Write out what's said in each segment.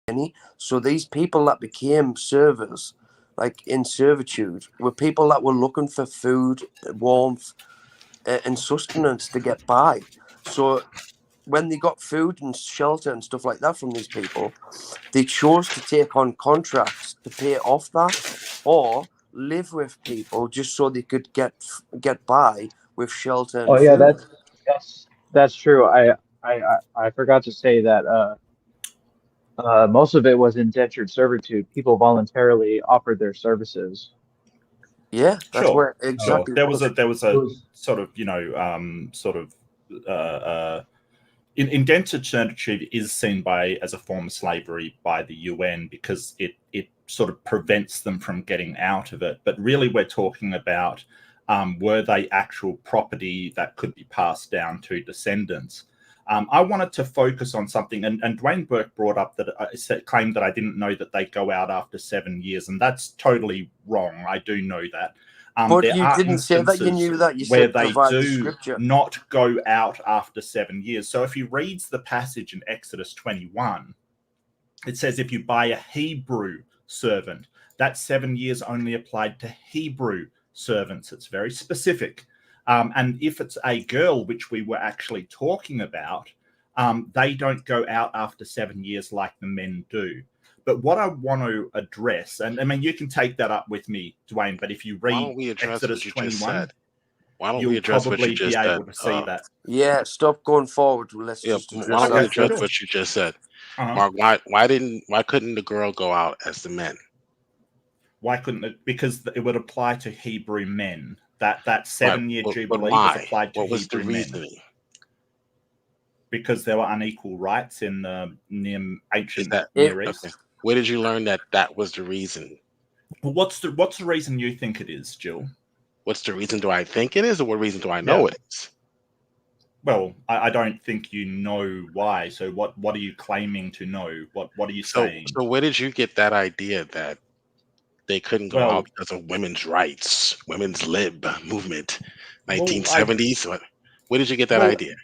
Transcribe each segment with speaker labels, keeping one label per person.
Speaker 1: any. So these people that became servers, like in servitude, were people that were looking for food, warmth, and sustenance to get by. So when they got food and shelter and stuff like that from these people, they chose to take on contracts to pay off that, or live with people just so they could get by with shelter and
Speaker 2: Oh yeah,
Speaker 1: food.
Speaker 2: that's true. I forgot to say that most of it was indentured servitude. People voluntarily offered their services.
Speaker 1: Yeah, that's
Speaker 3: Sure,
Speaker 1: where
Speaker 3: sure.
Speaker 1: exactly
Speaker 3: There was a
Speaker 2: It was
Speaker 3: sort of indentured servitude is seen as a form of slavery by the UN because it sort of prevents them from getting out of it. But really, we're talking about were they actual property that could be passed down to descendants. I wanted to focus on something, and Dwayne Burke brought up that claimed that I didn't know that they go out after 7 years, and that's totally wrong. I do know that.
Speaker 1: But you didn't say that you knew that. You
Speaker 3: where
Speaker 1: said
Speaker 3: they
Speaker 1: provide the
Speaker 3: do
Speaker 1: scripture.
Speaker 3: not go out after 7 years. So if he reads the passage in Exodus 21, it says if you buy a Hebrew servant, that 7 years only applied to Hebrew servants. It's very specific. And if it's a girl, which we were actually talking about, they don't go out after 7 years like the men do. But what I want to address, and I mean, you can take that up with me, Dwayne, but if you read Exodus 21, you'll probably be able to see that.
Speaker 1: Yeah, stop going forward. Let's just
Speaker 4: why don't we address what you just said? Mark, why couldn't the girl go out as the men?
Speaker 3: Why couldn't it? Because it would apply to Hebrew men. That 7 year jubilee was applied to Hebrew men. Because there were unequal rights in the ancient Near East.
Speaker 4: Okay. Where did you learn that was the reason?
Speaker 3: Well, what's the reason you think it is, Jill?
Speaker 4: What's the reason do I think it is, or what reason do I know it is?
Speaker 3: Well, I don't think you know why. So what are you claiming to know? What are you saying?
Speaker 4: So where did you get that idea that they couldn't go out because of women's rights, women's lib movement, 1970s? Where did you get that idea?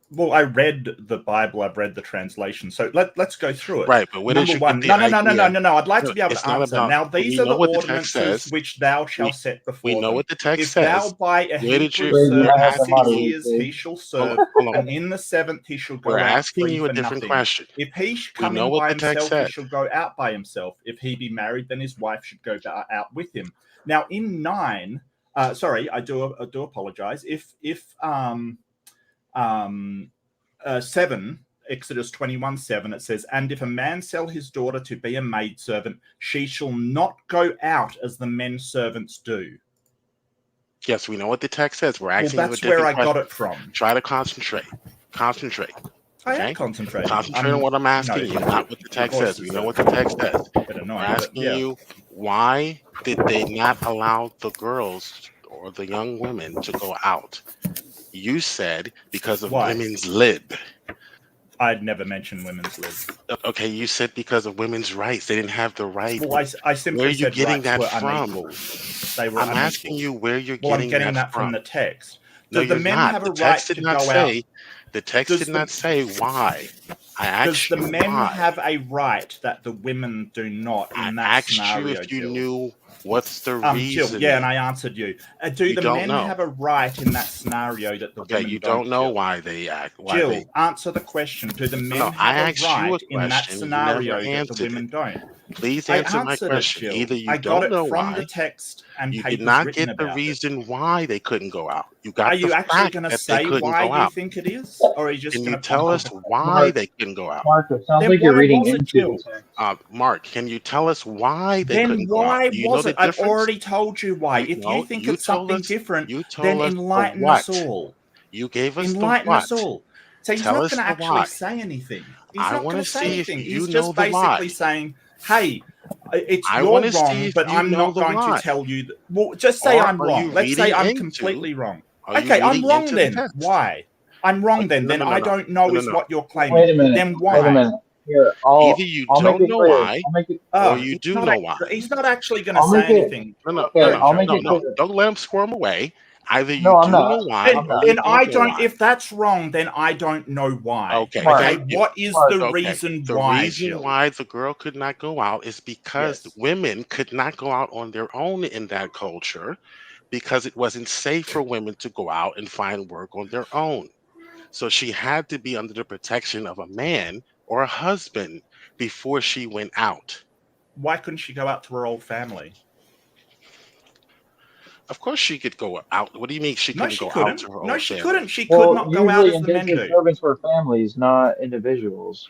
Speaker 3: Well, I read the Bible. I've read the translation. So let's go through it.
Speaker 4: Right, but where did you get the idea?
Speaker 3: No. I'd like to be able to answer. Now, these are the ordinances which thou shalt set before
Speaker 4: We know
Speaker 3: them.
Speaker 4: what the text
Speaker 3: if
Speaker 4: says.
Speaker 3: Thou buy a Hebrew servant 6 years, he shall serve, and in the 7th he shall go out. We're
Speaker 4: asking you a different question.
Speaker 3: If he come in by himself, he shall go out by himself. If he be married, then his wife should go out with him. Now, in 9, sorry, I do apologize. If 7, Exodus 21:7, it says, and if a man sell his daughter to be a maidservant, she shall not go out as the men servants do.
Speaker 4: Yes, we know what the text says. We're asking
Speaker 3: that's where I got it from.
Speaker 4: Try to concentrate.
Speaker 3: I am concentrating.
Speaker 4: Concentrate on what I'm asking you, not what the text says. We know what the text says. We're asking you, why did they not allow the girls or the young women to go out? You said because of women's lib.
Speaker 3: I'd never mentioned women's lib.
Speaker 4: Okay, you said because of women's rights. They didn't have the right.
Speaker 3: Well, I simply
Speaker 4: where are you
Speaker 3: said
Speaker 4: getting that from?
Speaker 3: They were
Speaker 4: I'm asking you where you're getting
Speaker 3: that from the text.
Speaker 4: No, you're not. The text did not say. The text did not say why. I asked you
Speaker 3: why. Does the men have a right that the women do not in that scenario?
Speaker 4: I asked you if you knew what's the reason.
Speaker 3: Jill, yeah, and I answered you. Do the men have a right in that scenario that the women
Speaker 4: you don't know why they act?
Speaker 3: Jill, answer the question. Do the men have a right in that scenario that the women don't?
Speaker 4: Please answer my question. Either you don't know why. I got it from the text and
Speaker 3: papers
Speaker 4: you did not get the reason why they couldn't go out. You got.
Speaker 3: Are you actually going to say why you think it is, or are you just going to
Speaker 4: tell us why they couldn't go out?
Speaker 2: Mark, it sounds like you're reading into
Speaker 4: it. Mark, can you tell us why they couldn't go out?
Speaker 3: Then why was it? I've already told you why. If you think it's something different, then enlighten us all.
Speaker 4: You gave us
Speaker 3: enlighten us all. So he's not going to actually say anything. He's not going to say anything. He's just basically saying, hey, it's you're wrong, but I'm not going to tell you. Well, just say I'm wrong. Let's say I'm completely wrong. Okay, I'm wrong then. Why? I'm wrong then. Then I don't know is what you're claiming.
Speaker 2: Wait a minute.
Speaker 3: Then why?
Speaker 2: Wait a minute. Here,
Speaker 4: either you don't know why, or you do know why.
Speaker 3: He's not actually going to say anything.
Speaker 4: No. Don't let him squirm away. Either you
Speaker 2: No, I'm
Speaker 4: do
Speaker 2: not.
Speaker 4: know why,
Speaker 2: I'm
Speaker 4: or
Speaker 2: not.
Speaker 4: you
Speaker 3: And I
Speaker 4: know
Speaker 3: don't.
Speaker 4: why.
Speaker 3: If that's wrong, then I don't know why.
Speaker 4: Okay,
Speaker 2: Mark,
Speaker 3: Okay,
Speaker 4: thank you.
Speaker 3: what is
Speaker 2: Mark,
Speaker 3: the
Speaker 4: Okay,
Speaker 3: reason
Speaker 4: the
Speaker 3: why,
Speaker 4: reason
Speaker 3: Jill?
Speaker 4: why the girl could not go out is because
Speaker 3: Yes.
Speaker 4: women could not go out on their own in that culture, because it wasn't safe for women to go out and find work on their own. So she had to be under the protection of a man or a husband before she went out.
Speaker 3: Why couldn't she go out to her old family?
Speaker 4: Of course, she could go out. What do you mean she
Speaker 3: No,
Speaker 4: couldn't
Speaker 3: she
Speaker 4: go out
Speaker 3: couldn't.
Speaker 4: to her
Speaker 3: No,
Speaker 4: old
Speaker 3: she
Speaker 4: family?
Speaker 3: couldn't. She could
Speaker 2: Well,
Speaker 3: not go out
Speaker 2: usually
Speaker 3: as the men
Speaker 2: indentured
Speaker 3: do.
Speaker 2: servants were families, not individuals.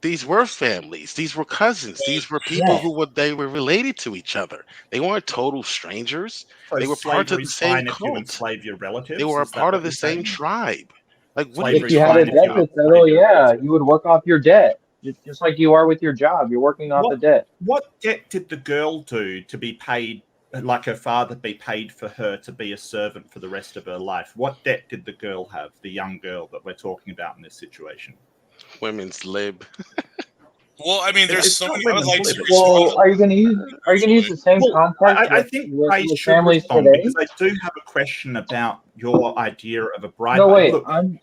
Speaker 4: These were families. These were cousins. These were people
Speaker 2: Yeah.
Speaker 4: they were related to each other. They weren't total strangers.
Speaker 3: So
Speaker 4: They were part of the
Speaker 3: slavery's
Speaker 4: same
Speaker 3: fine if you
Speaker 4: cult.
Speaker 3: enslave your
Speaker 4: They
Speaker 3: relatives.
Speaker 4: were a
Speaker 3: Is that
Speaker 4: part of
Speaker 3: what
Speaker 4: the
Speaker 3: you're
Speaker 4: same
Speaker 3: saying?
Speaker 4: tribe. Like, what are you
Speaker 2: If
Speaker 3: Slavery's
Speaker 2: you had a
Speaker 3: fine if
Speaker 4: talking
Speaker 2: debt
Speaker 3: you
Speaker 2: to
Speaker 4: about?
Speaker 3: enslave
Speaker 2: settle,
Speaker 3: your
Speaker 2: yeah,
Speaker 3: relatives.
Speaker 2: you would work off your debt, just like you are with your job. You're working off a debt.
Speaker 3: What debt did the girl do to be paid, like her father be paid for her to be a servant for the rest of her life? What debt did the girl have, the young girl that we're talking about in this situation?
Speaker 4: Women's lib.
Speaker 5: Well, I mean, there's
Speaker 3: It's
Speaker 5: so
Speaker 3: not
Speaker 5: many. I would
Speaker 3: women's
Speaker 5: like to
Speaker 3: lib. It's
Speaker 5: respond
Speaker 2: Well,
Speaker 5: to
Speaker 2: are you going to use the same
Speaker 3: Well,
Speaker 2: context
Speaker 3: I think Praise
Speaker 2: with
Speaker 3: should
Speaker 2: families
Speaker 3: respond
Speaker 2: today?
Speaker 3: because I do have a question about your idea of a bride.
Speaker 2: No, wait.
Speaker 3: Look,
Speaker 2: I'm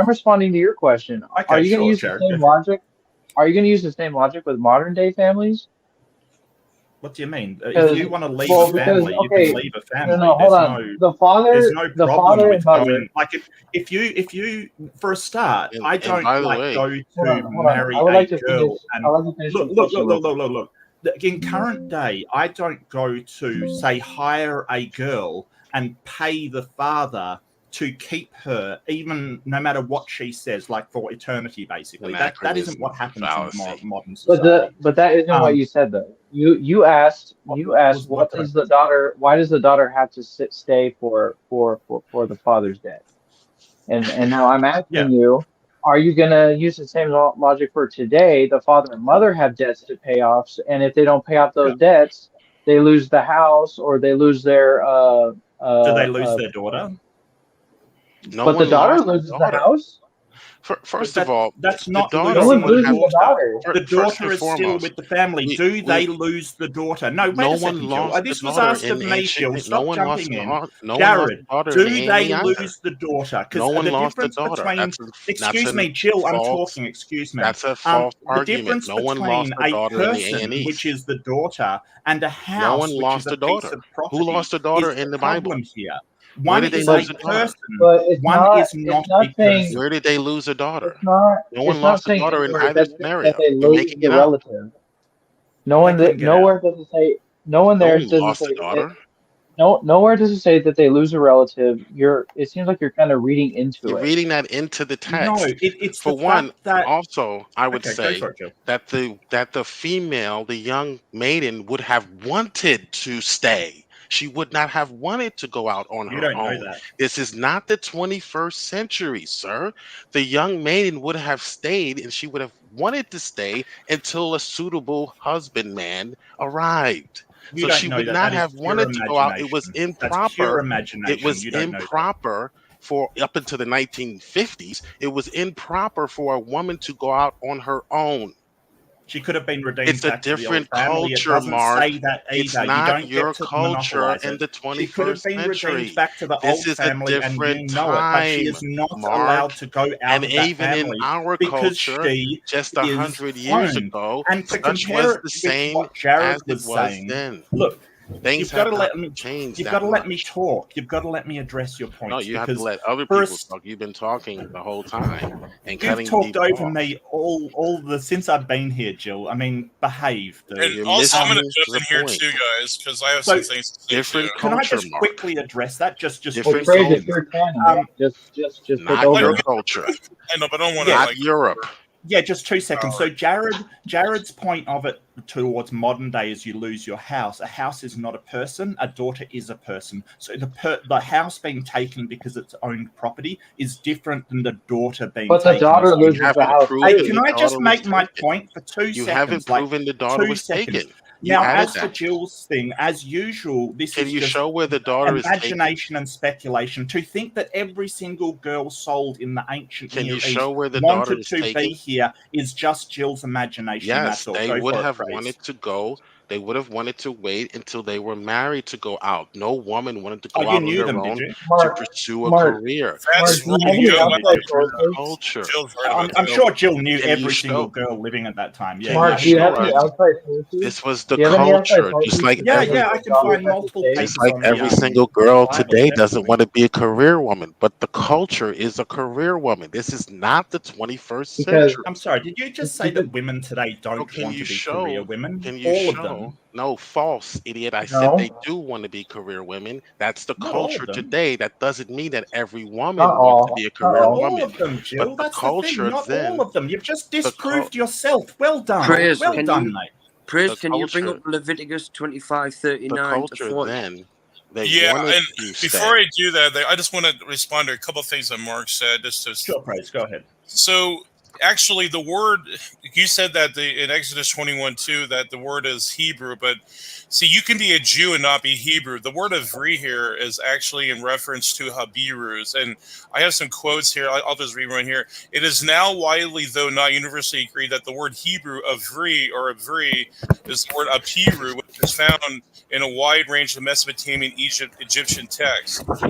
Speaker 2: responding to your question. Are
Speaker 3: okay,
Speaker 2: you going to
Speaker 3: sure,
Speaker 2: use the
Speaker 3: Jared,
Speaker 2: same
Speaker 3: go for it.
Speaker 2: logic? Are you going to use the same logic with modern day families?
Speaker 3: What do you mean? If
Speaker 2: Because,
Speaker 3: you want to leave
Speaker 2: well,
Speaker 3: a
Speaker 2: because
Speaker 3: family, you
Speaker 2: okay,
Speaker 3: can leave a
Speaker 2: no,
Speaker 3: family.
Speaker 2: no, hold
Speaker 3: There's
Speaker 2: on.
Speaker 3: no
Speaker 2: The
Speaker 3: problem
Speaker 2: father and
Speaker 3: with
Speaker 2: mother.
Speaker 3: going. Like if you for a start, I
Speaker 4: And
Speaker 3: don't
Speaker 4: by the
Speaker 3: like
Speaker 4: way,
Speaker 3: go
Speaker 2: Hold
Speaker 3: to
Speaker 2: on, hold on.
Speaker 3: marry
Speaker 2: I would
Speaker 3: a
Speaker 2: like to finish.
Speaker 3: girl
Speaker 2: I
Speaker 3: and
Speaker 2: would like to finish
Speaker 3: look,
Speaker 2: your
Speaker 3: look,
Speaker 2: question
Speaker 3: look,
Speaker 2: real
Speaker 3: look, look, look, look. In current day, I don't go to say hire a girl and pay the father to keep her, even no matter what she says, like for eternity, basically. That isn't what
Speaker 4: anachronism,
Speaker 3: happens in
Speaker 4: fallacy.
Speaker 3: modern society.
Speaker 2: But that isn't what you said though. You asked
Speaker 3: What did I say?
Speaker 2: why does the daughter have to stay for the father's debt? And now I'm
Speaker 3: Yeah.
Speaker 2: asking you, are you gonna use the same logic for today? The father and mother have debts to pay off, and if they don't pay off those debts, they lose the house or they lose their
Speaker 3: Do they lose their daughter?
Speaker 4: No
Speaker 2: but the
Speaker 4: one
Speaker 2: daughter
Speaker 4: lost the
Speaker 2: loses the
Speaker 4: daughter.
Speaker 2: house.
Speaker 4: First
Speaker 3: But
Speaker 4: of all,
Speaker 3: that's
Speaker 4: the
Speaker 3: not
Speaker 4: daughter
Speaker 2: No
Speaker 3: losing
Speaker 2: one's
Speaker 3: the
Speaker 2: losing the
Speaker 3: daughter.
Speaker 2: daughter.
Speaker 3: The
Speaker 4: first
Speaker 3: daughter
Speaker 4: and
Speaker 3: is still
Speaker 4: foremost,
Speaker 3: with the family. Do they lose the daughter? No, wait
Speaker 4: no
Speaker 3: a
Speaker 4: one
Speaker 3: second, Jill.
Speaker 4: lost the
Speaker 3: This was
Speaker 4: daughter
Speaker 3: asked of
Speaker 4: in
Speaker 3: me, Jill.
Speaker 4: no
Speaker 3: Stop
Speaker 4: one lost
Speaker 3: jumping in.
Speaker 4: no one lost the
Speaker 3: Jared,
Speaker 4: daughter in
Speaker 3: do they
Speaker 4: A&E either.
Speaker 3: lose the daughter? Because
Speaker 4: No one
Speaker 3: the
Speaker 4: lost the
Speaker 3: difference
Speaker 4: daughter.
Speaker 3: between,
Speaker 4: That's
Speaker 3: excuse
Speaker 4: a
Speaker 3: me, Jill, I'm
Speaker 4: false.
Speaker 3: talking, excuse me.
Speaker 4: That's a false
Speaker 3: The
Speaker 4: argument.
Speaker 3: difference
Speaker 4: No one
Speaker 3: between
Speaker 4: lost the
Speaker 3: a
Speaker 4: daughter in the
Speaker 3: person,
Speaker 4: A&Es.
Speaker 3: which is the daughter, and a
Speaker 4: No one
Speaker 3: house, which is
Speaker 4: lost
Speaker 3: a
Speaker 4: the
Speaker 3: piece
Speaker 4: daughter.
Speaker 3: of
Speaker 4: Who
Speaker 3: property,
Speaker 4: lost the daughter
Speaker 3: is the
Speaker 4: in the Bible?
Speaker 3: problem here.
Speaker 4: Where
Speaker 3: One
Speaker 4: did they
Speaker 3: is
Speaker 4: lose
Speaker 3: a
Speaker 4: the daughter?
Speaker 3: person,
Speaker 2: But it's
Speaker 3: one is
Speaker 2: it's
Speaker 3: not
Speaker 2: not
Speaker 3: a
Speaker 2: saying
Speaker 3: person.
Speaker 4: Where did they lose a daughter? No one
Speaker 2: it's not
Speaker 4: lost the
Speaker 2: saying
Speaker 4: daughter in
Speaker 2: anywhere
Speaker 4: either
Speaker 2: that
Speaker 4: scenario.
Speaker 2: they
Speaker 4: You're
Speaker 2: lose
Speaker 4: making
Speaker 2: the
Speaker 4: it up.
Speaker 2: relative.
Speaker 3: They couldn't get
Speaker 2: Nowhere
Speaker 3: out.
Speaker 2: does it say. No one
Speaker 4: No
Speaker 2: there
Speaker 4: one
Speaker 2: does it
Speaker 4: lost the
Speaker 2: say that they.
Speaker 4: daughter.
Speaker 2: No, nowhere does it say that they lose a relative. It seems like you're kind of reading into
Speaker 4: You're
Speaker 2: it.
Speaker 4: reading that into the
Speaker 3: No,
Speaker 4: text.
Speaker 3: it's the
Speaker 4: For one,
Speaker 3: fact that
Speaker 4: also, I would
Speaker 3: okay, go
Speaker 4: say
Speaker 3: for it, Joe.
Speaker 4: that the female, the young maiden, would have wanted to stay. She would not have wanted to go out on
Speaker 3: You
Speaker 4: her
Speaker 3: don't know
Speaker 4: own.
Speaker 3: that.
Speaker 4: This is not the 21st century, sir. The young maiden would have stayed, and she would have wanted to stay until a suitable husbandman arrived.
Speaker 3: You
Speaker 4: So
Speaker 3: don't
Speaker 4: she
Speaker 3: know
Speaker 4: would
Speaker 3: that.
Speaker 4: not
Speaker 3: That is
Speaker 4: have
Speaker 3: pure
Speaker 4: wanted to go out. It was
Speaker 3: imagination. That's pure
Speaker 4: improper. It
Speaker 3: imagination.
Speaker 4: was
Speaker 3: You don't know that.
Speaker 4: improper for up until the 1950s. It was improper for a woman to go out on her own.
Speaker 3: She could have been redeemed
Speaker 4: It's a
Speaker 3: back to the old
Speaker 4: different
Speaker 3: family. It
Speaker 4: culture,
Speaker 3: doesn't
Speaker 4: Mark.
Speaker 3: say that
Speaker 4: It's
Speaker 3: either. You
Speaker 4: not
Speaker 3: don't get
Speaker 4: your
Speaker 3: to
Speaker 4: culture
Speaker 3: monopolize
Speaker 4: in
Speaker 3: it.
Speaker 4: the
Speaker 3: She could have
Speaker 4: 21st
Speaker 3: been redeemed
Speaker 4: century.
Speaker 3: back to the
Speaker 4: This
Speaker 3: old
Speaker 4: is a
Speaker 3: family, and you
Speaker 4: different
Speaker 3: know it, but she
Speaker 4: time,
Speaker 3: is not
Speaker 4: Mark.
Speaker 3: allowed to go out
Speaker 4: And
Speaker 3: of that
Speaker 4: even in
Speaker 3: family
Speaker 4: our
Speaker 3: because
Speaker 4: culture,
Speaker 3: she
Speaker 4: just
Speaker 3: is
Speaker 4: 100 years
Speaker 3: owned.
Speaker 4: ago,
Speaker 3: And to
Speaker 4: such
Speaker 3: compare
Speaker 4: was
Speaker 3: it
Speaker 4: the
Speaker 3: with
Speaker 4: same
Speaker 3: what Jared
Speaker 4: as it
Speaker 3: was
Speaker 4: was
Speaker 3: saying,
Speaker 4: then.
Speaker 3: look,
Speaker 4: Things
Speaker 3: you've got
Speaker 4: have
Speaker 3: to
Speaker 4: not
Speaker 3: let me.
Speaker 4: changed
Speaker 3: You've
Speaker 4: that
Speaker 3: got to let me
Speaker 4: much.
Speaker 3: talk. You've got to let me address your
Speaker 4: No,
Speaker 3: points
Speaker 4: you have to
Speaker 3: because
Speaker 4: let other people
Speaker 3: first,
Speaker 4: talk. You've been talking the whole time and
Speaker 3: you've
Speaker 4: cutting
Speaker 3: talked
Speaker 4: people
Speaker 3: over
Speaker 4: off.
Speaker 3: me all the since I've been here, Jill. I mean, behave, dude.
Speaker 5: And
Speaker 4: You're
Speaker 5: also, I'm
Speaker 4: missing
Speaker 5: going to jump
Speaker 4: the
Speaker 5: in here
Speaker 4: point.
Speaker 5: too, guys, because I have
Speaker 3: So
Speaker 5: some things to say
Speaker 4: Different
Speaker 5: too.
Speaker 3: can I
Speaker 4: culture,
Speaker 3: just
Speaker 4: Mark.
Speaker 3: quickly address that? Just
Speaker 2: Well,
Speaker 3: 2
Speaker 4: Different
Speaker 2: Praise, it's
Speaker 3: seconds.
Speaker 2: your
Speaker 4: culture.
Speaker 2: channel. Just take
Speaker 4: Not
Speaker 5: Like,
Speaker 4: your
Speaker 2: over.
Speaker 4: culture.
Speaker 5: I know, but I don't want to
Speaker 3: Yeah,
Speaker 4: Not
Speaker 5: like.
Speaker 4: Europe.
Speaker 3: yeah, just 2 seconds.
Speaker 5: Alright.
Speaker 3: So Jared's point of it towards modern day is you lose your house. A house is not a person. A daughter is a person. So the house being taken because it's owned property is different than the daughter being
Speaker 2: But the
Speaker 3: taken
Speaker 2: daughter
Speaker 3: as
Speaker 4: You
Speaker 2: loses
Speaker 3: owned
Speaker 2: the
Speaker 4: haven't
Speaker 2: house
Speaker 3: property.
Speaker 4: proven
Speaker 2: too.
Speaker 3: Can
Speaker 4: the
Speaker 3: I just
Speaker 4: daughter was
Speaker 3: make my
Speaker 4: taken.
Speaker 3: point for 2
Speaker 4: You
Speaker 3: seconds?
Speaker 4: haven't proven the daughter
Speaker 3: 2
Speaker 4: was
Speaker 3: seconds.
Speaker 4: taken. You
Speaker 3: Now,
Speaker 4: added
Speaker 3: as for
Speaker 4: that.
Speaker 3: Jill's thing, as usual, this
Speaker 4: Can
Speaker 3: is
Speaker 4: you
Speaker 3: just
Speaker 4: show where the daughter is taken?
Speaker 3: imagination and speculation. To think that every single girl sold in the ancient
Speaker 4: Can
Speaker 3: Near
Speaker 4: you
Speaker 3: East
Speaker 4: show where the daughter
Speaker 3: wanted
Speaker 4: is
Speaker 3: to be
Speaker 4: taken?
Speaker 3: here is just Jill's imagination.
Speaker 4: Yes,
Speaker 3: That's all.
Speaker 4: they
Speaker 3: Go
Speaker 4: would
Speaker 3: for it,
Speaker 4: have
Speaker 3: Praise.
Speaker 4: wanted to go They would have wanted to wait until they were married to go out. No woman wanted to
Speaker 3: Oh,
Speaker 4: go
Speaker 3: you
Speaker 4: out on
Speaker 3: knew
Speaker 4: their
Speaker 3: them, did
Speaker 4: own
Speaker 3: you?
Speaker 4: to
Speaker 2: Mark,
Speaker 4: pursue a
Speaker 2: Mark,
Speaker 4: career.
Speaker 5: That's
Speaker 2: do you
Speaker 5: right.
Speaker 2: have any
Speaker 5: You know,
Speaker 2: outside sources?
Speaker 4: Culture.
Speaker 5: Jill's right about
Speaker 3: I'm
Speaker 5: that.
Speaker 3: sure Jill knew
Speaker 4: Can you
Speaker 3: every single
Speaker 4: show?
Speaker 3: girl living at that time. Yeah,
Speaker 4: Can
Speaker 3: no,
Speaker 4: you
Speaker 2: Mark, do
Speaker 3: he
Speaker 2: you
Speaker 4: show
Speaker 2: have
Speaker 3: did.
Speaker 2: any
Speaker 4: us?
Speaker 2: outside sources?
Speaker 4: This was
Speaker 2: Do
Speaker 4: the
Speaker 2: you have any outside
Speaker 4: culture,
Speaker 2: sources
Speaker 4: just like
Speaker 2: to
Speaker 3: Yeah,
Speaker 2: say
Speaker 4: every,
Speaker 2: that
Speaker 3: yeah, I
Speaker 2: the
Speaker 3: can
Speaker 2: daughters
Speaker 3: find
Speaker 2: have to
Speaker 3: multiple
Speaker 2: stay?
Speaker 4: just
Speaker 3: papers
Speaker 4: like
Speaker 3: on
Speaker 4: every
Speaker 3: the
Speaker 4: single girl
Speaker 3: Bible,
Speaker 4: today doesn't
Speaker 3: definitely.
Speaker 4: want to be a career woman, but the culture is a career woman. This is not the 21st
Speaker 2: Because
Speaker 4: century.
Speaker 3: I'm sorry, did you just say
Speaker 2: because
Speaker 3: that women today
Speaker 4: So
Speaker 3: don't
Speaker 4: can
Speaker 3: want
Speaker 4: you
Speaker 3: to be career
Speaker 4: show?
Speaker 3: women?
Speaker 4: Can you
Speaker 3: All of
Speaker 4: show?
Speaker 3: them.
Speaker 4: No, false, idiot. I said they
Speaker 2: no,
Speaker 4: do want to be career women. That's the
Speaker 3: Not all
Speaker 4: culture
Speaker 3: of them.
Speaker 4: today. That doesn't mean that every
Speaker 2: not
Speaker 4: woman wants to be
Speaker 2: all,
Speaker 4: a
Speaker 2: not
Speaker 4: career
Speaker 3: Not
Speaker 2: all.
Speaker 3: all
Speaker 4: woman.
Speaker 3: of them,
Speaker 4: But
Speaker 3: Jill.
Speaker 4: the
Speaker 3: That's the thing.
Speaker 4: culture
Speaker 3: Not all
Speaker 4: then,
Speaker 3: of them. You've just
Speaker 4: the
Speaker 3: disproved yourself. Well done.
Speaker 1: Praise,
Speaker 3: Well
Speaker 1: can
Speaker 3: done,
Speaker 1: you
Speaker 3: mate.
Speaker 1: praise?
Speaker 4: the
Speaker 1: Can you bring up
Speaker 4: culture,
Speaker 1: Leviticus 25,
Speaker 4: the
Speaker 1: 39 to
Speaker 4: culture
Speaker 1: 40?
Speaker 4: then, they
Speaker 5: Yeah,
Speaker 4: wanted
Speaker 5: and
Speaker 4: to
Speaker 5: before
Speaker 4: stay.
Speaker 5: I do that, I just want to respond to a couple of things that Mark said.
Speaker 3: Sure, Praise. Go ahead.
Speaker 5: So actually, the word you said that in Exodus 21:2 that the word is Hebrew, but see, you can be a Jew and not be Hebrew. The word avri here is actually in reference to Habirus, and I have some quotes here. I'll just read one here. It is now widely, though not universally agreed, that the word Hebrew avri is the word apiru, which is found in a wide range of Mesopotamian Egyptian texts.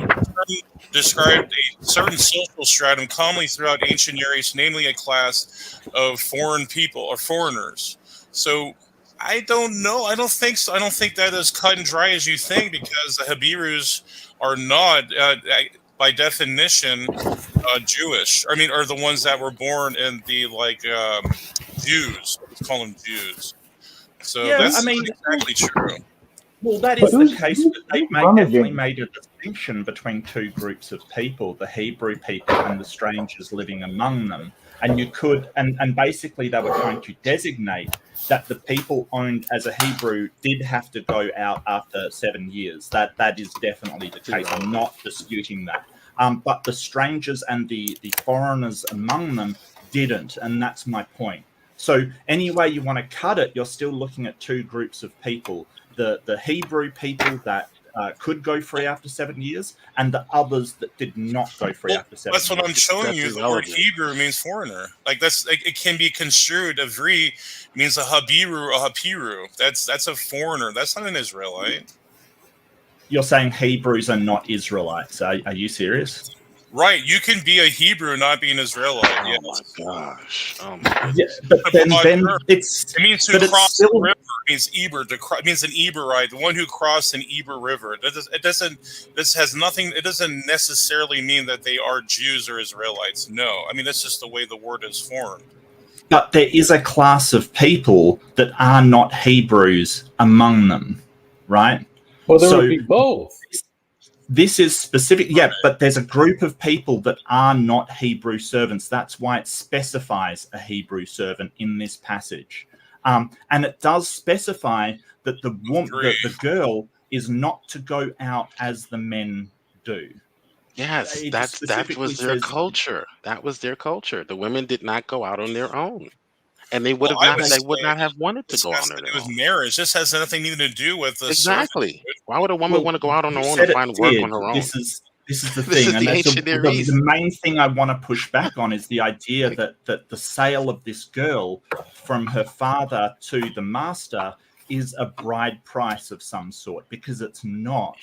Speaker 5: Described a certain social stratum commonly throughout ancient Near East, namely a class of foreign people or foreigners. So I don't know. I don't think so. I don't think that is cut and dry as you think, because the Habirus are not, by definition, Jewish. I mean, are the ones that were born in the Jews. Let's call them Jews. So
Speaker 3: Yeah, I
Speaker 5: that's
Speaker 3: mean,
Speaker 5: not exactly true.
Speaker 3: well, that
Speaker 2: But
Speaker 3: is the case, but they've definitely
Speaker 2: rummaging?
Speaker 3: made a distinction between two groups of people, the Hebrew people and the strangers living among them. And you could, and basically they were trying to designate that the people owned as a Hebrew did have to go out after 7 years. That is definitely the case. I'm not disputing that. But the strangers and the foreigners among them didn't, and that's my point. So any way you want to cut it, you're still looking at two groups of people. The Hebrew people that could go free after 7 years, and the others that did not go free
Speaker 5: Well,
Speaker 3: after 7
Speaker 5: that's what I'm
Speaker 3: years.
Speaker 5: showing
Speaker 4: That's
Speaker 5: you. The word
Speaker 4: irrelevant.
Speaker 5: Hebrew means foreigner. Like it can be construed. Avri means a Habiru, a Hapiru. That's a foreigner. That's not an Israelite.
Speaker 3: You're saying Hebrews are not Israelites. Are you serious?
Speaker 5: Right. You can be a Hebrew and not be an Israelite.
Speaker 4: Oh
Speaker 5: Yes.
Speaker 4: my gosh. Oh my
Speaker 3: Yeah,
Speaker 4: goodness.
Speaker 3: but then
Speaker 5: Sure.
Speaker 3: it's
Speaker 5: It means to
Speaker 3: but it's
Speaker 5: cross
Speaker 3: still
Speaker 5: the river. It means Eber. It means an Eberite, the one who crossed an Eber River. It doesn't. This has nothing. It doesn't necessarily mean that they are Jews or Israelites. No. I mean, that's just the way the word is formed.
Speaker 3: but there is a class of people that are not Hebrews among them, right?
Speaker 6: Well, there
Speaker 3: So
Speaker 6: would be both.
Speaker 3: this is specific, yeah, but there's a group of people that are not Hebrew servants. That's why it specifies a Hebrew servant in this passage. And it does specify that the girl is not to go out as the men do.
Speaker 4: Yes,
Speaker 3: It
Speaker 4: that
Speaker 3: specifically
Speaker 4: was their
Speaker 3: says,
Speaker 4: culture. That was their culture. The women did not go out on their own, and they would
Speaker 5: Well,
Speaker 4: have
Speaker 5: I
Speaker 4: not.
Speaker 5: would
Speaker 4: They
Speaker 5: say
Speaker 4: would not have wanted to
Speaker 5: this
Speaker 4: go
Speaker 5: has
Speaker 4: out
Speaker 5: to
Speaker 4: on
Speaker 5: do
Speaker 4: their
Speaker 5: with
Speaker 4: own.
Speaker 5: marriage. This has nothing even to do with the servitude.
Speaker 4: Exactly. Why would a woman
Speaker 3: well,
Speaker 4: want to go out on her
Speaker 3: you
Speaker 4: own and
Speaker 3: said it
Speaker 4: find work
Speaker 3: did.
Speaker 4: on her own?
Speaker 3: This is the
Speaker 4: This
Speaker 3: thing,
Speaker 4: is
Speaker 3: and
Speaker 4: the
Speaker 3: that's
Speaker 4: ancient Near
Speaker 3: the
Speaker 4: East.
Speaker 3: main thing I want to push back on is the idea that the sale of this girl from her father to the master is a bride price of some sort, because it's not.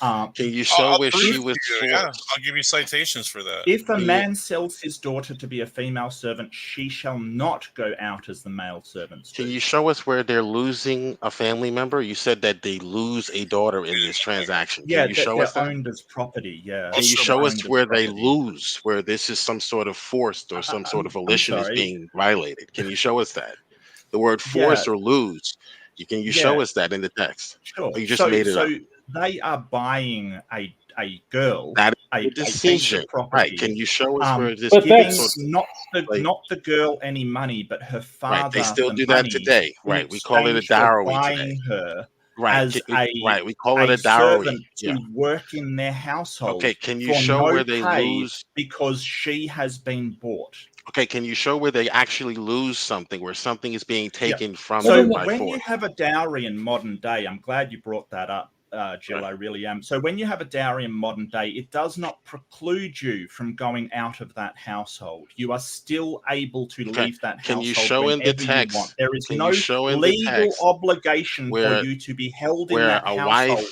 Speaker 4: Can you show
Speaker 5: I'll
Speaker 4: where
Speaker 5: prove
Speaker 4: she
Speaker 5: it
Speaker 4: was
Speaker 5: to you. Yeah,
Speaker 4: forced?
Speaker 5: I'll give you citations for that.
Speaker 3: If a
Speaker 4: Can you?
Speaker 3: man sells his daughter to be a female servant, she shall not go out as the male servants
Speaker 4: Can
Speaker 3: do.
Speaker 4: you show us where they're losing a family member? You said that they lose a daughter in this transaction. Can
Speaker 3: Yeah,
Speaker 4: you show us
Speaker 3: they're
Speaker 4: that?
Speaker 3: owned as property. Yeah,
Speaker 5: I'll
Speaker 4: Can you
Speaker 5: show
Speaker 3: they're
Speaker 4: show
Speaker 5: Mark.
Speaker 4: us
Speaker 3: owned as
Speaker 4: where they
Speaker 3: property.
Speaker 4: lose, where this is some sort of forced or some sort of
Speaker 3: I'm
Speaker 4: volition is
Speaker 3: sorry.
Speaker 4: being violated? Can you show us that? The word
Speaker 3: Yeah,
Speaker 4: force or lose, can you show
Speaker 3: yeah,
Speaker 4: us that in the text?
Speaker 3: sure.
Speaker 4: Or you just
Speaker 3: So
Speaker 4: made it up?
Speaker 3: they are buying a girl,
Speaker 4: That is
Speaker 3: a
Speaker 4: a
Speaker 3: piece
Speaker 4: decision.
Speaker 3: of
Speaker 4: Right.
Speaker 3: property,
Speaker 4: Can you show us where this
Speaker 6: But
Speaker 3: giving
Speaker 4: sort
Speaker 6: that's
Speaker 4: of
Speaker 3: not the girl any money, but her
Speaker 4: right? They
Speaker 3: father
Speaker 4: still
Speaker 3: the
Speaker 4: do that
Speaker 3: money
Speaker 4: today.
Speaker 3: in
Speaker 4: Right. We call it a
Speaker 3: exchange for
Speaker 4: dowry today.
Speaker 3: buying her
Speaker 4: Right.
Speaker 3: as
Speaker 4: Right. We call it a
Speaker 3: a
Speaker 4: dowry.
Speaker 3: servant
Speaker 4: Yeah.
Speaker 3: to work in their
Speaker 4: Okay.
Speaker 3: household
Speaker 4: Can you
Speaker 3: for
Speaker 4: show
Speaker 3: no
Speaker 4: where they
Speaker 3: pay
Speaker 4: lose?
Speaker 3: because she has been bought.
Speaker 4: Okay. Can you show where they actually lose something, where something is being
Speaker 3: Yeah.
Speaker 4: taken from
Speaker 3: So
Speaker 4: them by
Speaker 3: when you
Speaker 4: force?
Speaker 3: have a dowry in modern day, I'm glad you brought that up. Jill.
Speaker 4: Right.
Speaker 3: I really am. So when you have a dowry in modern day, it does not preclude you from going out of that household. You are still able to
Speaker 4: Okay.
Speaker 3: leave that
Speaker 4: Can you
Speaker 3: household
Speaker 4: show in the
Speaker 3: whenever you want.
Speaker 4: text?
Speaker 3: There is
Speaker 4: Can
Speaker 3: no
Speaker 4: you show in the
Speaker 3: legal
Speaker 4: text
Speaker 3: obligation for
Speaker 4: where
Speaker 3: you to be held in
Speaker 4: where
Speaker 3: that
Speaker 4: a
Speaker 3: household
Speaker 4: wife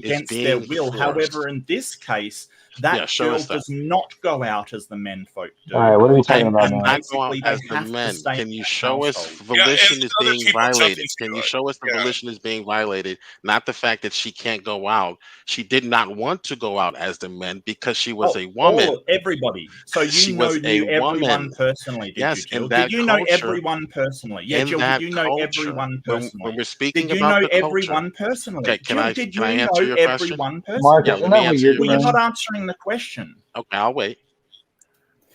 Speaker 4: is
Speaker 3: against their
Speaker 4: being
Speaker 3: will.
Speaker 4: forced?
Speaker 3: However, in this case, that
Speaker 4: Yeah, show
Speaker 3: girl
Speaker 4: us that.
Speaker 3: does not go out as the men folk do.
Speaker 2: All right, what are we talking
Speaker 3: And,
Speaker 2: about
Speaker 3: and
Speaker 2: now?
Speaker 4: Not go out
Speaker 3: basically, they
Speaker 4: as the
Speaker 3: have to
Speaker 4: men.
Speaker 3: stay
Speaker 4: Can
Speaker 3: in
Speaker 4: you
Speaker 3: that
Speaker 4: show us
Speaker 3: household.
Speaker 4: volition
Speaker 5: and
Speaker 4: is
Speaker 5: other
Speaker 4: being
Speaker 5: people
Speaker 4: violated?
Speaker 5: jumping
Speaker 4: Can
Speaker 5: to
Speaker 4: you
Speaker 5: it.
Speaker 4: show us the
Speaker 5: Yeah.
Speaker 4: volition is being violated? Not the fact that she can't go out. She did not want to go out as the men because she was a woman.
Speaker 3: Everybody. So
Speaker 4: She
Speaker 3: you
Speaker 4: was a
Speaker 3: knew everyone
Speaker 4: woman.
Speaker 3: personally, did you,
Speaker 4: Yes,
Speaker 3: Jill?
Speaker 4: in
Speaker 3: Did
Speaker 4: that
Speaker 3: you know
Speaker 4: culture,
Speaker 3: everyone personally? Yeah,
Speaker 4: in
Speaker 3: Jill, did
Speaker 4: that
Speaker 3: you know
Speaker 4: culture,
Speaker 3: everyone
Speaker 4: when
Speaker 3: personally?
Speaker 4: we're speaking
Speaker 3: Did you
Speaker 4: about
Speaker 3: know
Speaker 4: the culture,
Speaker 3: everyone personally?
Speaker 4: okay,
Speaker 3: Jill, did
Speaker 4: can I
Speaker 3: you
Speaker 4: answer
Speaker 3: know
Speaker 4: your question?
Speaker 3: everyone
Speaker 2: Mark,
Speaker 4: Yeah,
Speaker 3: personally?
Speaker 2: isn't
Speaker 4: let
Speaker 2: that
Speaker 4: me
Speaker 2: what
Speaker 4: answer
Speaker 2: you're
Speaker 4: your
Speaker 3: Well, you're
Speaker 2: doing?
Speaker 3: not
Speaker 4: question.
Speaker 3: answering the question.
Speaker 4: Okay, I'll wait.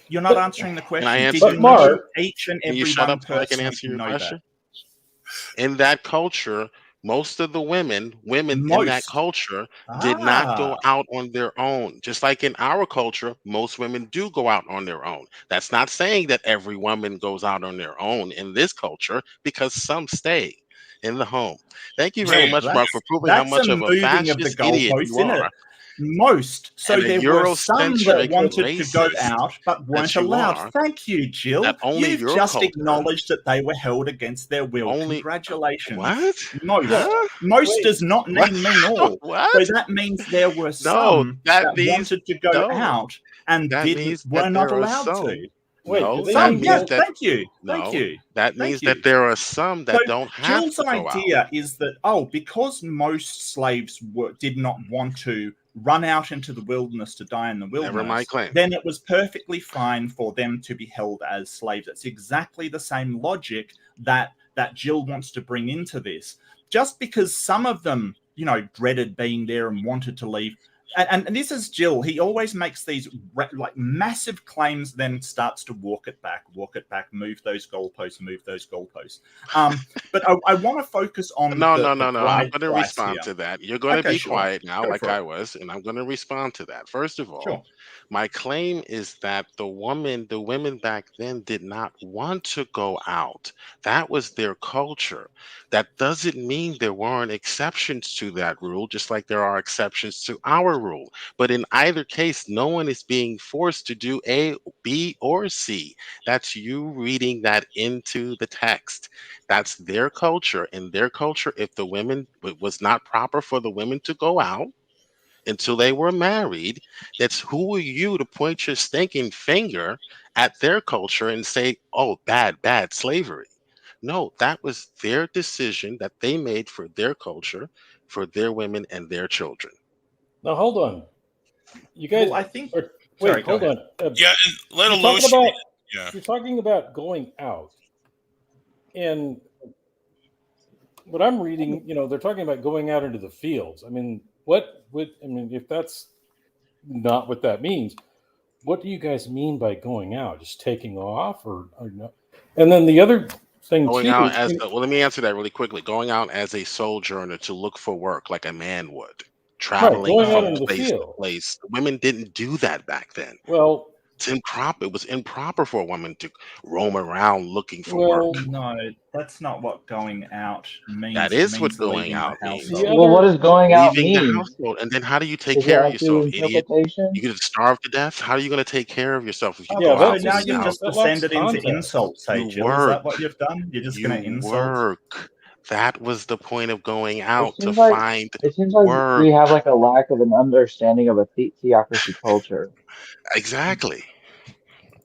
Speaker 3: You're not
Speaker 2: But,
Speaker 3: answering the
Speaker 4: Can I
Speaker 3: question. Did
Speaker 4: answer
Speaker 3: you
Speaker 4: your
Speaker 3: know
Speaker 4: question?
Speaker 2: Mark,
Speaker 3: each and
Speaker 4: Can you
Speaker 3: every
Speaker 4: shut
Speaker 3: one
Speaker 4: up so I can
Speaker 3: personally
Speaker 4: answer
Speaker 3: to
Speaker 4: your
Speaker 3: know that?
Speaker 4: question? In that culture, most of the women in that
Speaker 3: Most.
Speaker 4: culture did not go
Speaker 3: Ah,
Speaker 4: out on their own. Just like in our culture, most women do go out on their own. That's not saying that every woman goes out on their own in this culture, because some stay in the home. Thank you very
Speaker 3: Jill,
Speaker 4: much, Mark, for proving how
Speaker 3: that's a
Speaker 4: much of a
Speaker 3: moving of the
Speaker 4: fascist idiot
Speaker 3: goalposts,
Speaker 4: you
Speaker 3: isn't it?
Speaker 4: are
Speaker 3: Most. So
Speaker 4: and a
Speaker 3: there were some that
Speaker 4: Eurocentric
Speaker 3: wanted to go
Speaker 4: racist
Speaker 3: out but weren't
Speaker 4: that you
Speaker 3: allowed.
Speaker 4: are,
Speaker 3: Thank you, Jill.
Speaker 4: that only
Speaker 3: You've
Speaker 4: your
Speaker 3: just
Speaker 4: culture,
Speaker 3: acknowledged that they were held against their will.
Speaker 4: only
Speaker 3: Congratulations.
Speaker 4: what?
Speaker 2: yeah,
Speaker 3: Most.
Speaker 4: Huh?
Speaker 3: Most
Speaker 2: wait,
Speaker 3: does not
Speaker 4: What?
Speaker 3: mean all. So
Speaker 4: What?
Speaker 3: that means there were
Speaker 4: No,
Speaker 3: some
Speaker 4: that
Speaker 3: that
Speaker 4: means
Speaker 3: wanted to go
Speaker 4: no.
Speaker 3: out and
Speaker 4: That means
Speaker 3: were
Speaker 4: that
Speaker 3: not
Speaker 4: there are
Speaker 3: allowed
Speaker 4: some.
Speaker 3: to.
Speaker 2: wait, do
Speaker 4: No,
Speaker 2: they
Speaker 4: that
Speaker 3: Some,
Speaker 2: mean
Speaker 3: yeah,
Speaker 4: means
Speaker 2: both?
Speaker 4: that
Speaker 3: thank you. Thank
Speaker 4: no.
Speaker 3: you.
Speaker 4: That
Speaker 3: Thank
Speaker 4: means
Speaker 3: you.
Speaker 4: that there are some
Speaker 3: So
Speaker 4: that don't have
Speaker 3: Jill's
Speaker 4: to go out.
Speaker 3: idea is that, because most slaves did not want to run out into the wilderness to die in the
Speaker 4: Never my
Speaker 3: wilderness,
Speaker 4: claim.
Speaker 3: then it was perfectly fine for them to be held as slaves. It's exactly the same logic that Jill wants to bring into this. Just because some of them, dreaded being there and wanted to leave. And this is Jill. He always makes these like massive claims, then starts to walk it back, move those goalposts. But I want to focus on
Speaker 4: No.
Speaker 3: the
Speaker 4: I'm
Speaker 3: bride
Speaker 4: going to
Speaker 3: price
Speaker 4: respond
Speaker 3: here.
Speaker 4: to that. You're going to
Speaker 3: Okay,
Speaker 4: be
Speaker 3: sure.
Speaker 4: quiet now,
Speaker 3: Go
Speaker 4: like
Speaker 3: for it.
Speaker 4: I was, and I'm going to respond to that. First of all,
Speaker 3: Sure.
Speaker 4: my claim is that the women back then did not want to go out. That was their culture. That doesn't mean there weren't exceptions to that rule, just like there are exceptions to our rule. But in either case, no one is being forced to do A, B, or C. That's you reading that into the text. That's their culture. In their culture, if the women, it was not proper for the women to go out until they were married, that's who are you to point your stinking finger at their culture and say, oh, bad slavery. No, that was their decision that they made for their culture, for their women and their children.
Speaker 6: Now hold on, you guys.
Speaker 3: Well, I think.
Speaker 6: Are,
Speaker 3: Sorry,
Speaker 6: wait,
Speaker 3: go
Speaker 6: hold
Speaker 3: ahead.
Speaker 6: on.
Speaker 5: Yeah, and let
Speaker 6: You're
Speaker 5: alone
Speaker 6: talking about
Speaker 5: yeah.
Speaker 6: you're talking about going out, and what I'm reading, they're talking about going out into the fields. I mean, if that's not what that means, what do you guys mean by going out? Just taking off, or no? And then the other thing
Speaker 4: Going
Speaker 6: too.
Speaker 4: out well, let me answer that really quickly. Going out as a sojourner to look for work like a man would,
Speaker 6: Right,
Speaker 4: traveling
Speaker 6: going out
Speaker 4: from
Speaker 6: into the
Speaker 4: place to
Speaker 6: field.
Speaker 4: place. Women didn't do that back then.
Speaker 6: Well,
Speaker 4: It's improper. It was improper for a woman to roam around looking for work.
Speaker 3: No, that's not what going out means.
Speaker 4: That
Speaker 3: It
Speaker 4: is what
Speaker 3: means
Speaker 4: going
Speaker 3: leaving the
Speaker 4: out means.
Speaker 3: household.
Speaker 2: Well, what does going out
Speaker 4: Leaving the
Speaker 2: mean?
Speaker 4: household. And then how do you take
Speaker 2: Is it
Speaker 4: care of
Speaker 2: up to
Speaker 4: yourself, idiot?
Speaker 2: interpretation?
Speaker 4: You could starve to death? How are you going to take care of yourself if you
Speaker 6: yeah,
Speaker 4: go
Speaker 6: that
Speaker 4: out
Speaker 3: So
Speaker 4: to
Speaker 3: now
Speaker 6: just
Speaker 4: leave the
Speaker 3: you've
Speaker 6: seems
Speaker 3: just
Speaker 6: that
Speaker 4: household?
Speaker 6: lacks
Speaker 3: descended into
Speaker 6: context.
Speaker 3: insults, hey
Speaker 4: You
Speaker 3: Jill. Is that
Speaker 4: work.
Speaker 3: what you've done? You're just going to
Speaker 4: You
Speaker 3: insult?
Speaker 4: work. That was the point of going
Speaker 2: It
Speaker 4: out, to
Speaker 2: seems like
Speaker 4: find
Speaker 2: it seems like
Speaker 4: work.
Speaker 2: we have like a lack of an understanding of a theocracy culture.
Speaker 4: Exactly.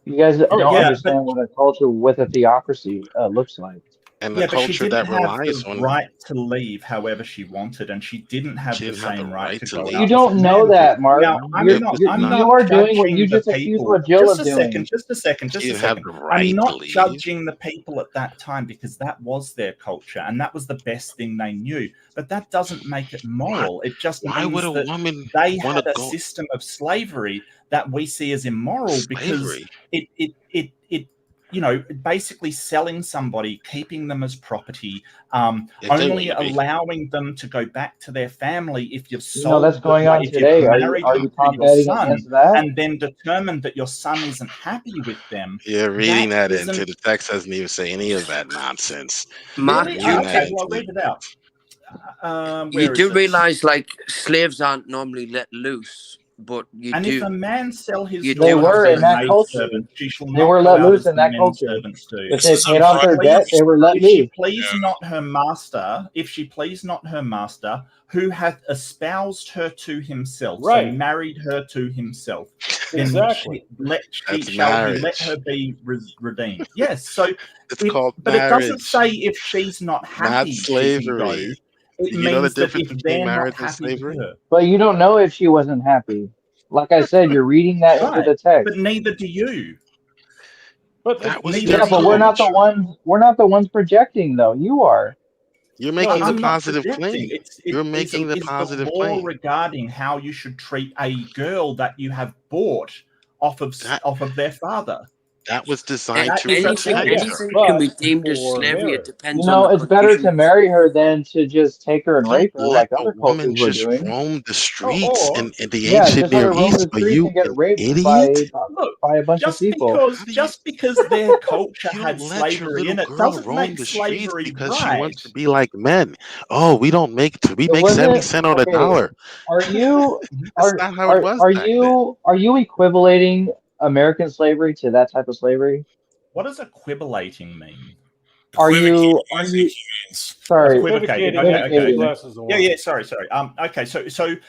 Speaker 2: You guys
Speaker 6: All right,
Speaker 2: don't
Speaker 3: Yeah, but
Speaker 2: understand what a culture with a theocracy looks like.
Speaker 4: And the
Speaker 3: Yeah, but she
Speaker 4: culture
Speaker 3: didn't
Speaker 4: that
Speaker 3: have
Speaker 4: relies
Speaker 3: the
Speaker 4: on
Speaker 3: right to leave however she wanted, and she didn't have
Speaker 4: she
Speaker 3: the
Speaker 4: didn't have the
Speaker 3: same right
Speaker 4: right
Speaker 3: to
Speaker 4: to
Speaker 3: go
Speaker 2: You
Speaker 3: out
Speaker 4: leave.
Speaker 3: as the
Speaker 2: don't know
Speaker 3: men did.
Speaker 2: that, Mark.
Speaker 3: Now,
Speaker 4: It was
Speaker 3: I'm
Speaker 4: not.
Speaker 2: You
Speaker 3: not
Speaker 2: are doing what you
Speaker 3: judging the
Speaker 2: just accused
Speaker 3: people.
Speaker 2: what Jill
Speaker 3: Just
Speaker 2: of
Speaker 3: a second,
Speaker 2: doing.
Speaker 3: just a second,
Speaker 4: She
Speaker 3: just a
Speaker 4: didn't have
Speaker 3: second.
Speaker 4: the
Speaker 3: I'm
Speaker 4: right to
Speaker 3: not
Speaker 4: leave.
Speaker 3: judging the people at that time because that was their culture and that was the best thing they knew. But that doesn't make it moral. It just
Speaker 4: Why would
Speaker 3: means
Speaker 4: a
Speaker 3: that
Speaker 4: woman
Speaker 3: they
Speaker 4: want
Speaker 3: had
Speaker 4: to
Speaker 3: a
Speaker 4: go
Speaker 3: system of slavery that we see as immoral because
Speaker 4: slavery?
Speaker 3: it basically selling somebody, keeping them as property,
Speaker 4: If they want
Speaker 3: only
Speaker 4: to be.
Speaker 3: allowing them to go back to their family if you've
Speaker 2: That's
Speaker 3: sold
Speaker 2: going on
Speaker 3: if you've
Speaker 2: today.
Speaker 3: married
Speaker 2: Are
Speaker 3: them
Speaker 2: you
Speaker 3: to your
Speaker 2: combating
Speaker 3: son
Speaker 2: against that?
Speaker 3: and then determined that your son isn't happy with them.
Speaker 4: You're reading
Speaker 3: That
Speaker 4: that into
Speaker 3: isn't
Speaker 4: the text doesn't even say any of that nonsense.
Speaker 1: Mark,
Speaker 3: really
Speaker 4: You're reading that
Speaker 3: okay.
Speaker 1: Mark,
Speaker 3: Well,
Speaker 4: into
Speaker 3: I'll
Speaker 4: the
Speaker 3: read it out.
Speaker 4: text.
Speaker 1: You do realize, like, slaves aren't normally let loose, but you
Speaker 3: and
Speaker 1: do.
Speaker 3: if a man sell his
Speaker 1: You
Speaker 2: They
Speaker 3: daughter
Speaker 2: were
Speaker 3: to
Speaker 2: in
Speaker 3: a
Speaker 2: that
Speaker 3: maid
Speaker 2: culture.
Speaker 3: servant, she shall
Speaker 2: They
Speaker 3: not
Speaker 2: were
Speaker 3: go
Speaker 2: let
Speaker 3: out
Speaker 2: loose
Speaker 3: as
Speaker 2: in
Speaker 3: the
Speaker 2: that
Speaker 3: men
Speaker 2: culture.
Speaker 3: servants do.
Speaker 2: If
Speaker 5: This
Speaker 2: they
Speaker 5: is a
Speaker 2: paid off their
Speaker 5: Bible-
Speaker 2: debt, they were let
Speaker 3: If she
Speaker 2: leave.
Speaker 3: please
Speaker 5: Yeah.
Speaker 3: not her master, if she please not her master, who hath espoused her to himself, so
Speaker 6: Right.
Speaker 3: married her to himself, then
Speaker 6: Exactly.
Speaker 3: she
Speaker 4: That's
Speaker 3: shall he let
Speaker 4: marriage.
Speaker 3: her be redeemed. Yes, so
Speaker 4: It's called
Speaker 3: but it doesn't
Speaker 4: marriage,
Speaker 3: say if she's not
Speaker 4: not
Speaker 3: happy, she can go.
Speaker 4: slavery.
Speaker 3: It
Speaker 4: You know the
Speaker 3: means that
Speaker 4: difference
Speaker 3: if
Speaker 4: between
Speaker 3: they're not
Speaker 4: marriage and
Speaker 3: happy with
Speaker 4: slavery?
Speaker 3: her,
Speaker 2: But you don't know if she wasn't happy. Like I said, you're reading that into
Speaker 3: right?
Speaker 2: the text.
Speaker 3: But neither do you.
Speaker 6: But
Speaker 4: That was
Speaker 3: Neither
Speaker 2: Yeah,
Speaker 3: do
Speaker 2: but we're
Speaker 3: you.
Speaker 2: not the ones. We're not the ones projecting, though. You are.
Speaker 4: You're
Speaker 6: No,
Speaker 4: making the
Speaker 3: I'm not
Speaker 4: positive
Speaker 3: projecting.
Speaker 4: claim. You're making the
Speaker 3: It's
Speaker 4: positive
Speaker 3: the law
Speaker 4: claim.
Speaker 3: regarding how you should treat a girl that you have bought off of their father.
Speaker 4: That was designed to
Speaker 1: Anything,
Speaker 4: protect
Speaker 3: yeah.
Speaker 4: her.
Speaker 1: anything
Speaker 6: But
Speaker 1: can be deemed as
Speaker 6: for
Speaker 1: slavery. It
Speaker 6: marriage.
Speaker 1: depends
Speaker 2: You
Speaker 1: on
Speaker 2: know,
Speaker 1: the
Speaker 2: it's better to
Speaker 1: conditions.
Speaker 2: marry her than to just take her and
Speaker 4: Don't
Speaker 2: rape her
Speaker 4: let
Speaker 2: like
Speaker 4: a
Speaker 2: other
Speaker 4: woman
Speaker 2: cultures were
Speaker 4: just
Speaker 2: doing.
Speaker 4: roam the streets
Speaker 3: Or
Speaker 4: in the
Speaker 2: Yeah,
Speaker 4: ancient
Speaker 2: just let
Speaker 4: Near
Speaker 2: her roam the
Speaker 4: East. Are
Speaker 2: streets
Speaker 4: you
Speaker 2: and get
Speaker 4: an
Speaker 2: raped
Speaker 4: idiot?
Speaker 3: look,
Speaker 2: by a bunch of
Speaker 3: just
Speaker 2: people.
Speaker 3: because their culture
Speaker 4: You
Speaker 3: had
Speaker 4: don't let your
Speaker 3: slavery
Speaker 4: little
Speaker 3: in it
Speaker 4: girl
Speaker 3: doesn't
Speaker 4: roam
Speaker 3: make
Speaker 4: the streets
Speaker 3: slavery
Speaker 4: because she
Speaker 3: right.
Speaker 4: wants to be like men. Oh, we
Speaker 2: It
Speaker 4: make 70
Speaker 2: wasn't
Speaker 4: cents on a
Speaker 2: okay.
Speaker 4: dollar.
Speaker 2: Are you
Speaker 4: That's not how it was back then.
Speaker 2: are you equivalating American slavery to that type of slavery?
Speaker 3: What does equibulating mean?
Speaker 2: Are you
Speaker 5: means.
Speaker 2: sorry?
Speaker 3: Equivocating.
Speaker 6: Equivocating means two
Speaker 3: Okay.
Speaker 6: glasses of
Speaker 3: Yeah,
Speaker 6: wine.
Speaker 3: sorry. Okay,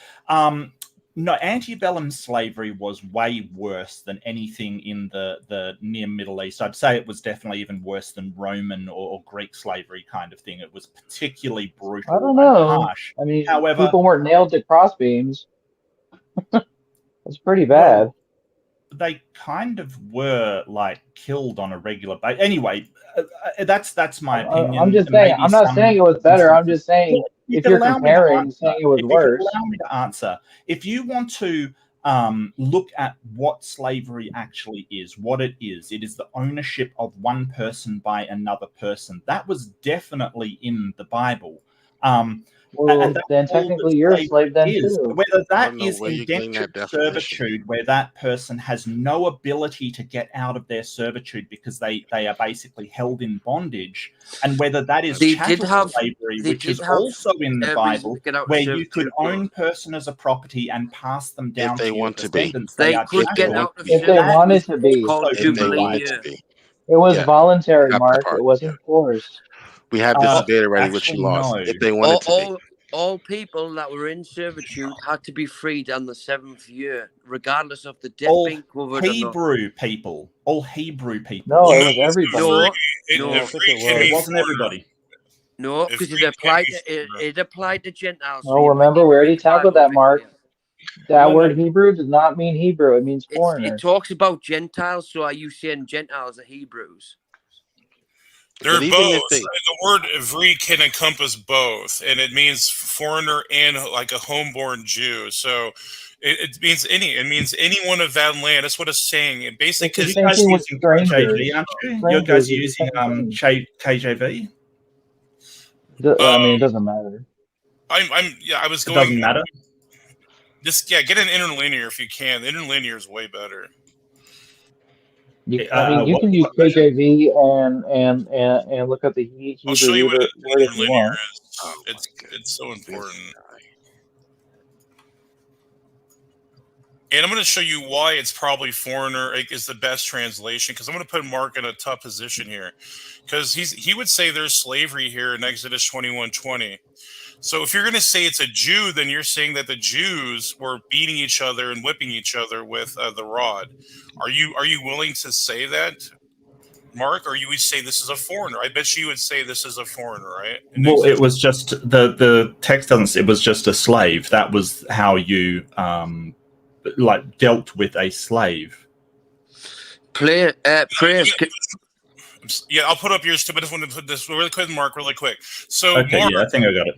Speaker 3: no, antebellum slavery was way worse than anything in the near Middle East. I'd say it was definitely even worse than Roman or Greek slavery kind of thing. It was particularly brutal
Speaker 2: I don't
Speaker 3: and
Speaker 2: know.
Speaker 3: harsh.
Speaker 2: I mean,
Speaker 3: However,
Speaker 2: people weren't nailed to crossbeams. It's pretty bad.
Speaker 3: well, they kind of were like killed on a regular basis. Anyway, that's my opinion.
Speaker 2: I'm just saying.
Speaker 3: Maybe
Speaker 2: I'm not
Speaker 3: some
Speaker 2: saying it was better. I'm
Speaker 3: instances.
Speaker 2: just saying
Speaker 3: You
Speaker 2: if
Speaker 3: could
Speaker 2: you're
Speaker 3: allow me to
Speaker 2: comparing,
Speaker 3: answer.
Speaker 2: saying it was
Speaker 3: If you could
Speaker 2: worse.
Speaker 3: allow me to answer, if you want to look at what slavery actually is, what it is the ownership of one person by another person. That was definitely in the Bible.
Speaker 2: Well,
Speaker 3: And that's
Speaker 2: then
Speaker 3: all that
Speaker 2: technically you're a
Speaker 3: slavery
Speaker 2: slave then
Speaker 3: is.
Speaker 2: too.
Speaker 3: Whether
Speaker 4: I
Speaker 3: that
Speaker 4: don't know
Speaker 3: is
Speaker 4: where you're getting that
Speaker 3: indentured
Speaker 4: definition.
Speaker 3: servitude, where that person has no ability to get out of their servitude because they are basically held in bondage, and whether that is
Speaker 1: They
Speaker 3: chattel
Speaker 1: did have-
Speaker 3: slavery,
Speaker 1: they
Speaker 3: which
Speaker 1: did
Speaker 3: is
Speaker 1: have
Speaker 3: also in the
Speaker 1: reason
Speaker 3: Bible,
Speaker 1: to get out of
Speaker 3: where you could
Speaker 1: servitude, though.
Speaker 3: own person as a property and pass them down
Speaker 4: they
Speaker 3: to your
Speaker 4: want to be.
Speaker 3: descendants.
Speaker 1: They
Speaker 3: are
Speaker 1: could
Speaker 4: If they
Speaker 1: get
Speaker 3: chattel.
Speaker 4: want
Speaker 1: out
Speaker 4: to
Speaker 1: of
Speaker 4: be.
Speaker 2: If they
Speaker 1: servitude.
Speaker 3: That
Speaker 2: wanted
Speaker 3: is
Speaker 2: to be,
Speaker 1: Called
Speaker 3: also
Speaker 4: If
Speaker 3: in
Speaker 4: they
Speaker 3: the
Speaker 1: Jubilee
Speaker 4: wanted
Speaker 3: Bible.
Speaker 4: to
Speaker 1: year.
Speaker 4: be.
Speaker 2: it was
Speaker 4: Yeah,
Speaker 2: voluntary,
Speaker 4: that
Speaker 2: Mark.
Speaker 4: part.
Speaker 2: It
Speaker 4: Yeah.
Speaker 2: wasn't forced.
Speaker 4: We had this
Speaker 3: Uh,
Speaker 4: debate already, which
Speaker 3: actually,
Speaker 4: you lost.
Speaker 3: no.
Speaker 4: If they wanted to be.
Speaker 1: All people that were in servitude had to be freed on the 7th year, regardless of the debt
Speaker 3: All
Speaker 1: being covered or not.
Speaker 3: Hebrew people. All Hebrew people.
Speaker 2: No,
Speaker 5: Well,
Speaker 2: it
Speaker 5: no,
Speaker 2: was everybody.
Speaker 1: No,
Speaker 6: No, I
Speaker 1: no,
Speaker 6: think it
Speaker 5: free can
Speaker 6: was.
Speaker 3: It
Speaker 5: mean
Speaker 3: wasn't
Speaker 5: foreigner.
Speaker 3: everybody.
Speaker 1: no,
Speaker 5: If
Speaker 1: because
Speaker 5: free
Speaker 1: it
Speaker 5: can
Speaker 1: applied
Speaker 5: be
Speaker 1: to
Speaker 5: foreigner.
Speaker 1: it applied to Gentiles. So
Speaker 2: No,
Speaker 1: you might
Speaker 2: remember
Speaker 1: need
Speaker 2: we
Speaker 1: to
Speaker 2: already
Speaker 1: read the
Speaker 2: tackled
Speaker 1: Bible a
Speaker 2: that,
Speaker 1: bit
Speaker 2: Mark.
Speaker 1: clear.
Speaker 2: That
Speaker 3: No,
Speaker 2: word
Speaker 3: no.
Speaker 2: Hebrew does not mean Hebrew. It means
Speaker 1: It
Speaker 2: foreigner.
Speaker 1: talks about Gentiles. So are you saying Gentiles are Hebrews?
Speaker 5: They're
Speaker 4: But
Speaker 5: both.
Speaker 4: even if they,
Speaker 5: The word "ivri" can encompass both, and it means foreigner and like a homeborn Jew. So it means any. It means anyone of that land. That's what it's saying. And basically,
Speaker 2: It's the
Speaker 5: because
Speaker 3: You
Speaker 2: same
Speaker 3: guys
Speaker 2: thing with
Speaker 3: using
Speaker 2: strangers.
Speaker 3: KJV, aren't you? You
Speaker 2: Strangers
Speaker 3: guys
Speaker 2: is the
Speaker 3: using
Speaker 2: same thing.
Speaker 3: KJV?
Speaker 2: I mean, it doesn't matter.
Speaker 5: I was
Speaker 3: It
Speaker 5: going.
Speaker 3: doesn't matter.
Speaker 5: Get an interlinear if you can. The interlinear is way better.
Speaker 2: I mean, you can use
Speaker 3: What version?
Speaker 2: KJV and look up the
Speaker 5: I'll
Speaker 2: Hebrew
Speaker 5: show you what
Speaker 2: word
Speaker 5: an
Speaker 2: if you
Speaker 5: interlinear
Speaker 2: want.
Speaker 4: oh
Speaker 5: is.
Speaker 4: my
Speaker 5: It's so
Speaker 4: goodness, this
Speaker 5: important.
Speaker 4: guy.
Speaker 5: And I'm going to show you why it's probably foreigner is the best translation, because I'm going to put Mark in a tough position here, because he would say there's slavery here in Exodus 21:20. So if you're going to say it's a Jew, then you're saying that the Jews were beating each other and whipping each other with the rod. Are you willing to say that, Mark, or you would say this is a foreigner? I bet you would say this is a foreigner, right?
Speaker 3: Well, it was just the text doesn't. It was just a slave. That was how you like dealt with a slave.
Speaker 1: Praise.
Speaker 5: Yeah, I'll put up yours too, but I just want to put this really quick, Mark, really quick. So,
Speaker 3: Okay,
Speaker 5: Mark,
Speaker 3: yeah, I think I got it.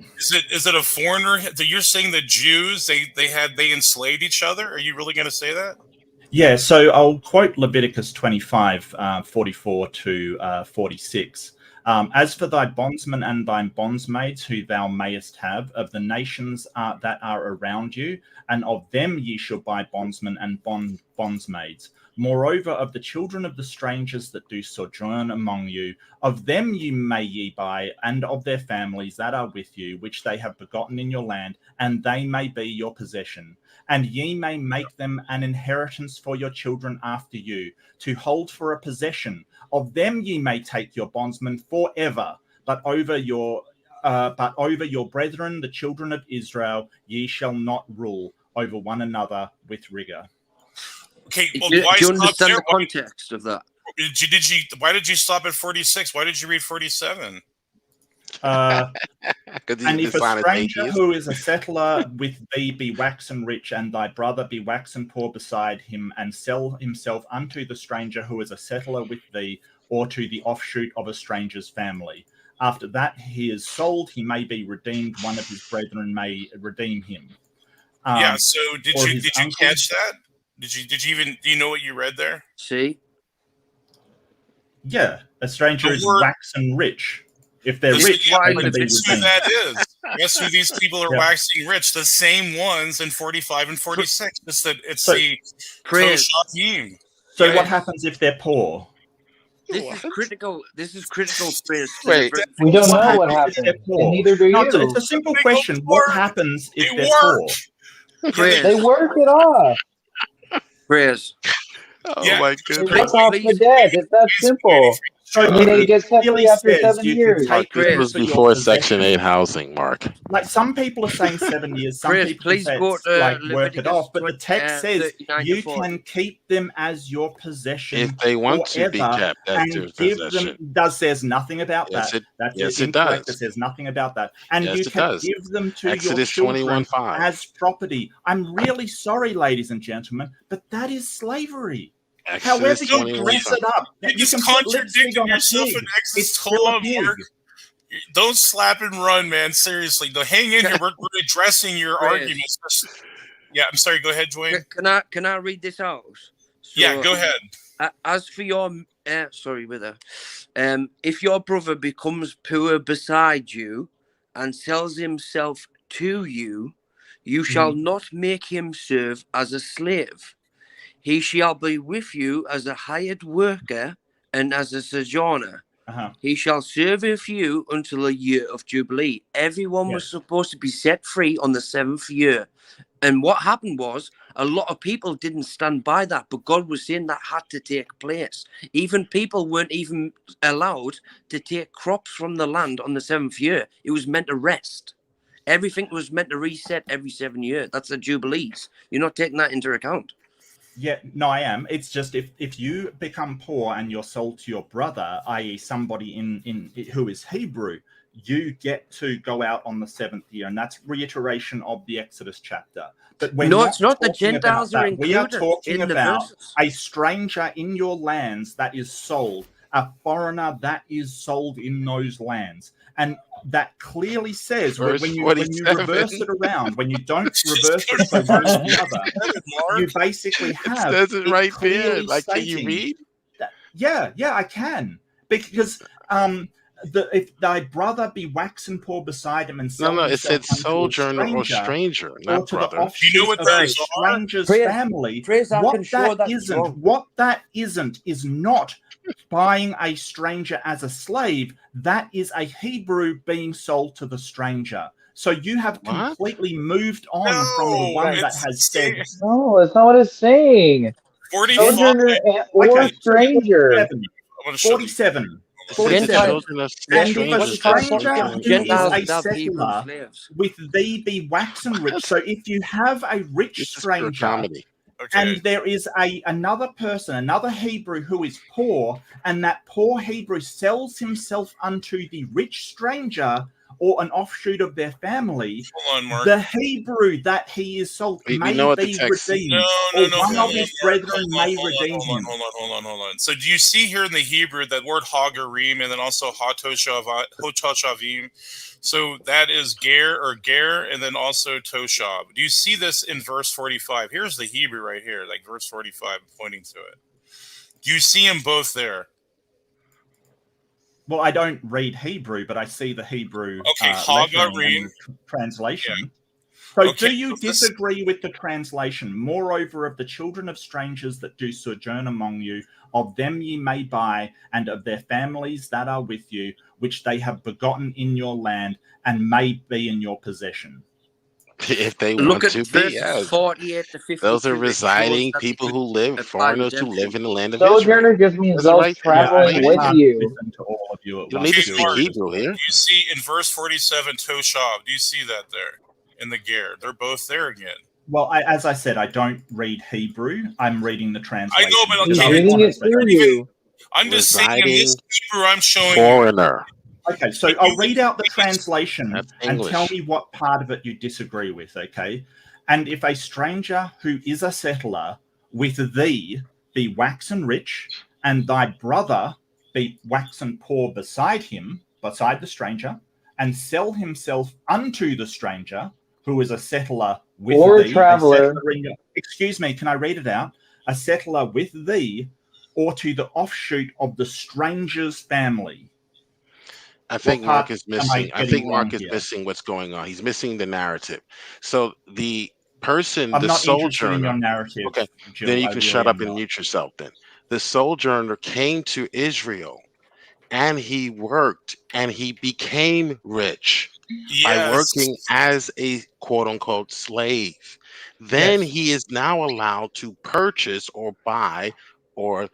Speaker 5: is it a foreigner? You're saying the Jews they enslaved each other? Are you really going to say that?
Speaker 3: Yeah, so I'll quote Leviticus 25, 44 to 46. As for thy bondsmen and thy bondsmaids who thou mayest have of the nations that are around you, and of them ye shall buy bondsmen and bondsmaids. Moreover, of the children of the strangers that do sojourn among you, of them you may ye buy, and of their families that are with you, which they have begotten in your land, and they may be your possession. And ye may make them an inheritance for your children after you, to hold for a possession. Of them ye may take your bondsmen forever, but over your brethren, the children of Israel, ye shall not rule over one another with rigor.
Speaker 5: Okay, well,
Speaker 1: do
Speaker 5: why
Speaker 1: you
Speaker 5: stop
Speaker 1: understand
Speaker 5: there?
Speaker 1: the context of that?
Speaker 5: Why did you stop at 46? Why did you read 47?
Speaker 3: And if a stranger who is a settler with thee be waxen rich, and thy brother be waxen poor beside him, and sell himself unto the stranger who is a settler with thee, or to the offshoot of a stranger's family. After that he is sold, he may be redeemed. One of his brethren may redeem him.
Speaker 5: Yeah. So did you catch that? Did you even, do you know what you read there?
Speaker 1: See?
Speaker 3: Yeah, a stranger is waxen rich. If they're rich,
Speaker 1: they
Speaker 3: can be
Speaker 5: Guess who
Speaker 3: redeemed.
Speaker 5: that is? Guess who these people are waxing rich? The same ones in 45 and 46. It's the Toshavim.
Speaker 3: So what happens if they're poor?
Speaker 1: This is critical. This is critical.
Speaker 2: Wait, we don't know what happens, and neither do you.
Speaker 3: It's a simple question. What happens if they're poor?
Speaker 2: They work it off.
Speaker 1: Praise.
Speaker 4: Oh my goodness!
Speaker 2: They work off the debt. It's that simple.
Speaker 3: So
Speaker 2: they get set free after 7 years.
Speaker 4: This was before Section 8 housing, Mark.
Speaker 3: Like some people are saying 7 years, some people say it's like work it off, but the text says you can keep them as your possession
Speaker 4: if they want to be kept as their possession.
Speaker 3: Says nothing about that.
Speaker 4: Yes, it does.
Speaker 3: It says nothing about that, and
Speaker 4: yes,
Speaker 3: you can give them to
Speaker 4: Exodus
Speaker 3: your children
Speaker 4: 21:5
Speaker 3: as property. I'm really sorry, ladies and gentlemen, but that is slavery. However you dress it up,
Speaker 5: you just contradicted yourself in Exodus 12. Don't slap and run, man. Seriously, no, hang in here. We're addressing your arguments. Yeah, I'm sorry. Go ahead, Dwayne.
Speaker 1: Can I read this out? So,
Speaker 5: yeah, go ahead.
Speaker 1: As for your if your brother becomes poor beside you and sells himself to you, you shall not make him serve as a slave. He shall be with you as a hired worker and as a sojourner. He shall serve with you until a year of Jubilee. Everyone was supposed to be set free on the 7th year. And what happened was a lot of people didn't stand by that, but God was saying that had to take place. Even people weren't even allowed to take crops from the land on the 7th year. It was meant to rest. Everything was meant to reset every 7 years. That's the Jubilees. You're not taking that into account.
Speaker 3: Yeah, no, I am. It's just if you become poor and you're sold to your brother, i.e. somebody in who is Hebrew, you get to go out on the 7th year, and that's reiteration of the Exodus chapter. But
Speaker 1: it's not. The Gentiles are included.
Speaker 3: We are talking about
Speaker 1: verses.
Speaker 3: A stranger in your lands that is sold, a foreigner that is sold in those lands. And that clearly says when you reverse it around, when you don't reverse it from one to the other, you basically have.
Speaker 4: It says it right there. Like, can you read?
Speaker 3: Yeah, I can. Because if thy brother be waxen poor beside him and sell
Speaker 4: it said sojourner or stranger, not brother.
Speaker 5: You know what those are?
Speaker 3: Stranger's family. What that isn't is not buying a stranger as a slave. That is a Hebrew being sold to the stranger. So you have completely moved on from the one that has said.
Speaker 2: No, that's not what it's saying.
Speaker 5: 45
Speaker 2: or stranger.
Speaker 3: 47. And if a stranger is a settler with thee be waxen rich. So if you have a rich stranger and there is another person, another Hebrew who is poor, and that poor Hebrew sells himself unto the rich stranger or an offshoot of their family, the Hebrew that he is sold may be redeemed. One of his brethren may redeem him.
Speaker 5: Hold on. So do you see here in the Hebrew that word hagarim and then also hotoshavim? So that is ger, and then also toshab. Do you see this in verse 45? Here's the Hebrew right here, like verse 45, pointing to it. Do you see them both there?
Speaker 3: Well, I don't read Hebrew, but I see the Hebrew
Speaker 5: hagarim
Speaker 3: translation.
Speaker 5: Yeah.
Speaker 3: So
Speaker 5: Okay,
Speaker 3: do you
Speaker 5: so this-
Speaker 3: disagree with the translation? Moreover, of the children of strangers that do sojourn among you, of them ye may buy, and of their families that are with you, which they have begotten in your land, and may be in your possession.
Speaker 4: If they
Speaker 1: Look
Speaker 4: want
Speaker 1: at
Speaker 4: to be,
Speaker 1: verses
Speaker 4: yes.
Speaker 1: 48 to 52.
Speaker 4: Those are
Speaker 1: It shows
Speaker 4: residing
Speaker 1: that
Speaker 4: people
Speaker 1: could
Speaker 4: who live,
Speaker 1: apply
Speaker 4: foreigners who
Speaker 1: redemption.
Speaker 4: live in the land of Israel.
Speaker 2: Sojourner just means
Speaker 4: That's
Speaker 2: those
Speaker 4: right there.
Speaker 2: traveling
Speaker 4: Right
Speaker 2: with
Speaker 4: there.
Speaker 2: you.
Speaker 3: Listen to all of you at
Speaker 4: You
Speaker 3: once.
Speaker 4: need to
Speaker 5: Okay,
Speaker 4: speak
Speaker 5: Mark,
Speaker 4: Hebrew here.
Speaker 5: do you see in verse 47 Toshav? Do you see that there in the Ger? They're both there again.
Speaker 3: Well, as I said, I don't read Hebrew. I'm reading the translation.
Speaker 5: I know, but
Speaker 2: He's
Speaker 5: okay,
Speaker 2: reading it through you.
Speaker 5: I'm just saying in
Speaker 4: Residing
Speaker 5: this Hebrew I'm showing you.
Speaker 4: Foreigner.
Speaker 3: Okay, so I'll read out the translation
Speaker 4: That's
Speaker 3: and tell
Speaker 4: English.
Speaker 3: me what part of it you disagree with, okay? And if a stranger who is a settler with thee be waxen rich, and thy brother be waxen poor beside him, beside the stranger, and sell himself unto the stranger, who is a settler with
Speaker 2: Or
Speaker 3: thee.
Speaker 2: traveler.
Speaker 3: Excuse me, can I read it out? A settler with thee, or to the offshoot of the stranger's family.
Speaker 4: I think Mark is
Speaker 3: am I
Speaker 4: missing. I
Speaker 3: getting
Speaker 4: think Mark
Speaker 3: wrong
Speaker 4: is
Speaker 3: here?
Speaker 4: missing what's going on. He's missing the narrative. So the person,
Speaker 3: I'm
Speaker 4: the
Speaker 3: not interested in
Speaker 4: sojourner.
Speaker 3: your narrative.
Speaker 4: Okay,
Speaker 3: Jill,
Speaker 4: then you
Speaker 3: I
Speaker 4: can
Speaker 3: really
Speaker 4: shut up
Speaker 3: am
Speaker 4: and
Speaker 3: not.
Speaker 4: mute yourself. Then the sojourner came to Israel, and he worked, and he became rich by
Speaker 5: Yes.
Speaker 4: working as a quote unquote slave. Then
Speaker 3: Yes.
Speaker 4: he is now allowed to purchase or buy or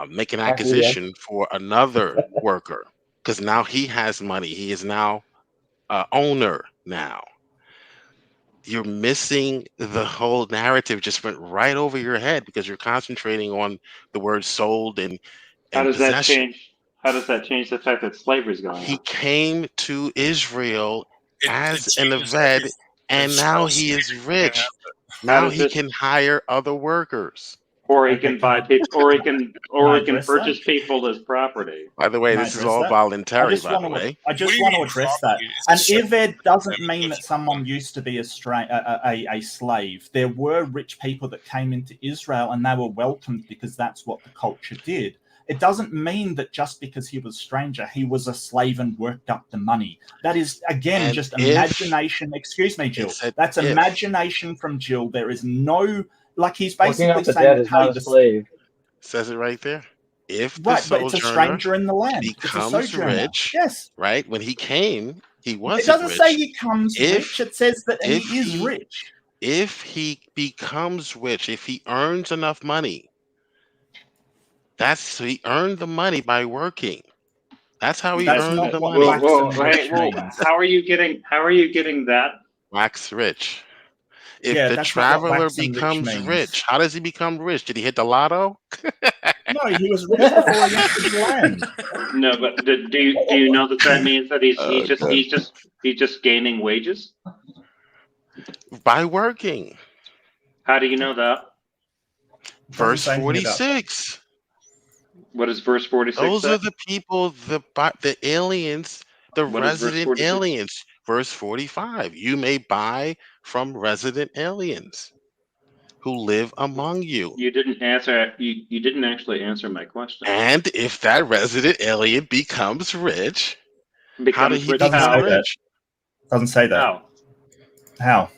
Speaker 4: make an acquisition for another worker, because now he has money. He is now owner now. You're missing the whole narrative. Just went right over your head because you're concentrating on the word sold and
Speaker 7: How does that
Speaker 4: possession.
Speaker 7: change? How does that change the fact that slavery is going
Speaker 4: He
Speaker 7: on?
Speaker 4: came to Israel as
Speaker 5: It
Speaker 4: an
Speaker 5: changes
Speaker 4: Aved,
Speaker 5: everything.
Speaker 4: and
Speaker 5: It's
Speaker 4: now
Speaker 5: so
Speaker 4: he is
Speaker 5: serious.
Speaker 4: rich.
Speaker 7: How
Speaker 4: Now
Speaker 7: does
Speaker 4: he
Speaker 7: this?
Speaker 4: can hire other workers.
Speaker 7: Or he
Speaker 3: Okay,
Speaker 7: can buy people, or he can
Speaker 3: address
Speaker 7: purchase
Speaker 3: that?
Speaker 7: people as property.
Speaker 4: By the way,
Speaker 3: Can I
Speaker 4: this is
Speaker 3: address
Speaker 4: all
Speaker 3: that?
Speaker 4: voluntary, by the way.
Speaker 3: I
Speaker 5: What
Speaker 3: just
Speaker 5: do you
Speaker 3: want to
Speaker 5: mean
Speaker 3: address that.
Speaker 5: property? It's
Speaker 3: An
Speaker 5: a separate
Speaker 3: Ived doesn't
Speaker 5: thing.
Speaker 3: mean that someone used to be a slave. There were rich people that came into Israel and they were welcomed because that's what the culture did. It doesn't mean that just because he was a stranger, he was a slave and worked up the money. That is, again,
Speaker 4: And
Speaker 3: just
Speaker 4: if-
Speaker 3: imagination. Excuse me, Jill.
Speaker 4: said
Speaker 3: That's
Speaker 4: if.
Speaker 3: imagination from Jill. There is no, like, he's
Speaker 2: Working
Speaker 3: basically
Speaker 2: up the
Speaker 3: saying,
Speaker 2: debt is not a slave.
Speaker 4: Says it right there. If the
Speaker 3: right, but it's a
Speaker 4: sojourner
Speaker 3: stranger in the land. It's a
Speaker 4: becomes
Speaker 3: sojourner.
Speaker 4: rich,
Speaker 3: Yes.
Speaker 4: right? When he came, he
Speaker 3: It
Speaker 4: wasn't
Speaker 3: doesn't
Speaker 4: rich.
Speaker 3: say he comes
Speaker 4: If-
Speaker 3: rich. It says that
Speaker 4: if
Speaker 3: he is
Speaker 4: he-
Speaker 3: rich.
Speaker 4: If he becomes rich, if he earns enough money, he earned the money by working. That's how he
Speaker 3: That's
Speaker 4: earned
Speaker 3: not
Speaker 4: the
Speaker 3: what
Speaker 4: money.
Speaker 3: means.
Speaker 7: How are you getting that?
Speaker 4: Wax rich. If
Speaker 3: Yeah,
Speaker 4: the
Speaker 3: that's not what
Speaker 4: traveler
Speaker 3: waxen rich
Speaker 4: becomes
Speaker 3: means.
Speaker 4: rich, how does he become rich? Did he hit the lotto?
Speaker 3: No, he was rich before he entered the land.
Speaker 7: No, but do you know that means that he's just gaining wages?
Speaker 4: By working.
Speaker 7: How do you know that?
Speaker 4: Verse
Speaker 3: say anything about
Speaker 4: 46.
Speaker 7: What does verse 46
Speaker 4: Those
Speaker 7: say?
Speaker 4: are the people, the aliens, the
Speaker 7: What is verse
Speaker 4: resident
Speaker 7: 46?
Speaker 4: aliens. Verse 45. You may buy from resident aliens who live among you.
Speaker 7: You didn't answer. You didn't actually answer my question.
Speaker 4: And if that resident alien becomes rich, how did he become
Speaker 7: how?
Speaker 4: rich?
Speaker 3: Doesn't say that.
Speaker 7: How?
Speaker 3: How?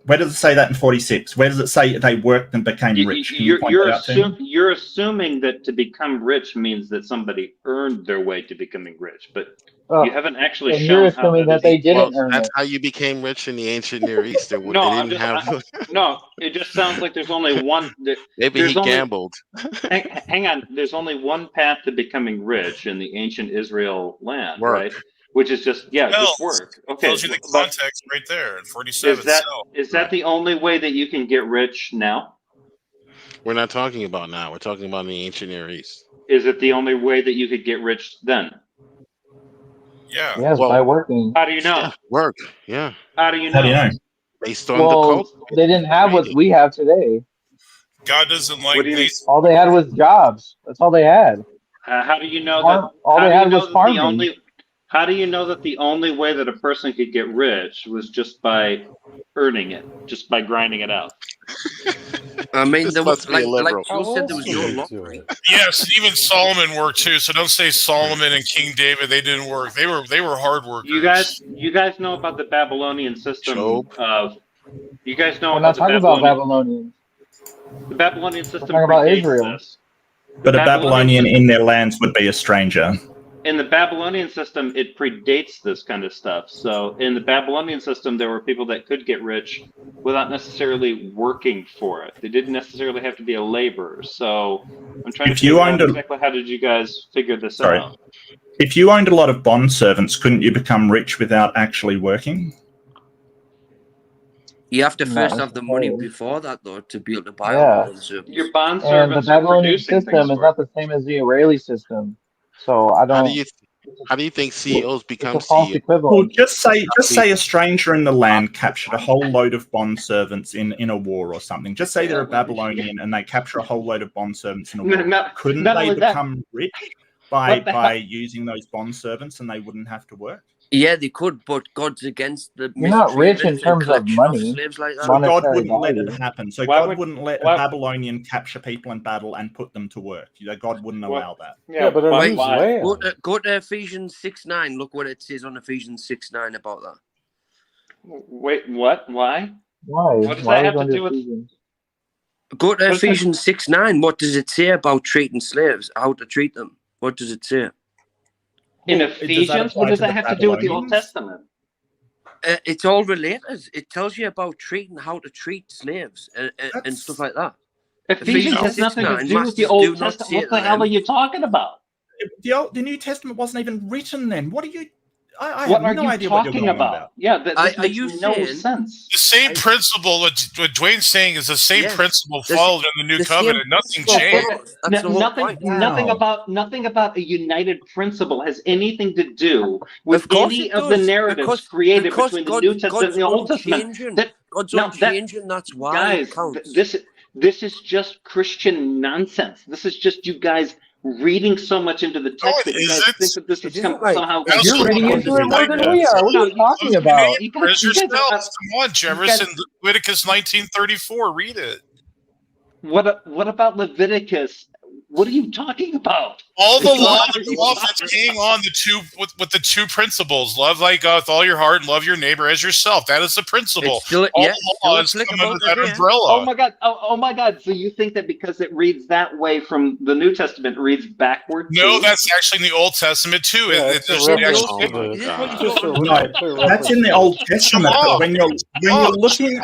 Speaker 3: Where does it say that in 46? Where does it say they worked and became rich? Can you point that out to me?
Speaker 7: You're assuming that to become rich means that somebody earned their way to becoming rich, but you haven't actually
Speaker 2: and
Speaker 7: shown
Speaker 2: you're
Speaker 7: how
Speaker 2: assuming that they didn't earn
Speaker 4: that's
Speaker 2: it.
Speaker 4: how you became rich in the ancient Near East. They
Speaker 7: No,
Speaker 4: didn't have.
Speaker 7: no. It just sounds like there's only one.
Speaker 4: Maybe he gambled.
Speaker 7: Hang on. There's only one path to becoming rich in the ancient Israel land,
Speaker 4: Work.
Speaker 7: right? Which is just just work. Okay,
Speaker 5: Tells you the context right there in 47.
Speaker 7: Is that the only way that you can get rich now?
Speaker 4: We're not talking about now. We're talking about in the ancient Near East.
Speaker 7: Is it the only way that you could get rich then?
Speaker 5: Yeah.
Speaker 2: Yes, by working.
Speaker 7: How do you know?
Speaker 4: Yeah, work. Yeah.
Speaker 7: How do you know?
Speaker 3: How do you know?
Speaker 4: Based on the culture.
Speaker 2: They didn't have what we have today.
Speaker 5: God doesn't like
Speaker 7: What do you mean?
Speaker 5: these.
Speaker 2: All they had was jobs. That's all they had.
Speaker 7: How do you know that?
Speaker 2: All they had was farming.
Speaker 7: How do you know that the only way that a person could get rich was just by earning it, just by grinding it out?
Speaker 1: I mean,
Speaker 4: This
Speaker 1: there
Speaker 4: must
Speaker 1: was
Speaker 4: be a
Speaker 1: like
Speaker 4: liberal.
Speaker 1: Joe said, there was no lottery.
Speaker 5: Yes, even Solomon worked too. So don't say Solomon and King David, they didn't work. They were hard workers.
Speaker 7: You guys know about the Babylonian system of. You guys know
Speaker 2: We're
Speaker 7: about
Speaker 2: not
Speaker 7: the
Speaker 2: talking about Babylonians.
Speaker 7: The Babylonian
Speaker 2: We're
Speaker 7: system
Speaker 2: talking about
Speaker 7: predates
Speaker 2: Israel.
Speaker 7: this.
Speaker 3: But a Babylonian in their lands would be a stranger.
Speaker 7: In the Babylonian system, it predates this kind of stuff. So in the Babylonian system, there were people that could get rich without necessarily working for it. They didn't necessarily have to be a laborer. So I'm trying to figure out exactly how did you guys figure this out?
Speaker 3: If you owned a lot of bond servants, couldn't you become rich without actually working?
Speaker 1: You have to first have the money before that, though, to be able to buy all bond servants.
Speaker 7: Your bond
Speaker 2: And
Speaker 7: servants
Speaker 2: the Babylonian
Speaker 7: are
Speaker 2: system is not the same as the Israeli system. So I don't.
Speaker 4: How do you think CEOs become
Speaker 2: it's a false
Speaker 4: CEOs?
Speaker 2: equivalent.
Speaker 3: Well, just say a stranger in the land captured a whole load of bond servants in a war or something. Just say they're a Babylonian and they capture a whole load of bond servants in a war. Couldn't they become rich by using those bond servants and they wouldn't have to work?
Speaker 1: Yeah, they could, but God's against the
Speaker 2: You're not rich in terms of money.
Speaker 1: Slaves like that.
Speaker 3: So God wouldn't let it happen. So God wouldn't let a Babylonian capture people in battle and put them to work. God wouldn't allow that.
Speaker 6: Yeah, but
Speaker 1: go to Ephesians 6:9. Look what it says on Ephesians 6:9 about that.
Speaker 7: Wait, what? Why?
Speaker 2: Why?
Speaker 7: What does that have to do with?
Speaker 1: Go to Ephesians 6:9. What does it say about treating slaves? How to treat them? What does it say?
Speaker 7: In Ephesians, what does that have to do with the Old Testament?
Speaker 1: It's all related. It tells you about how to treat slaves and stuff like that.
Speaker 7: Ephesians has nothing to do with the Old Testament. What the hell are you talking about?
Speaker 3: The New Testament wasn't even written then. What are you? I
Speaker 7: what
Speaker 3: have no
Speaker 7: are you
Speaker 3: idea
Speaker 7: talking
Speaker 3: what you're going
Speaker 7: about? Yeah, that makes no sense.
Speaker 5: The same principle, what Dwayne's saying is the same principle followed in the New Covenant. Nothing changed.
Speaker 7: Nothing about a united principle has anything to do with any of the narratives created between the New Testament and the Old Testament.
Speaker 1: God's not changing. That's why,
Speaker 7: guys. This is just Christian nonsense. This is just you guys reading so much into the text that you guys think that this is somehow.
Speaker 2: You're reading into it more than we are. We're not talking about.
Speaker 5: Come on, Jefferson. Leviticus 19:34. Read it.
Speaker 7: What about Leviticus? What are you talking about?
Speaker 5: All the law that's hanging on the two with the two principles: love thy God with all your heart and love your neighbor as yourself. That is the principle.
Speaker 1: All
Speaker 5: the laws come under that umbrella.
Speaker 7: Oh my God! So you think that because it reads that way from the New Testament, it reads backwards?
Speaker 5: No, that's actually in the Old Testament too.
Speaker 3: That's in the Old Testament. But when you're looking at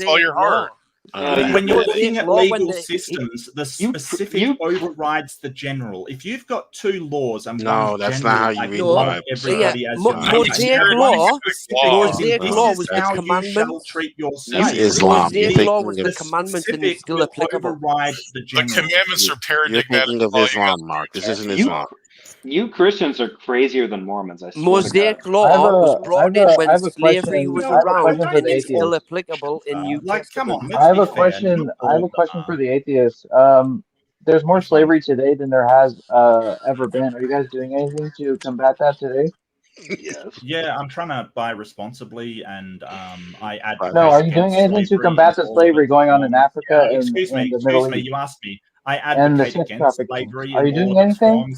Speaker 5: all your heart.
Speaker 3: When you're looking at legal systems, the specific overrides the general. If you've got two laws and
Speaker 4: that's not how you read
Speaker 3: love everybody as
Speaker 1: Mosaic law was the commandment.
Speaker 4: Islam.
Speaker 1: Mosaic law was the commandment and it's still applicable.
Speaker 5: The commandments are paradigmatic.
Speaker 4: You're thinking of Islam, Mark. This isn't Islam.
Speaker 7: You Christians are crazier than Mormons. I swear.
Speaker 1: Mosaic law was brought in when slavery was around, and it's still applicable in New Testament.
Speaker 2: I have a question. I have a question for the atheists. There's more slavery today than there has ever been. Are you guys doing anything to combat that today?
Speaker 7: Yes.
Speaker 3: Yeah, I'm trying to buy responsibly, and I advocate.
Speaker 2: No, are you doing anything to combat the slavery going on in Africa and
Speaker 3: excuse me,
Speaker 2: the Middle East?
Speaker 3: You asked me. I advocate against slavery.
Speaker 2: Are you doing anything?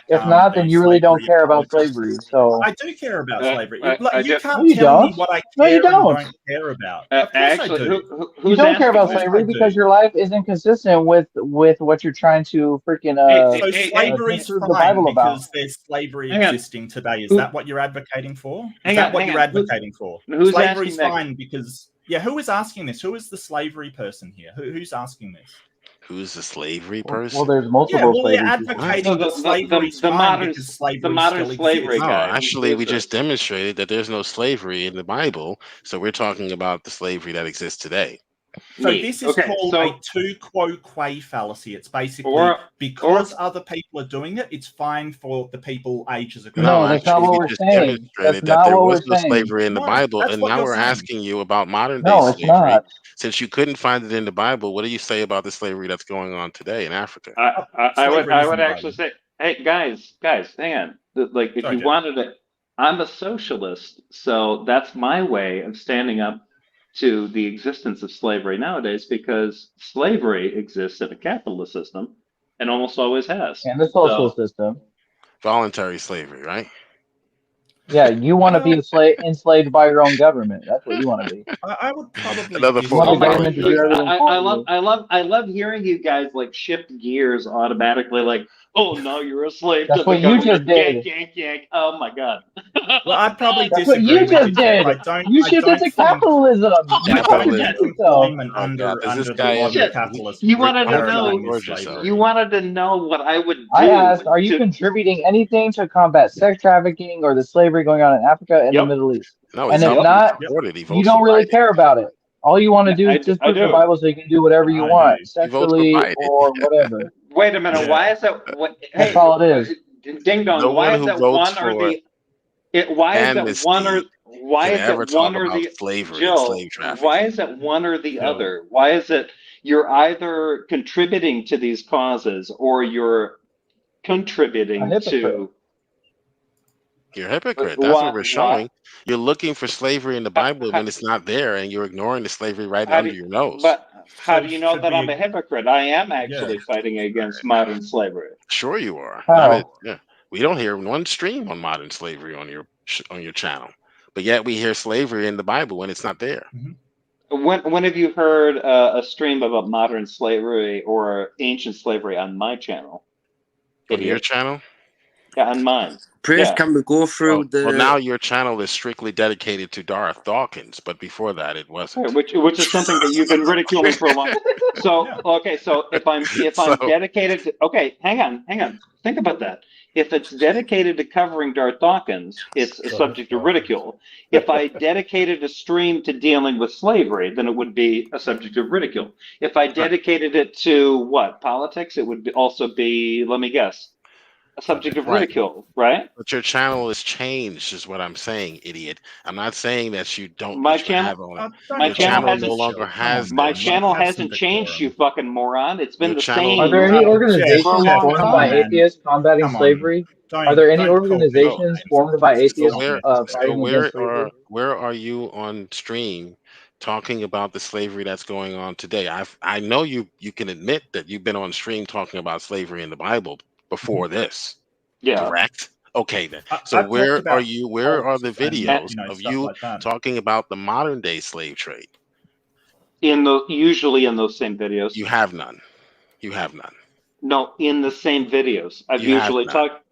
Speaker 2: If not, then you really don't care about slavery. So
Speaker 3: I do care about slavery. You can't tell me what I
Speaker 2: care
Speaker 3: and don't care about.
Speaker 7: Actually,
Speaker 2: you don't care about slavery because your life isn't consistent with what you're trying to freaking
Speaker 3: so slavery is fine because there's slavery existing today. Is that what you're advocating for? Is that what you're advocating for? Slavery is fine because who is asking this? Who is the slavery person here? Who's asking this?
Speaker 4: Who's the slavery person?
Speaker 2: Well, there's multiple slavery.
Speaker 3: You're advocating
Speaker 7: the modern slavery guy.
Speaker 4: Actually, we just demonstrated that there's no slavery in the Bible, so we're talking about the slavery that exists today.
Speaker 3: So this is called a tu quo qua fallacy. It's basically because other people are doing it, it's fine for the people ages ago.
Speaker 2: No, that's not what we're saying. That's not
Speaker 4: there
Speaker 2: what
Speaker 4: was
Speaker 2: we're
Speaker 4: no
Speaker 2: saying.
Speaker 4: slavery in the Bible, and now we're asking you about modern day slavery.
Speaker 2: Not.
Speaker 4: Since you couldn't find it in the Bible, what do you say about the slavery that's going on today in Africa?
Speaker 7: I would actually say, hey guys, hang on. Like if you wanted to, I'm a socialist, so that's my way of standing up to the existence of slavery nowadays because slavery exists in a capitalist system and almost always has.
Speaker 2: And the social system.
Speaker 4: Voluntary slavery, right?
Speaker 2: Yeah, you want to be enslaved by your own government. That's what you want to be.
Speaker 3: I would probably
Speaker 4: Another
Speaker 2: You want the
Speaker 4: form of
Speaker 2: government to do everything for you.
Speaker 7: I love hearing you guys like shift gears automatically. Like, oh, now you're a slave.
Speaker 2: That's
Speaker 7: to
Speaker 2: what
Speaker 7: the
Speaker 2: you
Speaker 7: government.
Speaker 2: just did.
Speaker 7: Yank, yank. Oh my god.
Speaker 3: Well, I'd probably
Speaker 2: That's what
Speaker 3: disagree
Speaker 2: you
Speaker 3: with
Speaker 2: just
Speaker 3: you, Jeff.
Speaker 2: did. You shifted to capitalism. You
Speaker 4: Capitalism.
Speaker 2: fucking yourself.
Speaker 3: Under
Speaker 4: This
Speaker 3: the
Speaker 4: guy
Speaker 3: modern
Speaker 7: Shit.
Speaker 3: capitalist.
Speaker 7: You wanted to
Speaker 3: paradigm
Speaker 7: know.
Speaker 3: is slavery.
Speaker 7: You wanted to know what I would do.
Speaker 2: I asked, are you contributing anything to combat sex trafficking or the slavery going on in Africa and the Middle East?
Speaker 4: No,
Speaker 2: And
Speaker 4: he's
Speaker 2: if
Speaker 4: not.
Speaker 2: not, you don't really care about it. All you want to do is just put the Bible so you can do whatever you want, sexually or whatever.
Speaker 7: Wait a minute. Why is that?
Speaker 2: That's all it is.
Speaker 7: Ding dong.
Speaker 4: No
Speaker 7: why
Speaker 4: one
Speaker 7: is
Speaker 4: who
Speaker 7: that
Speaker 4: votes
Speaker 7: one or
Speaker 4: for
Speaker 7: the? Why is that one or? Why is
Speaker 4: ever
Speaker 7: it
Speaker 4: talk
Speaker 7: one or
Speaker 4: about
Speaker 7: the?
Speaker 4: slavery
Speaker 7: Jill,
Speaker 4: and slave trafficking?
Speaker 7: why is it one or the other? Why is it you're either contributing to these causes or you're contributing to?
Speaker 4: You're a hypocrite. That's what we're showing. You're looking for slavery in the Bible when it's not there, and you're ignoring the slavery right under your nose.
Speaker 7: But how do you know that I'm a hypocrite? I am actually fighting against modern slavery.
Speaker 4: Sure, you are. We don't hear one stream on modern slavery on your channel, but yet we hear slavery in the Bible when it's not there.
Speaker 7: When have you heard a stream about modern slavery or ancient slavery on my channel?
Speaker 4: On your channel?
Speaker 7: Yeah, on mine.
Speaker 1: Praise, can we go through
Speaker 4: Well, now your channel is strictly dedicated to Darth Dawkins, but before that it wasn't.
Speaker 7: Which is something that you've been ridiculing for a long time. So okay, so if I'm dedicated to, okay, hang on. Think about that. If it's dedicated to covering Darth Dawkins, it's a subject of ridicule. If I dedicated a stream to dealing with slavery, then it would be a subject of ridicule. If I dedicated it to what? Politics, it would also be, let me guess, a subject of ridicule, right?
Speaker 4: But your channel is changed, is what I'm saying, idiot. I'm not saying that you don't.
Speaker 7: My channel
Speaker 4: no longer has.
Speaker 7: My channel hasn't changed, you fucking moron. It's been the same.
Speaker 2: Are there any organizations formed by atheists combating slavery? Are there any organizations formed by atheists fighting against slavery?
Speaker 4: Where are you on stream talking about the slavery that's going on today? I know you can admit that you've been on stream talking about slavery in the Bible before this.
Speaker 7: Yeah.
Speaker 4: Correct? Okay then. So where are you? Where are the videos of you talking about the modern day slave trade?
Speaker 7: Usually in those same videos.
Speaker 4: You have none. You have none.
Speaker 7: No, in the same videos. I've usually talked.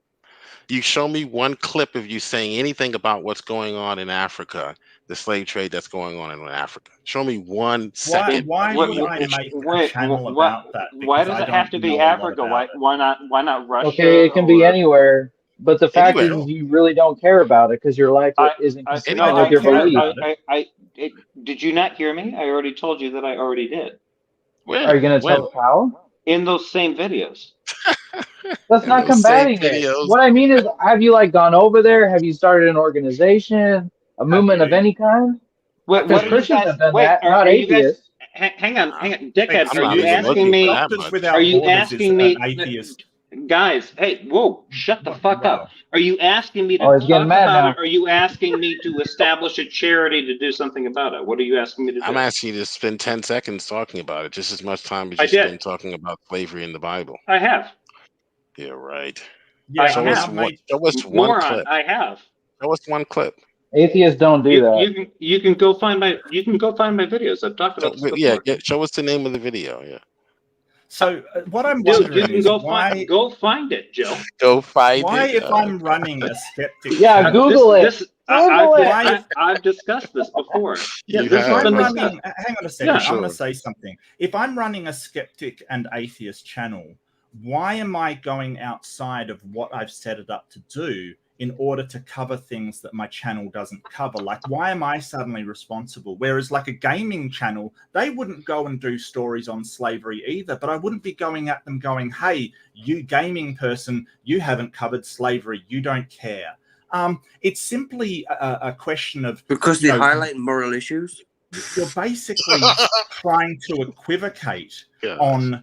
Speaker 4: You show me one clip of you saying anything about what's going on in Africa, the slave trade that's going on in Africa. Show me 1 second.
Speaker 3: Why would I make a channel about that?
Speaker 7: Why does it have to be Africa? Why not Russia?
Speaker 2: Okay, it can be anywhere. But the fact is, you really don't care about it because your life isn't consistent with your beliefs.
Speaker 7: Did you not hear me? I already told you that I already did.
Speaker 2: Are you going to tell us how?
Speaker 7: In those same videos.
Speaker 2: That's not combating it. What I mean is, have you gone over there? Have you started an organization, a movement of any kind? Because Christians have done that, not atheists.
Speaker 7: Hang on, dickhead. Are you asking me? Are you asking me? Guys, hey, whoa, shut the fuck up. Are you asking me to talk about it, or are you asking me to establish a charity to do something about it? What are you asking me to do?
Speaker 4: I'm asking you to spend 10 seconds talking about it, just as much time as you spend talking about slavery in the Bible.
Speaker 7: I have.
Speaker 4: Yeah, right.
Speaker 7: Yeah,
Speaker 4: show us one clip.
Speaker 7: I have.
Speaker 4: Show us one clip.
Speaker 2: Atheists don't do that.
Speaker 7: You can go find my videos. I've talked about this before.
Speaker 4: Yeah, show us the name of the video. Yeah.
Speaker 3: So what I'm wondering is why...
Speaker 7: Go find it, Joe.
Speaker 4: Go find it.
Speaker 3: Why, if I'm running a skeptic...
Speaker 2: Yeah, Google it.
Speaker 7: I've discussed this before.
Speaker 3: Yeah, hang on a second. I'm going to say something. If I'm running a skeptic and atheist channel, why am I going outside of what I've set it up to do in order to cover things that my channel doesn't cover? Like, why am I suddenly responsible? Whereas like a gaming channel, they wouldn't go and do stories on slavery either, but I wouldn't be going at them going, hey, you gaming person, you haven't covered slavery, you don't care. It's simply a question of...
Speaker 1: Because they highlight moral issues?
Speaker 3: You're basically trying to equivocate on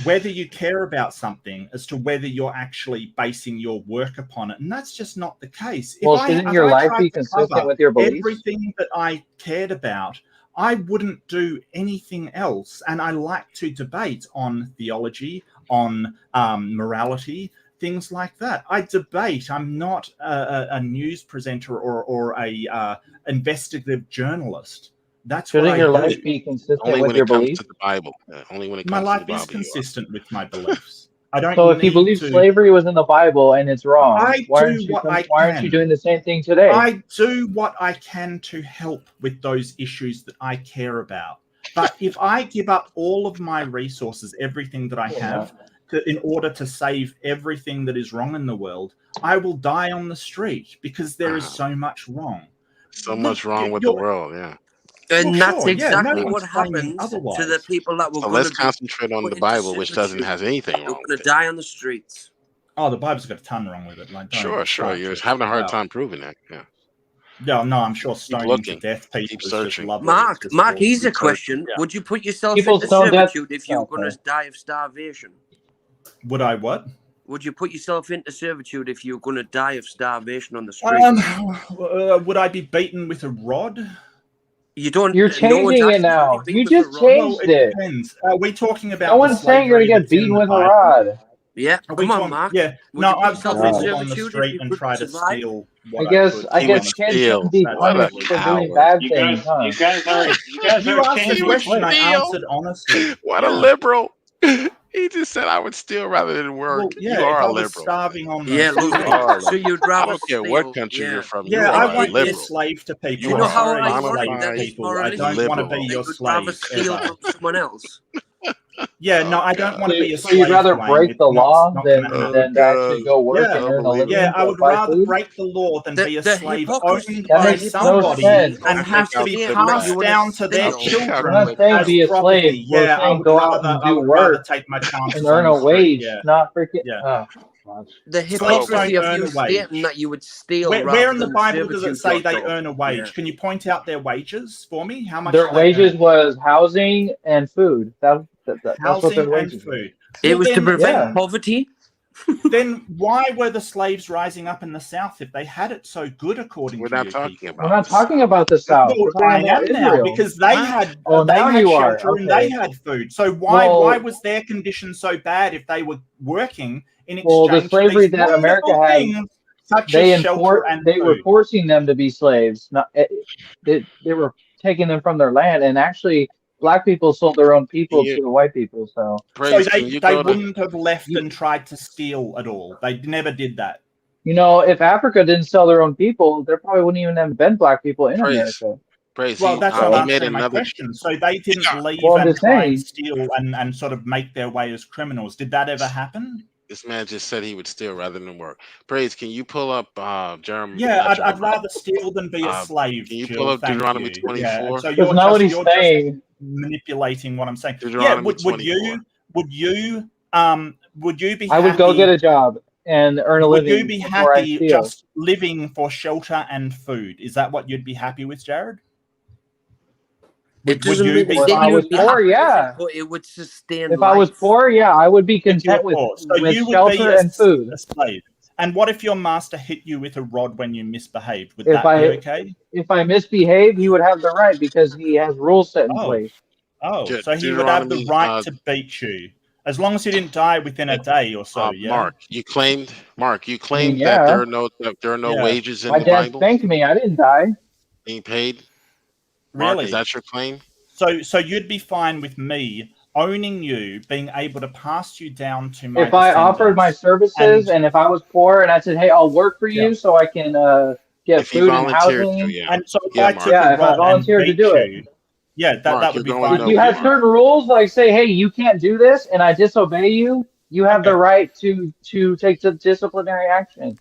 Speaker 3: whether you care about something as to whether you're actually basing your work upon it. And that's just not the case.
Speaker 2: Well, shouldn't your life be consistent with your beliefs?
Speaker 3: Everything that I cared about, I wouldn't do anything else. And I like to debate on theology, on morality, things like that. I debate. I'm not a news presenter or a investigative journalist. That's
Speaker 2: Shouldn't
Speaker 3: what
Speaker 2: your
Speaker 3: I do.
Speaker 2: life be consistent
Speaker 4: Only
Speaker 2: with
Speaker 4: when
Speaker 2: your
Speaker 4: it comes
Speaker 2: beliefs?
Speaker 4: to the Bible. Only when it
Speaker 3: My
Speaker 4: comes
Speaker 3: life
Speaker 4: to the
Speaker 3: is
Speaker 4: Bible.
Speaker 3: consistent with my beliefs. I don't.
Speaker 2: So if you
Speaker 3: need
Speaker 2: believe
Speaker 3: to,
Speaker 2: slavery was in the Bible and it's wrong,
Speaker 3: I
Speaker 2: why
Speaker 3: do what I
Speaker 2: aren't you
Speaker 3: can.
Speaker 2: doing the same thing today?
Speaker 3: I do what I can to help with those issues that I care about. But if I give up all of my resources, everything that I have, in order to save everything that is wrong in the world, I will die on the street because there is so much wrong.
Speaker 4: So much wrong with the world, yeah.
Speaker 1: And
Speaker 3: Well,
Speaker 1: that's
Speaker 3: sure, yeah,
Speaker 1: exactly
Speaker 3: no
Speaker 1: what
Speaker 3: one's claiming
Speaker 1: happens to
Speaker 3: otherwise.
Speaker 1: the people that were
Speaker 4: So
Speaker 1: going
Speaker 4: let's
Speaker 1: to be
Speaker 4: concentrate on
Speaker 1: put
Speaker 4: the
Speaker 1: into
Speaker 4: Bible, which doesn't
Speaker 1: servitude.
Speaker 4: have anything
Speaker 1: They're
Speaker 4: wrong
Speaker 1: going
Speaker 4: with
Speaker 1: to
Speaker 4: it.
Speaker 1: die on the streets.
Speaker 3: Oh, the Bible's got a ton wrong with it. Like,
Speaker 4: Sure. You're having a hard time proving that. Yeah.
Speaker 3: Yeah, no, I'm sure stoning to death people
Speaker 4: Keep
Speaker 3: is
Speaker 4: searching.
Speaker 3: just lovely.
Speaker 1: Mark, here's a question.
Speaker 3: Yeah.
Speaker 1: Would you put yourself
Speaker 2: People
Speaker 1: into
Speaker 2: stone death-
Speaker 1: servitude if you were going to die of starvation?
Speaker 3: Would I what?
Speaker 1: Would you put yourself into servitude if you were going to die of starvation on the streets?
Speaker 3: Would I be beaten with a rod?
Speaker 1: You don't.
Speaker 2: You're
Speaker 1: no one's
Speaker 2: changing it
Speaker 1: asking
Speaker 2: now.
Speaker 1: to be beat
Speaker 2: You
Speaker 1: with a
Speaker 2: just
Speaker 1: rod.
Speaker 2: changed
Speaker 3: Well, it depends. Are we talking about
Speaker 2: No one's saying you're going to get beaten with a rod.
Speaker 1: Yeah, come on, Mark.
Speaker 3: Yeah,
Speaker 1: Would
Speaker 3: no,
Speaker 1: you put
Speaker 3: I'd
Speaker 1: yourself
Speaker 3: probably
Speaker 1: in
Speaker 3: live on the
Speaker 1: servitude if
Speaker 3: street
Speaker 1: you
Speaker 3: and
Speaker 1: could
Speaker 3: try to
Speaker 1: survive?
Speaker 3: steal
Speaker 2: I
Speaker 3: what
Speaker 2: guess
Speaker 3: I could.
Speaker 2: Ken shouldn't be
Speaker 3: That's
Speaker 2: punished
Speaker 3: lovely.
Speaker 2: for doing bad
Speaker 7: You
Speaker 2: things,
Speaker 7: guys,
Speaker 2: huh?
Speaker 7: you guys are
Speaker 3: You asked the
Speaker 7: changing.
Speaker 3: question. I
Speaker 4: Steal?
Speaker 3: answered honestly.
Speaker 4: What a liberal. He just said I would steal rather than work.
Speaker 3: Well, yeah,
Speaker 4: You are
Speaker 3: if
Speaker 4: a
Speaker 3: I was
Speaker 4: liberal.
Speaker 3: starving on the
Speaker 1: Yeah, look.
Speaker 3: street.
Speaker 4: You are a
Speaker 1: So you'd
Speaker 4: I
Speaker 1: rather
Speaker 4: don't care
Speaker 1: steal?
Speaker 4: what country
Speaker 1: Yeah.
Speaker 4: you're from.
Speaker 3: Yeah,
Speaker 4: You
Speaker 3: I
Speaker 4: are a
Speaker 3: won't be a
Speaker 4: liberal.
Speaker 3: slave to people.
Speaker 1: Do you know
Speaker 3: I'm
Speaker 1: how
Speaker 3: sorry,
Speaker 1: ironic
Speaker 3: slave
Speaker 1: that
Speaker 3: to
Speaker 1: is
Speaker 3: people. I
Speaker 1: moralistic?
Speaker 3: don't want to be
Speaker 4: Liberal.
Speaker 1: They
Speaker 3: your
Speaker 1: would rather
Speaker 3: slave
Speaker 1: steal
Speaker 3: ever.
Speaker 1: from someone else.
Speaker 3: Yeah, no,
Speaker 4: Oh,
Speaker 3: I don't
Speaker 4: God.
Speaker 3: want to be a
Speaker 2: So
Speaker 3: slave.
Speaker 2: you'd rather
Speaker 3: Wayne.
Speaker 2: break
Speaker 3: It's
Speaker 2: the law
Speaker 3: not
Speaker 2: than
Speaker 3: gonna happen.
Speaker 2: than to actually go work
Speaker 3: Yeah,
Speaker 2: and earn a living
Speaker 3: yeah, I
Speaker 2: to
Speaker 3: would
Speaker 2: buy
Speaker 3: rather
Speaker 2: food?
Speaker 3: break the law than be a
Speaker 1: The
Speaker 3: slave
Speaker 1: hypocrisy,
Speaker 3: owned
Speaker 2: That
Speaker 3: by
Speaker 2: makes no
Speaker 3: somebody
Speaker 2: sense.
Speaker 3: and have to be
Speaker 4: Take out the
Speaker 3: passed
Speaker 1: you wanna
Speaker 3: down to their
Speaker 1: steal.
Speaker 3: children
Speaker 2: We're not saying
Speaker 3: as
Speaker 2: be a
Speaker 3: property.
Speaker 2: slave. We're
Speaker 3: Yeah,
Speaker 2: saying go out and
Speaker 3: I
Speaker 2: do
Speaker 3: would rather
Speaker 2: work
Speaker 3: take my chances
Speaker 2: and earn
Speaker 3: on
Speaker 2: a
Speaker 3: the street.
Speaker 2: wage,
Speaker 3: Yeah,
Speaker 2: not freaking.
Speaker 3: yeah.
Speaker 1: The
Speaker 3: Slaves
Speaker 1: hypocrisy
Speaker 3: don't
Speaker 1: of
Speaker 3: earn
Speaker 1: you
Speaker 3: a wage.
Speaker 1: stating that you would steal
Speaker 3: Where
Speaker 1: rather
Speaker 3: in the
Speaker 1: than
Speaker 3: Bible does it say they
Speaker 1: servitude.org.
Speaker 3: earn a wage?
Speaker 1: Yeah.
Speaker 3: Can you point out their wages for me? How much
Speaker 2: Their
Speaker 3: do they
Speaker 2: wages
Speaker 3: earn?
Speaker 2: was housing and food. That's what
Speaker 3: Housing
Speaker 2: their
Speaker 3: and
Speaker 2: wages were.
Speaker 3: food.
Speaker 1: It was to
Speaker 3: then,
Speaker 1: prevent poverty.
Speaker 3: then why were the slaves rising up in the South if they had it so good according
Speaker 4: We're
Speaker 3: to
Speaker 4: not
Speaker 3: you
Speaker 4: talking
Speaker 3: people?
Speaker 4: about
Speaker 2: We're not
Speaker 4: the
Speaker 2: talking
Speaker 4: South.
Speaker 2: about the South. We're
Speaker 3: Well, I
Speaker 2: talking about
Speaker 3: am now
Speaker 2: Israel.
Speaker 3: because they had
Speaker 2: now you are.
Speaker 3: shelter and
Speaker 2: Okay.
Speaker 3: they had food. So why
Speaker 2: Well-
Speaker 3: was their condition so bad if they were working in exchange
Speaker 2: Well, the
Speaker 3: for
Speaker 2: slavery
Speaker 3: these
Speaker 2: that America
Speaker 3: wonderful
Speaker 2: had,
Speaker 3: things such
Speaker 2: they
Speaker 3: as shelter and
Speaker 2: were
Speaker 3: food?
Speaker 2: forcing them to be slaves. Not they were taking them from their land, and actually, black people sold their own people to the white people. So
Speaker 4: Praise,
Speaker 3: So
Speaker 4: can you
Speaker 3: they
Speaker 4: go to
Speaker 3: wouldn't have left and tried to steal at all. They never did that.
Speaker 2: you know, if Africa didn't sell their own people, there probably wouldn't even have been black people in
Speaker 4: Praise?
Speaker 2: America.
Speaker 4: Praise.
Speaker 3: Well, that's not
Speaker 4: he made
Speaker 3: answering my
Speaker 4: another.
Speaker 3: question. So they didn't leave
Speaker 2: Well, I'm
Speaker 3: and
Speaker 2: just
Speaker 3: try
Speaker 2: saying.
Speaker 3: and steal and sort of make their way as criminals. Did that ever happen?
Speaker 4: This man just said he would steal rather than work. Praise, can you pull up Jeremiah?
Speaker 3: Yeah, I'd rather steal than be a slave.
Speaker 4: Can you
Speaker 3: Jill,
Speaker 4: pull up
Speaker 3: thank
Speaker 4: Deuteronomy
Speaker 3: you.
Speaker 4: 24?
Speaker 3: Yeah, and so
Speaker 2: That's not what he's
Speaker 3: you're
Speaker 2: saying.
Speaker 3: just manipulating what I'm saying.
Speaker 4: Deuteronomy
Speaker 3: Would
Speaker 4: 24.
Speaker 3: you be?
Speaker 2: I would go get a job and earn a
Speaker 3: Would
Speaker 2: living
Speaker 3: you be
Speaker 2: before I
Speaker 3: happy
Speaker 2: steal.
Speaker 3: just living for shelter and food? Is that what you'd be happy with, Jared?
Speaker 1: It doesn't
Speaker 3: you
Speaker 1: mean
Speaker 3: be
Speaker 2: If I was poor, yeah.
Speaker 1: but it would sustain
Speaker 2: If I was poor, yeah, I would be
Speaker 3: If you were
Speaker 2: content with
Speaker 3: poor? So you would be
Speaker 2: shelter and food.
Speaker 3: a slave. And what if your master hit you with a rod when you misbehaved? Would
Speaker 2: If
Speaker 3: that be okay?
Speaker 2: If I misbehave, he would have the right because he has rules set in place.
Speaker 3: Oh, so he would have the right to beat you as long as you didn't die within a day or so. Yeah.
Speaker 4: Mark, you claimed
Speaker 2: yeah.
Speaker 4: that there are no wages in
Speaker 2: My
Speaker 4: the
Speaker 2: dad
Speaker 4: Bible
Speaker 2: spanked me. I didn't die.
Speaker 4: being paid. Mark,
Speaker 3: Really?
Speaker 4: is that your claim?
Speaker 3: So you'd be fine with me owning you, being able to pass you down to my
Speaker 2: If I offered my services and if I was poor and I said, "Hey, I'll work for you so I can get
Speaker 4: If he
Speaker 2: food and
Speaker 4: volunteered
Speaker 2: housing,"
Speaker 4: to, yeah.
Speaker 3: And so if
Speaker 4: Yeah,
Speaker 3: I
Speaker 4: Mark.
Speaker 3: took
Speaker 2: Yeah,
Speaker 3: a
Speaker 2: if I
Speaker 3: rod and
Speaker 2: volunteered to
Speaker 3: beat
Speaker 2: do
Speaker 3: you, yeah,
Speaker 4: Mark,
Speaker 3: that would be
Speaker 4: you're
Speaker 3: fine.
Speaker 4: going
Speaker 2: if you had certain rules, like say, "Hey, you can't do this," and I disobey you, you have the right to take the disciplinary action.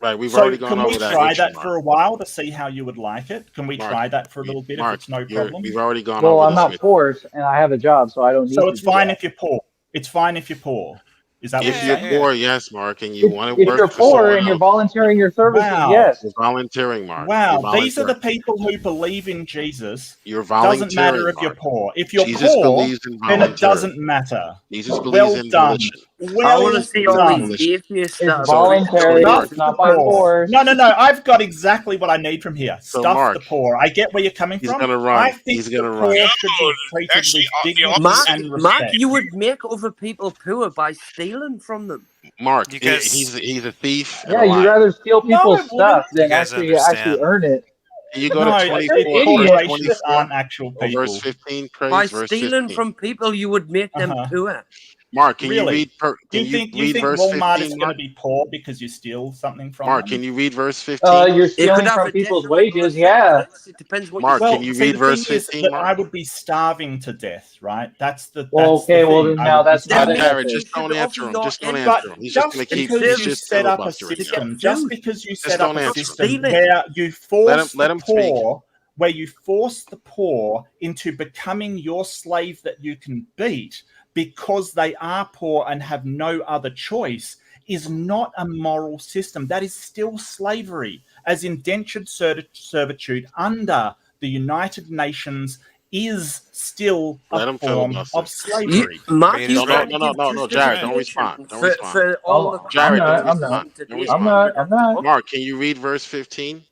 Speaker 4: Right, we've already gone
Speaker 3: can
Speaker 4: over
Speaker 3: we
Speaker 4: that.
Speaker 3: try
Speaker 4: with you,
Speaker 3: that
Speaker 4: Mark.
Speaker 3: for a while to see how you would like it? Can we
Speaker 4: Mark,
Speaker 3: try that for a little bit
Speaker 4: Mark,
Speaker 3: if it's no problem?
Speaker 4: we've already gone
Speaker 2: Well,
Speaker 4: over
Speaker 2: I'm
Speaker 4: this
Speaker 2: not
Speaker 4: with
Speaker 2: poor and I have a job, so I don't need
Speaker 3: So
Speaker 2: to
Speaker 3: it's
Speaker 2: do
Speaker 3: fine
Speaker 2: that.
Speaker 3: if you're poor. It's fine if you're poor. Is that what
Speaker 4: If
Speaker 3: you're
Speaker 4: you're
Speaker 3: saying?
Speaker 4: poor, yes, Mark, and you want to
Speaker 2: If
Speaker 4: work
Speaker 2: you're
Speaker 4: for
Speaker 2: poor
Speaker 4: someone
Speaker 2: and you're
Speaker 4: else.
Speaker 2: volunteering your services,
Speaker 3: Wow.
Speaker 2: yes.
Speaker 4: You're volunteering, Mark.
Speaker 3: Wow,
Speaker 4: You're
Speaker 3: these are the
Speaker 4: volunteering.
Speaker 3: people who believe in Jesus.
Speaker 4: You're
Speaker 3: Doesn't matter
Speaker 4: volunteering,
Speaker 3: if you're
Speaker 4: Mark.
Speaker 3: poor. If you're
Speaker 4: Jesus
Speaker 3: poor,
Speaker 4: believes in
Speaker 3: then it
Speaker 4: volunteering.
Speaker 3: doesn't matter.
Speaker 4: Jesus believes
Speaker 3: Well
Speaker 4: in
Speaker 3: done.
Speaker 4: volition.
Speaker 1: I want to see all these atheists.
Speaker 2: It's voluntary. It's not by force.
Speaker 3: No. I've got exactly what I need from here.
Speaker 4: So,
Speaker 3: Stuff
Speaker 4: Mark,
Speaker 3: the poor. I get where you're coming
Speaker 4: he's
Speaker 3: from.
Speaker 4: gonna run.
Speaker 3: I think
Speaker 4: He's gonna
Speaker 3: the
Speaker 4: run.
Speaker 3: poor should be treated
Speaker 5: Actually,
Speaker 3: with
Speaker 5: the
Speaker 3: dignity
Speaker 5: opposite.
Speaker 3: and respect.
Speaker 1: Mark, you would make other people poor by stealing from them.
Speaker 4: Mark,
Speaker 8: You guys-
Speaker 4: he's a thief.
Speaker 2: Yeah,
Speaker 4: and a
Speaker 2: you'd
Speaker 4: liar.
Speaker 2: rather steal people's
Speaker 3: it
Speaker 2: stuff
Speaker 3: wouldn't.
Speaker 2: than
Speaker 8: You guys
Speaker 2: actually
Speaker 8: understand.
Speaker 2: earn it.
Speaker 4: Can you go
Speaker 3: No,
Speaker 4: to
Speaker 3: you're
Speaker 4: 24,
Speaker 2: idiot.
Speaker 4: verse
Speaker 3: corporations
Speaker 4: 24,
Speaker 3: aren't actual
Speaker 4: or
Speaker 3: people.
Speaker 4: verse 15,
Speaker 1: By
Speaker 4: praise, verse
Speaker 1: stealing
Speaker 4: 15.
Speaker 1: from people, you would make them poor.
Speaker 4: Mark, can
Speaker 3: Really?
Speaker 4: you read?
Speaker 3: Do
Speaker 4: Can
Speaker 3: you think
Speaker 4: read verse
Speaker 3: Walmart
Speaker 4: 15?
Speaker 3: is going to be poor because you steal something from
Speaker 4: Mark,
Speaker 3: them?
Speaker 4: can you read verse 15?
Speaker 2: You're
Speaker 1: It could
Speaker 2: stealing
Speaker 1: have
Speaker 2: from
Speaker 1: a
Speaker 2: people's
Speaker 1: detrimental
Speaker 2: wages.
Speaker 1: effect
Speaker 2: Yeah.
Speaker 1: on us. It depends what
Speaker 4: Mark,
Speaker 1: you
Speaker 4: can you read
Speaker 3: the
Speaker 4: verse
Speaker 3: thing is
Speaker 4: 15,
Speaker 3: that
Speaker 4: Mark?
Speaker 3: I would be starving to death, right? That's the.
Speaker 2: Well,
Speaker 3: That's
Speaker 2: okay,
Speaker 3: the
Speaker 2: well,
Speaker 3: thing.
Speaker 2: then
Speaker 3: I
Speaker 2: now
Speaker 3: would be
Speaker 2: that's not
Speaker 3: starving.
Speaker 2: it.
Speaker 4: Jared,
Speaker 1: You
Speaker 4: just don't
Speaker 1: should
Speaker 4: answer
Speaker 1: offer
Speaker 4: him.
Speaker 1: your
Speaker 4: Just don't
Speaker 1: input.
Speaker 4: answer him. He's just going to
Speaker 3: Just
Speaker 4: keep.
Speaker 3: because
Speaker 4: He's
Speaker 3: you
Speaker 4: just
Speaker 3: set up a
Speaker 4: filibustering.
Speaker 3: system,
Speaker 1: Get
Speaker 3: just
Speaker 1: food.
Speaker 3: because you
Speaker 4: Just
Speaker 3: set up
Speaker 4: don't
Speaker 3: a
Speaker 4: answer him.
Speaker 3: system
Speaker 1: Stealing.
Speaker 3: where you force
Speaker 4: Let
Speaker 3: the
Speaker 4: him speak.
Speaker 3: poor, where you force the poor into becoming your slave that you can beat because they are poor and have no other choice, is not a moral system. That is still slavery, as indentured servitude under the United Nations is still
Speaker 4: Let
Speaker 3: a
Speaker 4: him
Speaker 3: form
Speaker 4: filibuster.
Speaker 3: of slavery.
Speaker 1: Mark,
Speaker 8: Reid
Speaker 1: you
Speaker 8: is
Speaker 4: No,
Speaker 1: got
Speaker 8: right.
Speaker 1: to give
Speaker 4: no, Jared, don't
Speaker 1: justification
Speaker 4: respond. Don't respond.
Speaker 1: for all the
Speaker 4: Jared, don't
Speaker 2: I'm not.
Speaker 4: respond. Don't
Speaker 1: today.
Speaker 2: I'm
Speaker 4: respond.
Speaker 2: not. I'm not.
Speaker 4: Mark, can you read verse 15?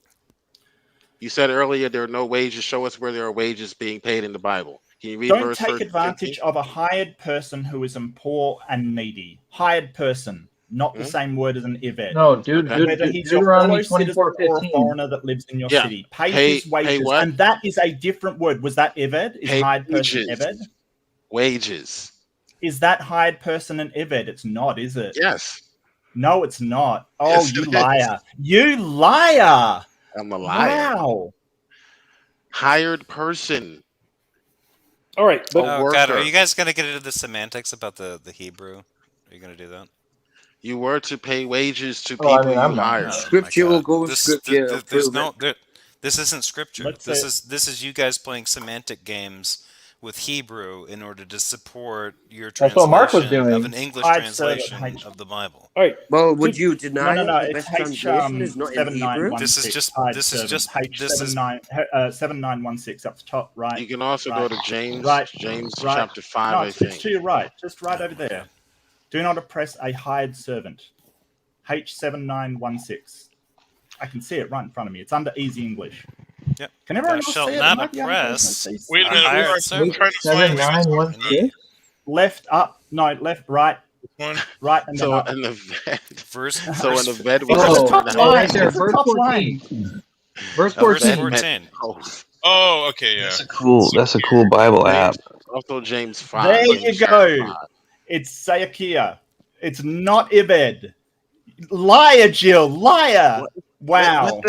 Speaker 4: You said earlier there are no wages. Show us where there are wages being paid in the Bible. Can you read
Speaker 3: Don't
Speaker 4: verse
Speaker 3: take
Speaker 4: 15?
Speaker 3: advantage of a hired person who is poor and needy. Hired person, not the same word as an ived.
Speaker 2: No, dude,
Speaker 4: Okay.
Speaker 3: Whether he's your
Speaker 2: Deuteronomy
Speaker 3: fellow citizen or a
Speaker 2: 24:15.
Speaker 3: foreigner that lives in your
Speaker 4: Yeah.
Speaker 3: city. Pay his
Speaker 4: Pay
Speaker 3: wages.
Speaker 4: what?
Speaker 3: And that is a different word. Was that ived? Is
Speaker 4: Pay
Speaker 3: hired person
Speaker 4: wages.
Speaker 3: ived?
Speaker 4: Wages.
Speaker 3: Is that hired person an ived? It's not, is it?
Speaker 4: Yes.
Speaker 3: No, it's not. Oh,
Speaker 4: Yes,
Speaker 3: you
Speaker 4: it is.
Speaker 3: liar. You liar.
Speaker 4: I'm a liar.
Speaker 3: Wow.
Speaker 4: Hired person.
Speaker 6: All right, but
Speaker 4: A
Speaker 8: Oh God,
Speaker 4: worker.
Speaker 8: are you guys gonna get into the semantics about the Hebrew? Are you gonna do that?
Speaker 4: You were to pay wages to
Speaker 2: Oh, I
Speaker 4: people
Speaker 2: mean, I'm
Speaker 4: you
Speaker 2: not.
Speaker 4: hire.
Speaker 8: Oh,
Speaker 1: Scripture
Speaker 8: my
Speaker 1: will
Speaker 8: God.
Speaker 1: go with scripture.
Speaker 8: There's
Speaker 1: prove
Speaker 8: no.
Speaker 1: it.
Speaker 8: This isn't scripture.
Speaker 3: Let's
Speaker 8: This
Speaker 3: say-
Speaker 8: is you guys playing semantic games with Hebrew in order to support your
Speaker 2: That's what Mark was
Speaker 8: translation of
Speaker 2: doing.
Speaker 8: an English
Speaker 3: I'd say that
Speaker 8: translation of the Bible.
Speaker 6: all right.
Speaker 1: Well, would you deny
Speaker 3: No.
Speaker 1: it? The
Speaker 3: It's
Speaker 1: best translation is not in Hebrew.
Speaker 3: 7916.
Speaker 8: This is just-
Speaker 3: Hired
Speaker 8: this is
Speaker 3: servant.
Speaker 8: just-
Speaker 3: H
Speaker 8: this is-
Speaker 3: 7916 up the top right.
Speaker 4: You can also
Speaker 3: Right.
Speaker 4: go to James,
Speaker 3: Right.
Speaker 4: James
Speaker 3: Right.
Speaker 4: chapter 5,
Speaker 3: No,
Speaker 4: I
Speaker 3: it's
Speaker 4: think.
Speaker 3: to your right, just right over there. Do not oppress a hired servant. H7916. I can see it right in front of me. It's under easy English.
Speaker 8: Yep.
Speaker 3: Can everyone
Speaker 8: Thou
Speaker 3: else
Speaker 8: shalt
Speaker 3: see it?
Speaker 8: not
Speaker 3: Am I the only person
Speaker 8: oppress.
Speaker 3: that sees-
Speaker 5: Wait a minute,
Speaker 8: hired
Speaker 5: I'm
Speaker 8: servant.
Speaker 5: trying to find this.
Speaker 2: 7916.
Speaker 3: Left up, no, left, right,
Speaker 5: One.
Speaker 3: right, and then
Speaker 4: So
Speaker 3: up.
Speaker 4: an event.
Speaker 8: Verse.
Speaker 4: So
Speaker 8: verse-
Speaker 4: an event
Speaker 3: It's
Speaker 4: was
Speaker 3: at the
Speaker 2: Oh,
Speaker 3: top
Speaker 4: the
Speaker 2: oh,
Speaker 3: line.
Speaker 2: right there,
Speaker 3: It's the
Speaker 2: verse
Speaker 3: top
Speaker 2: 14. Verse
Speaker 8: verse
Speaker 2: 14.
Speaker 8: 14.
Speaker 4: both.
Speaker 5: Oh, okay, yeah.
Speaker 9: That's a cool Bible app.
Speaker 4: Also James 5.
Speaker 3: There you
Speaker 4: James chapter
Speaker 3: go.
Speaker 4: 5.
Speaker 3: It's Sayakia. It's not Ibed. Liar, Jill. Liar. Wow.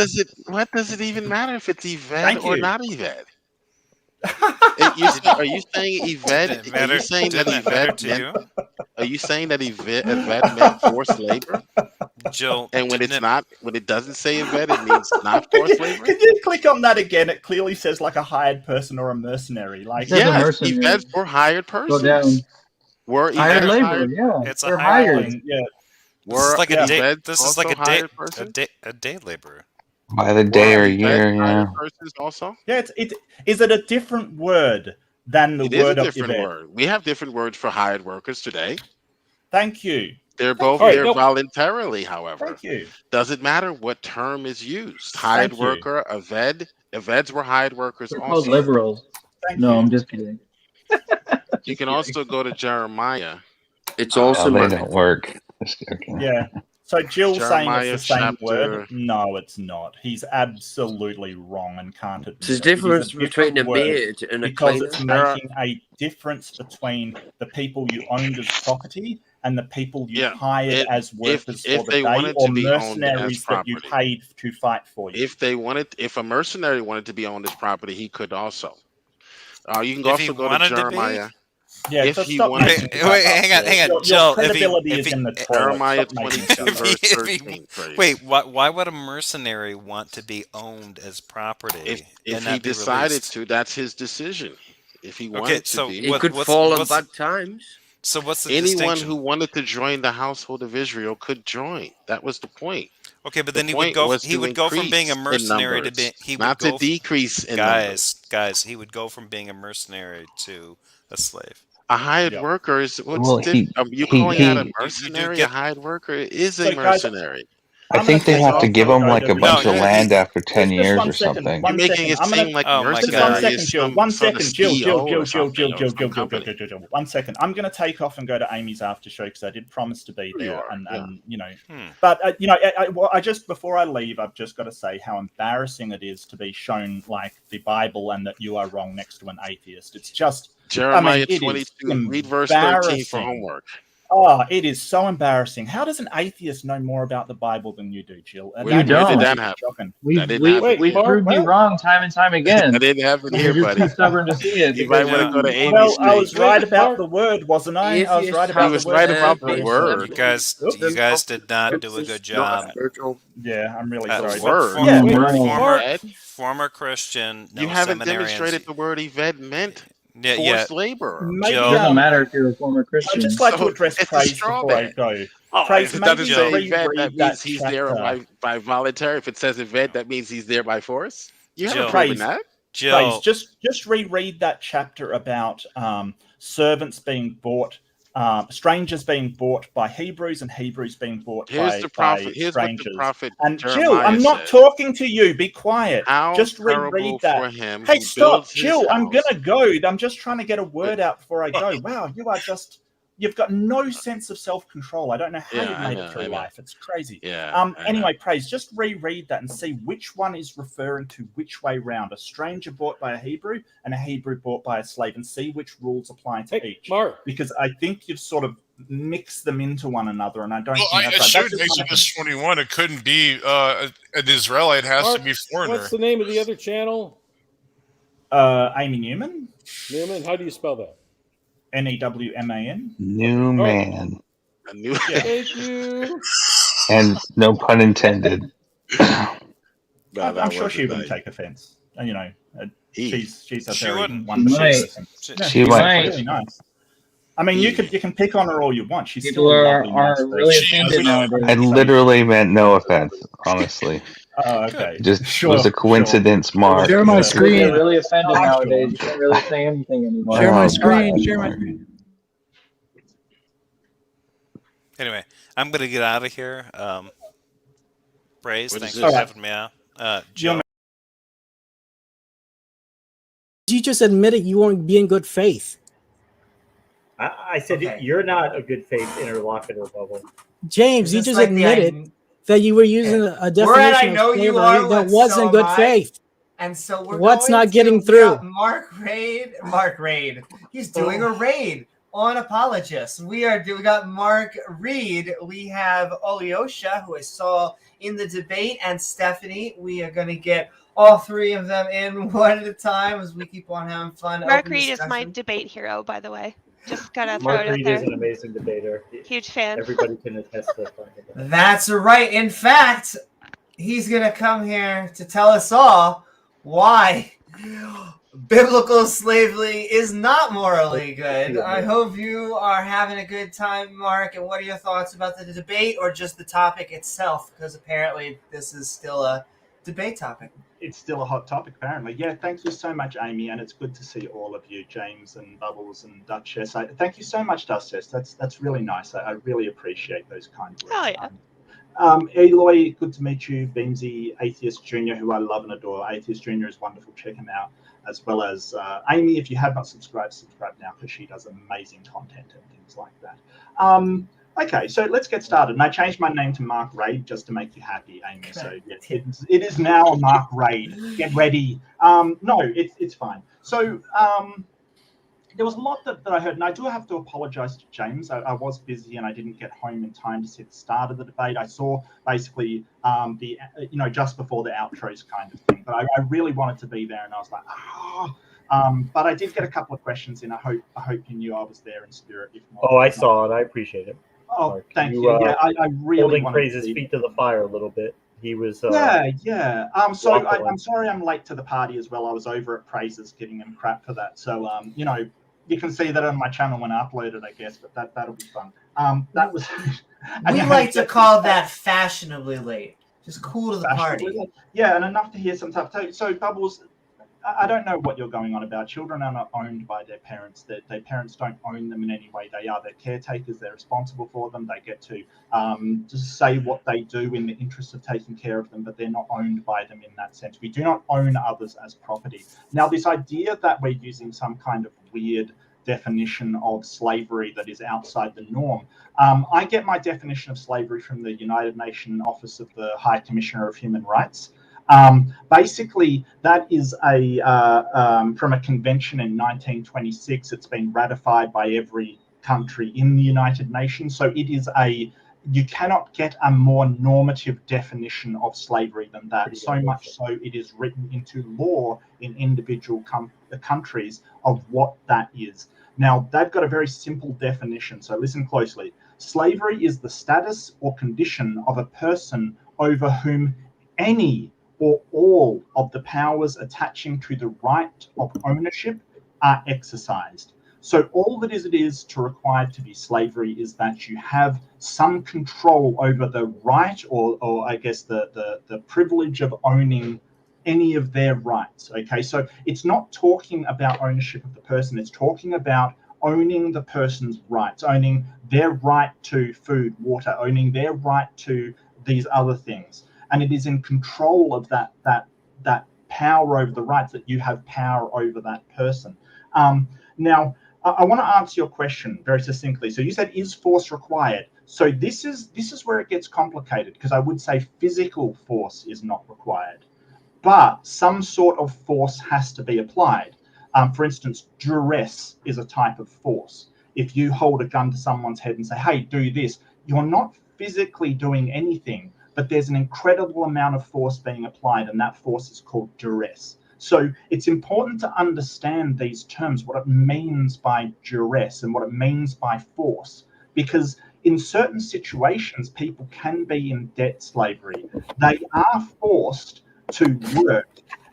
Speaker 4: What does it even matter if it's Yvette
Speaker 3: Thank
Speaker 4: or
Speaker 3: you.
Speaker 4: not Yvette? Are you saying Yvette?
Speaker 8: Didn't it
Speaker 4: Are
Speaker 8: matter-
Speaker 4: you saying that
Speaker 8: didn't it matter
Speaker 4: Yvette
Speaker 8: to
Speaker 4: meant?
Speaker 8: you?
Speaker 4: Are you saying that Yvette meant forced labor?
Speaker 8: Jill,
Speaker 4: And when
Speaker 8: didn't
Speaker 4: it's
Speaker 8: it-
Speaker 4: not, when it doesn't say Yvette, it means not forced labor.
Speaker 3: Can you click on that again? It clearly says like a hired person or a mercenary. Like,
Speaker 2: Says a
Speaker 4: Yes,
Speaker 2: mercenary.
Speaker 4: Yvette's were hired
Speaker 2: Go
Speaker 4: persons.
Speaker 2: down.
Speaker 4: Were
Speaker 2: Hired
Speaker 4: Yvette's
Speaker 2: labor,
Speaker 4: hired?
Speaker 2: yeah.
Speaker 8: It's a
Speaker 2: They're
Speaker 8: hired
Speaker 2: hired.
Speaker 3: yeah.
Speaker 8: This is like a day.
Speaker 4: Yvette's
Speaker 8: This is
Speaker 4: also
Speaker 8: like a day.
Speaker 4: hired person?
Speaker 8: A day laborer.
Speaker 9: By the day
Speaker 4: Were
Speaker 9: or
Speaker 4: Yvette's
Speaker 9: year, yeah.
Speaker 4: hired persons also?
Speaker 3: Yeah, is it a different word than the
Speaker 4: It is a
Speaker 3: word of
Speaker 4: different
Speaker 3: Ibed?
Speaker 4: word. We have different words for hired workers today.
Speaker 3: Thank you.
Speaker 4: They're both
Speaker 6: All right,
Speaker 4: there
Speaker 6: no-
Speaker 4: voluntarily, however.
Speaker 3: Thank you.
Speaker 4: Doesn't matter what term is used. Hired
Speaker 3: Thank you.
Speaker 4: worker, Aved. Aveds were hired workers
Speaker 2: They're called
Speaker 4: also.
Speaker 2: liberals.
Speaker 3: Thank
Speaker 2: No,
Speaker 3: you.
Speaker 2: I'm just kidding.
Speaker 4: You can also go to Jeremiah.
Speaker 1: It's
Speaker 9: Oh,
Speaker 1: awesome.
Speaker 9: they don't work. Just joking.
Speaker 3: Yeah. So Jill's saying
Speaker 4: Jeremiah
Speaker 3: it's the same
Speaker 4: chapter-
Speaker 3: word. No, it's not. He's absolutely wrong and can't admit
Speaker 1: There's a
Speaker 3: it. It is
Speaker 1: difference between a
Speaker 3: different word
Speaker 1: maid and a
Speaker 3: because
Speaker 1: cleaner.
Speaker 3: it's making a difference between the people you owned as property and the people you
Speaker 4: Yeah,
Speaker 3: hired as workers
Speaker 4: if
Speaker 3: for the
Speaker 4: they
Speaker 3: day,
Speaker 4: wanted
Speaker 3: or
Speaker 4: to be owned as
Speaker 3: mercenaries that you
Speaker 4: property.
Speaker 3: paid to fight for you.
Speaker 4: If a mercenary wanted to be owned as property, he could also. You can
Speaker 8: If he
Speaker 4: also go to
Speaker 8: wanted to be?
Speaker 4: Jeremiah.
Speaker 3: Yeah,
Speaker 4: if
Speaker 3: so
Speaker 4: he
Speaker 3: stop
Speaker 4: wanted
Speaker 3: making
Speaker 4: to-
Speaker 3: stuff
Speaker 8: Wait,
Speaker 3: up,
Speaker 8: hang on,
Speaker 3: Jill.
Speaker 8: hang on,
Speaker 3: Your
Speaker 8: Jill, if he-
Speaker 3: credibility
Speaker 8: if
Speaker 3: is
Speaker 8: he-
Speaker 3: in the toilet.
Speaker 4: Jeremiah
Speaker 3: Stop making
Speaker 4: 22
Speaker 3: stuff up.
Speaker 4: verse
Speaker 8: If he-
Speaker 4: 13. Praise.
Speaker 8: Wait, why would a mercenary want to be owned as property?
Speaker 4: If
Speaker 8: and
Speaker 4: he
Speaker 8: not be
Speaker 4: decided
Speaker 8: released?
Speaker 4: to, that's his decision. If he
Speaker 8: Okay,
Speaker 4: wanted
Speaker 8: so
Speaker 4: to be.
Speaker 1: He
Speaker 8: What-
Speaker 1: could
Speaker 8: what's-
Speaker 1: fall on
Speaker 8: what's-
Speaker 1: bad times.
Speaker 8: So what's the
Speaker 4: Anyone
Speaker 8: distinction?
Speaker 4: who wanted to join the household of Israel could join. That was the point.
Speaker 8: Okay, but
Speaker 4: The
Speaker 8: then he would
Speaker 4: point
Speaker 8: go.
Speaker 4: was
Speaker 8: He
Speaker 4: to
Speaker 8: would go from being a
Speaker 4: increase in
Speaker 8: mercenary to
Speaker 4: numbers,
Speaker 8: being. He would
Speaker 4: not
Speaker 8: go
Speaker 4: to decrease in numbers.
Speaker 8: guys. He would go from being a mercenary to a slave.
Speaker 4: A hired worker is what's
Speaker 9: Well,
Speaker 4: different? You calling that a mercenary? A hired worker is a mercenary.
Speaker 9: I think they have to give them like a bunch of land after 10 years or
Speaker 3: second,
Speaker 9: something.
Speaker 4: You're making it seem like mercenary is some sort of CEO or something, or some company.
Speaker 3: 1 second. I'm going to take off and go to Amy's after show because I did promise to be there. And you know, but you know, I just before I leave, I've just got to say how embarrassing it is to be shown like the Bible and that you are wrong next to an atheist. It's just
Speaker 4: Jeremiah 22. Read verse 13 for homework.
Speaker 3: Oh, it is so embarrassing. How does an atheist know more about the Bible than you do, Jill?
Speaker 2: You don't.
Speaker 3: We
Speaker 2: proved you wrong time and time again.
Speaker 4: That didn't happen here,
Speaker 2: You're
Speaker 4: buddy.
Speaker 2: too stubborn to see it.
Speaker 4: You might want to go to Amy's
Speaker 3: Well,
Speaker 4: Street.
Speaker 3: I was right about the word, wasn't I? I was right about the word.
Speaker 4: right about the word.
Speaker 8: You guys did not do a good job.
Speaker 3: Yeah, I'm really sorry.
Speaker 8: Former Christian. No,
Speaker 4: you haven't
Speaker 8: seminarians.
Speaker 4: demonstrated the word event meant
Speaker 8: forced
Speaker 4: labor.
Speaker 2: It doesn't matter if you're a former Christian.
Speaker 3: I'd just like to address Praise before I go.
Speaker 4: Praise, if it doesn't say event, that means he's there by voluntary. If it says event, that means he's there by force. You haven't proven that.
Speaker 3: Praise, just reread that chapter about servants being bought, strangers being bought by Hebrews, and Hebrews being bought by strangers.
Speaker 4: What the prophet
Speaker 3: and
Speaker 4: Jeremiah
Speaker 3: Jill, I'm not
Speaker 4: said.
Speaker 3: Talking to you. Be quiet.
Speaker 4: Just
Speaker 3: reread that.
Speaker 4: For him
Speaker 3: hey, stop,
Speaker 4: Jill.
Speaker 3: I'm gonna go. I'm just trying to get a word out before I go. Wow, you are just. You've got no sense of self-control. I don't know how you've made it through life. It's crazy. Anyway, Praise, just reread that and see which one is referring to which way round. A stranger bought by a Hebrew and a Hebrew bought by a slave, and see which rules apply to each.
Speaker 6: Mark.
Speaker 3: Because I think you've sort of mixed them into one another, and I don't think
Speaker 5: I
Speaker 3: that's
Speaker 5: showed
Speaker 3: right.
Speaker 5: Exodus 21. It couldn't be an Israelite. It has
Speaker 6: Mark,
Speaker 5: to be foreigner.
Speaker 6: What's the name of the other channel?
Speaker 3: Amy Newman.
Speaker 6: Newman, how do you spell that?
Speaker 3: Newman.
Speaker 9: Newman.
Speaker 6: Thank you.
Speaker 9: And no pun intended.
Speaker 3: I'm sure she wouldn't take offense. You know, she's a very wonderful person.
Speaker 9: She might.
Speaker 3: Really nice. I mean, you can pick on her all you want. She's
Speaker 2: People are really offended nowadays.
Speaker 9: I literally meant no offense, honestly.
Speaker 3: Oh, okay.
Speaker 9: Just was a coincidence, Mark.
Speaker 2: Share my screen. They're really offended nowadays. You can't really say anything anymore.
Speaker 10: Share my screen. Share my screen.
Speaker 8: Anyway, I'm gonna get out of here. Praise, thanks
Speaker 4: for
Speaker 8: having me out. Jill.
Speaker 10: You just admitted you won't be in good faith.
Speaker 11: I said you're not a good faith interlocutor, Bubble.
Speaker 10: James, you just admitted that you were using a definition of slavery that wasn't good faith.
Speaker 12: And so we're
Speaker 10: what's not getting through?
Speaker 12: Mark Reid. He's doing a raid on apologists. We got Mark Reid. We have Alyosha, who I saw in the debate, and Stephanie. We are going to get all three of them in one at a time as we keep on having fun.
Speaker 13: Mark Reid is my debate hero, by the way. Just gotta throw it out there.
Speaker 11: Mark Reid is an amazing debater.
Speaker 13: Huge fan.
Speaker 11: Everybody can attest to that.
Speaker 12: That's right. In fact, he's going to come here to tell us all why biblical slavery is not morally good. I hope you are having a good time, Mark. And what are your thoughts about the debate or just the topic itself? Because apparently this is still a debate topic.
Speaker 3: It's still a hot topic, apparently. Yeah, thank you so much, Amy, and it's good to see all of you, James and Bubbles and Duchess. Thank you so much, Duchess. That's really nice. I really appreciate those kind words.
Speaker 13: Oh, yeah.
Speaker 3: Eloy, good to meet you. Beamsy, Atheist Junior, who I love and adore. Atheist Junior is wonderful. Check him out. As well as Amy, if you have not subscribed, subscribe now because she does amazing content and things like that. Okay, so let's get started. And I changed my name to Mark Reid just to make you happy, Amy. So it is now a Mark Reid. Get ready. No, it's fine. So there was a lot that I heard, and I do have to apologize to James. I was busy and I didn't get home in time to see the start of the debate. I saw basically just before the outros kind of thing, but I really wanted to be there, and I was like, but I did get a couple of questions in. I hope you knew I was there in spirit. If not,
Speaker 11: I saw it. I appreciate it.
Speaker 3: Oh,
Speaker 11: Mark.
Speaker 3: Thank you. Yeah, I really
Speaker 11: holding Praise's feet to the fire a little bit. He was.
Speaker 3: So I'm sorry I'm late to the party as well. I was over at Praise's giving him crap for that. So you can see that on my channel when I upload it, I guess. But that'll be fun. That was.
Speaker 12: We like to call that fashionably late. Just cool to the party.
Speaker 3: Yeah, and enough to hear some stuff. So Bubbles, I don't know what you're going on about. Children are not owned by their parents. Their parents don't own them in any way. They are their caretakers. They're responsible for them. They get to just say what they do in the interest of taking care of them, but they're not owned by them in that sense. We do not own others as property. Now, this idea that we're using some kind of weird definition of slavery that is outside the norm. I get my definition of slavery from the United Nations Office of the High Commissioner of Human Rights. Basically, that is from a convention in 1926. It's been ratified by every country in the United Nations. So it is you cannot get a more normative definition of slavery than that. So much so it is written into law in individual countries of what that is. Now, they've got a very simple definition, so listen closely. Slavery is the status or condition of a person over whom any or all of the powers attaching to the right of ownership are exercised. So all that it is to require to be slavery is that you have some control over the right or I guess the privilege of owning any of their rights. Okay, so it's not talking about ownership of the person, it's talking about owning the person's rights, owning their right to food, water, owning their right to these other things. And it is in control of that power over the rights that you have power over that person. Now, I want to answer your question very succinctly. So you said, is force required? So this is where it gets complicated, because I would say physical force is not required, but some sort of force has to be applied. For instance, duress is a type of force. If you hold a gun to someone's head and say, hey, do this, you're not physically doing anything, but there's an incredible amount of force being applied, and that force is called duress. So it's important to understand these terms, what it means by duress and what it means by force, because in certain situations, people can be in debt slavery. They are forced to work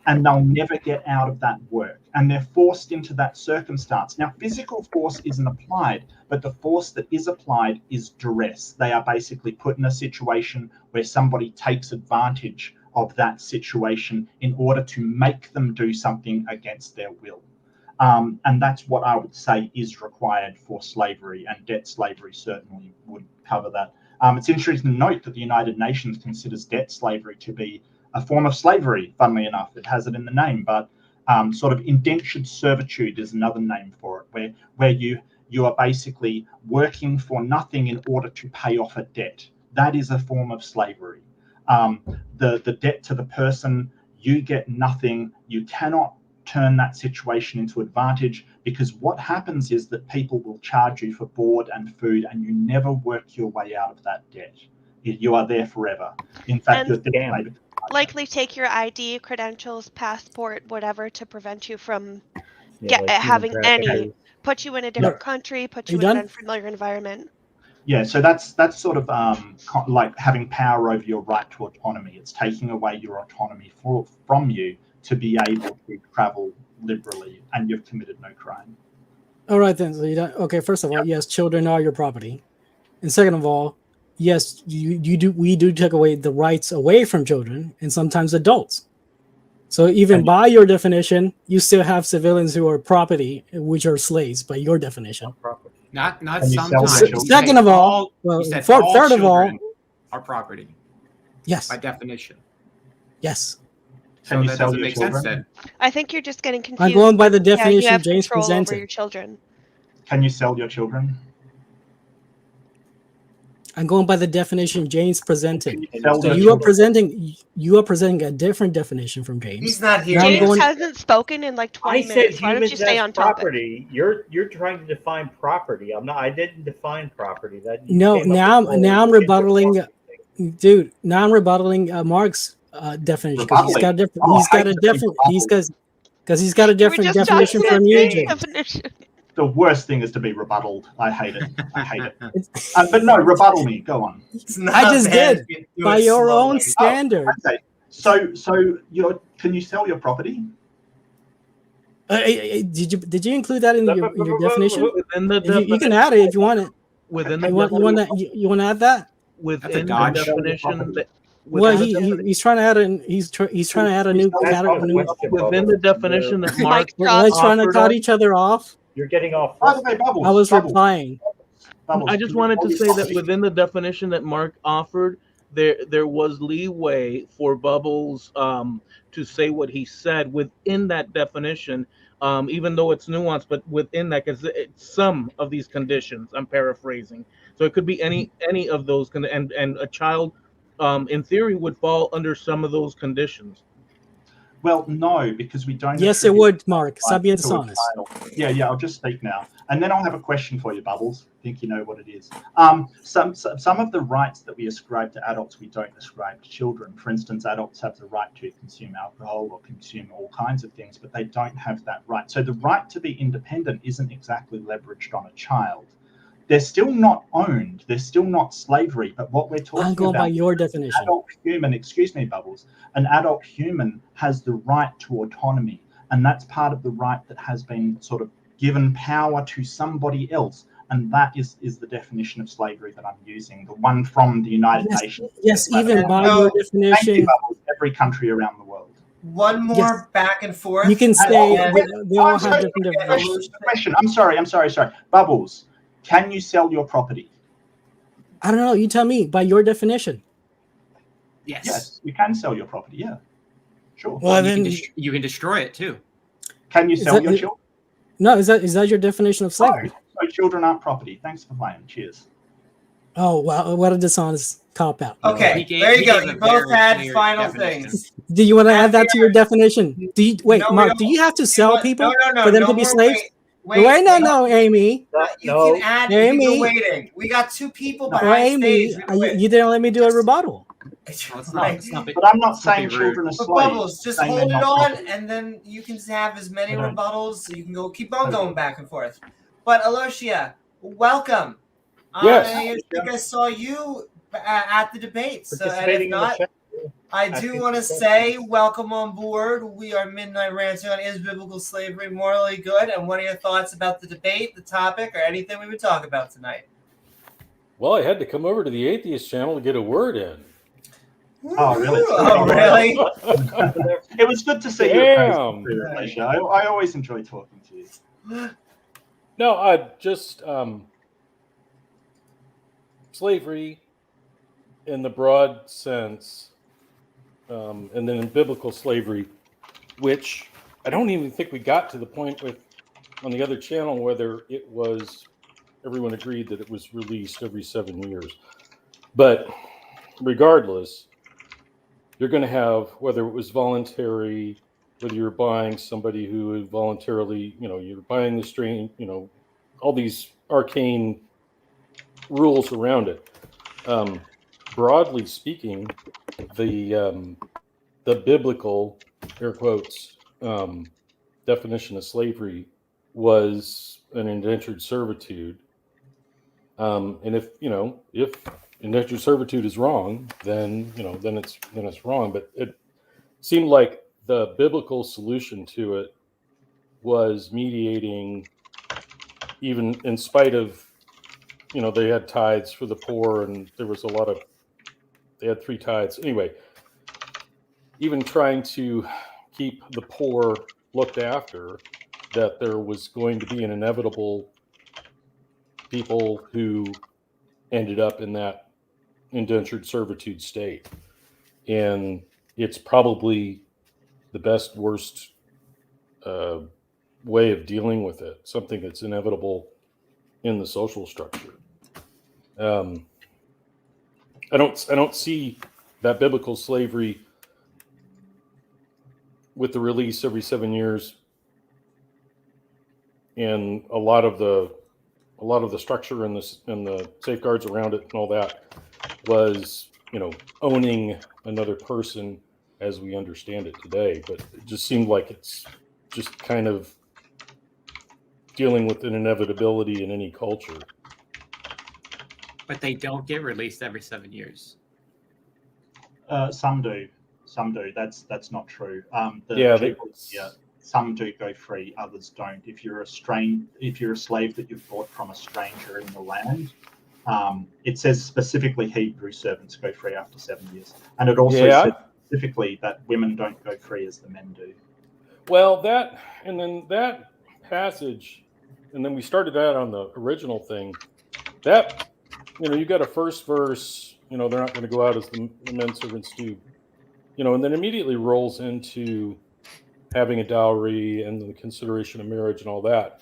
Speaker 3: and they'll never get out of that work, and they're forced into that circumstance. Now, physical force isn't applied, but the force that is applied is duress. They are basically put in a situation where somebody takes advantage of that situation in order to make them do something against their will. And that's what I would say is required for slavery, and debt slavery certainly would cover that. It's interesting to note that the United Nations considers debt slavery to be a form of slavery, funnily enough. It has it in the name, but sort of indentured servitude is another name for it, where you are basically working for nothing in order to pay off a debt. That is a form of slavery. The debt to the person, you get nothing. You cannot turn that situation into advantage, because what happens is that people will charge you for board and food, and you never work your way out of that debt. You are there forever. In fact, you're debt.
Speaker 13: Likely take your ID, credentials, passport, whatever, to prevent you from put you in a different country, put you in an unfamiliar environment.
Speaker 3: Yeah, so that's sort of like having power over your right to autonomy. It's taking away your autonomy from you to be able to travel liberally, and you've committed no crime.
Speaker 10: All right, then. So okay, first of all, yes, children are your property. And second of all, yes, we do take away the rights away from children and sometimes adults. So even by your definition, you still have civilians who are property, which are slaves by your definition.
Speaker 14: Not sometimes.
Speaker 10: Second of all, third of all,
Speaker 14: are property.
Speaker 10: Yes.
Speaker 14: By definition.
Speaker 10: Yes.
Speaker 14: So that doesn't make sense then.
Speaker 13: I think you're just getting confused.
Speaker 10: I'm going by the definition
Speaker 13: you have
Speaker 10: James
Speaker 13: control
Speaker 10: presented.
Speaker 13: over your children.
Speaker 3: Can you sell your children?
Speaker 10: I'm going by the definition James presented.
Speaker 3: So
Speaker 10: you are presenting a different definition from James.
Speaker 12: He's not here.
Speaker 13: James hasn't spoken in like 20 minutes. Why don't you stay on topic?
Speaker 11: Property. You're trying to define property. I didn't define property.
Speaker 10: Now I'm rebuttaling, dude. Now I'm rebuttaling Mark's definition, because he's got a different definition from you, James.
Speaker 3: The worst thing is to be rebutted. I hate it. But no, rebuttal me. Go on.
Speaker 10: I just did by your own standard.
Speaker 3: Okay. So can you sell your property?
Speaker 10: Did you include that in your definition? You can add it if you want it.
Speaker 15: Within the
Speaker 10: you want to add that
Speaker 15: within the definition
Speaker 10: Well, he's trying to add he's trying to add a new category.
Speaker 2: Within the definition that Mark
Speaker 10: Let's trying to cut each other off.
Speaker 11: You're getting off.
Speaker 2: By the way,
Speaker 10: I was replying.
Speaker 2: I just wanted to say that within the definition that Mark offered, there was leeway for Bubbles to say what he said within that definition, even though it's nuanced, but within that, because it's some of these conditions. I'm paraphrasing, so it could be any of those, and a child, in theory, would fall under some of those conditions.
Speaker 3: Well, no, because we don't.
Speaker 10: Yes, it would, Mark. Stop being dishonest.
Speaker 3: Yeah, I'll just speak now. And then I'll have a question for you, Bubbles. I think you know what it is. Some of the rights that we ascribe to adults, we don't ascribe to children. For instance, adults have the right to consume alcohol or consume all kinds of things, but they don't have that right. So the right to be independent isn't exactly leveraged on a child. They're still not owned. They're still not slavery. But what we're talking about,
Speaker 10: I'm going by your definition.
Speaker 3: Adult human, excuse me, Bubbles. An adult human has the right to autonomy, and that's part of the right that has been sort of given power to somebody else, and that is the definition of slavery that I'm using, the one from the United Nations.
Speaker 10: Yes, even by your definition.
Speaker 3: Thank you, Bubbles, every country around the world.
Speaker 12: One more back and forth.
Speaker 10: You can say they all have different definitions.
Speaker 3: Question. I'm sorry. Bubbles, can you sell your property?
Speaker 10: I don't know. You tell me. By your definition.
Speaker 14: Yes,
Speaker 3: you can sell your property. Yeah, sure.
Speaker 14: Well, then you can destroy it too.
Speaker 3: Can you sell your children?
Speaker 10: No, is that your definition of slavery?
Speaker 3: So children aren't property. Thanks for playing. Cheers.
Speaker 10: Oh wow, what a dishonest cop out.
Speaker 12: Okay, there you go. You both had final things.
Speaker 10: Do you want to add that to your definition? Do you wait, Mark? Do you have to sell people for them to be slaves? Wait, no, Amy.
Speaker 12: You can add
Speaker 10: Amy.
Speaker 12: waiting. We got two people
Speaker 10: No,
Speaker 12: behind
Speaker 10: Amy,
Speaker 12: stage.
Speaker 10: you didn't let me do a rebuttal.
Speaker 3: But I'm not saying children are
Speaker 12: But
Speaker 3: slaves.
Speaker 12: Bubbles, just hold it on, and then you can have as many rebuttals. So you can keep on going back and forth. But Aloysia, welcome.
Speaker 11: Yes.
Speaker 12: I think I saw you at the debates. And if not, I do want to say welcome on board. We are Midnight Ranting on Is Biblical Slavery Morally Good? And what are your thoughts about the debate, the topic, or anything we would talk about tonight?
Speaker 6: Well, I had to come over to the Atheist channel to get a word in.
Speaker 3: Oh, really?
Speaker 12: Oh, really?
Speaker 3: It was good to see you. I always enjoy talking to you.
Speaker 6: No, I just slavery in the broad sense, and then in biblical slavery, which I don't even think we got to the point with on the other channel whether it was everyone agreed that it was released every 7 years. But regardless, you're going to have, whether it was voluntary, whether you're buying somebody who voluntarily, you're buying the strain, all these arcane rules around it. Broadly speaking, the biblical, air quotes, definition of slavery was an indentured servitude. And if indentured servitude is wrong, then it's wrong. But it seemed like the biblical solution to it was mediating, even in spite of, they had tithes for the poor, and there was they had 3 tithes. Anyway, even trying to keep the poor looked after, that there was going to be an inevitable people who ended up in that indentured servitude state. And it's probably the best, worst way of dealing with it, something that's inevitable in the social structure. I don't see that biblical slavery with the release every 7 years, and a lot of the structure and the safeguards around it and all that was, owning another person as we understand it today. But it just seemed like it's just kind of dealing with an inevitability in any culture.
Speaker 14: But they don't get released every 7 years.
Speaker 3: Some do. That's not true. Some do go free, others don't. If you're a slave that you've bought from a stranger in the land, it says specifically Hebrew servants go free after 7 years, and it also says specifically that women don't go free as the men do.
Speaker 6: Well, that passage, and then we started that on the original thing. That, you got a first verse, they're not going to go out as the men servants do, and then immediately rolls into having a dowry and the consideration of marriage and all that.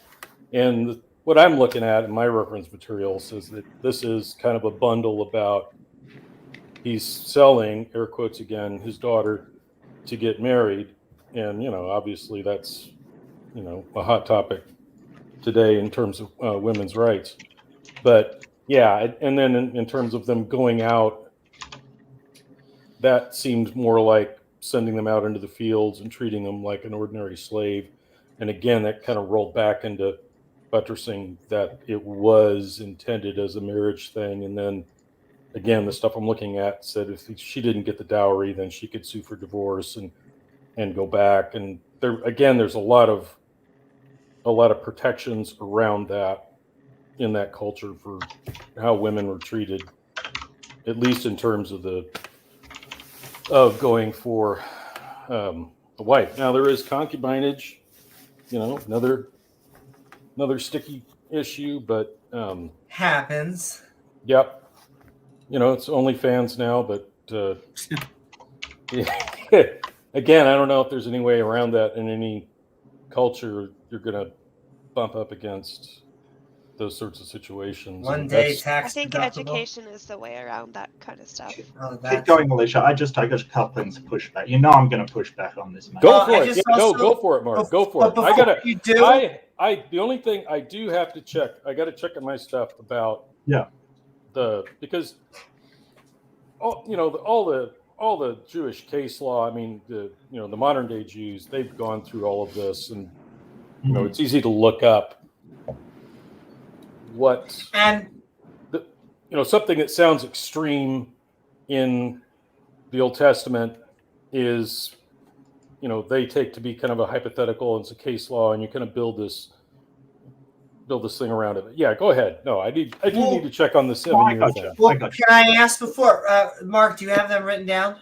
Speaker 6: And what I'm looking at in my reference materials is that this is kind of a bundle about he's selling, air quotes again, his daughter to get married. And, obviously that's, a hot topic today in terms of women's rights. But yeah, and then in terms of them going out, that seemed more like sending them out into the fields and treating them like an ordinary slave. And again, that kind of rolled back into buttressing that it was intended as a marriage thing. And then again, the stuff I'm looking at said if she didn't get the dowry, then she could sue for divorce and go back. And there's a lot of protections around that in that culture for how women were treated, at least in terms of going for a wife. Now there is concubinage, another sticky issue, but
Speaker 12: happens.
Speaker 6: Yep. It's OnlyFans now, but again, I don't know if there's any way around that in any culture. You're going to bump up against those sorts of situations.
Speaker 12: One day tax
Speaker 13: I think
Speaker 12: deductible.
Speaker 13: Education is the way around that kind of stuff.
Speaker 3: Keep going, Alicia. I got a couple things to push back. I'm going to push back on this, mate.
Speaker 6: Go for it. Go for it, Mark. Go for it. The only thing I do have to check, I got to check on my stuff about because all the Jewish case law. I mean, the modern day Jews, they've gone through all of this, and it's easy to look up something that sounds extreme in the Old Testament is, they take to be kind of a hypothetical, and it's a case law, and you kind of build this thing around it. Yeah, go ahead. No, I do need to check on the 7-year thing.
Speaker 12: Well, can I ask before, Mark, do you have them written down?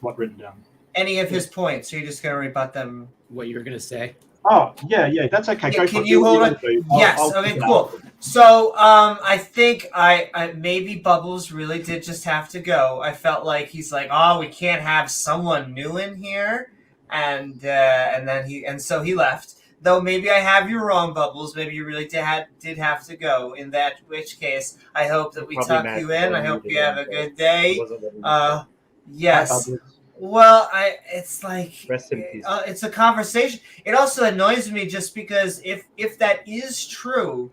Speaker 3: What written down?
Speaker 12: Any of his points? Or you're just going to rebut them?
Speaker 14: What you were going to say?
Speaker 3: Oh, yeah, that's okay.
Speaker 12: Yeah, can you hold it? Yes. Okay, cool. So, I think I maybe Bubbles really did just have to go. I felt like he's like, oh, we can't have someone new in here, and so he left. Though maybe I have you wrong, Bubbles. Maybe you really did have to go. In which case, I hope that we tuck you in. I hope you have a good day. Yes. Well, it's like
Speaker 11: rest in peace.
Speaker 12: It's a conversation. It also annoys me just because if that is true,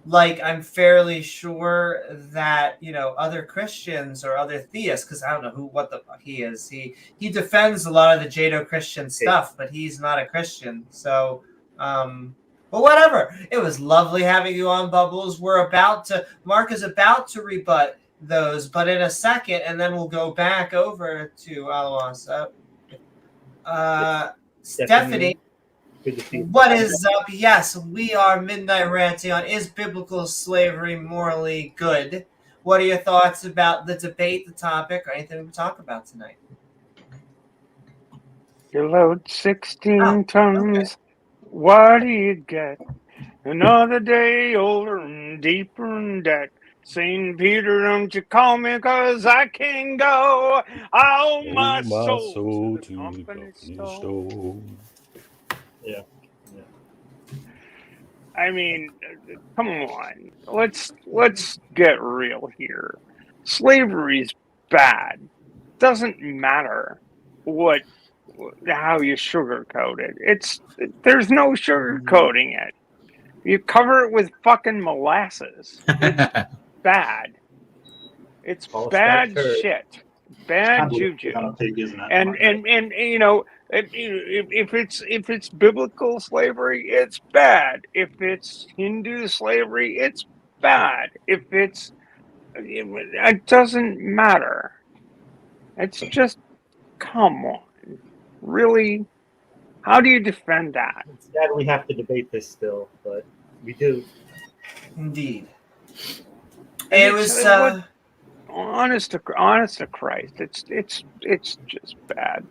Speaker 12: like I'm fairly sure that other Christians or other theists, because I don't know what the fuck he is. He defends a lot of the Judeo-Christian stuff, but he's not a Christian. So, but whatever. It was lovely having you on, Bubbles. Mark is about to rebut those, but in a second, and then we'll go back over to Alois. Stephanie, what is up? Yes, we are Midnight Ranting on Is Biblical Slavery Morally Good? What are your thoughts about the debate, the topic, or anything we talk about tonight?
Speaker 15: You load 16 tons. Okay. What do you get? Another day older and deeper in debt. St. Peter, don't you call me, 'cause I can't go. Oh, my soul to the company store.
Speaker 11: Yeah.
Speaker 15: I mean, come on. Let's get real here. Slavery's bad. Doesn't matter how you sugarcoat it. There's no sugarcoating it. You cover it with fucking molasses. It's bad. It's bad shit. Bad juju. And if it's biblical slavery, it's bad. If it's Hindu slavery, it's bad. It doesn't matter. It's just, come on. Really? How do you defend that?
Speaker 11: It's sad we have to debate this still, but we do.
Speaker 12: Indeed. It was
Speaker 15: honest to Christ, it's just bad.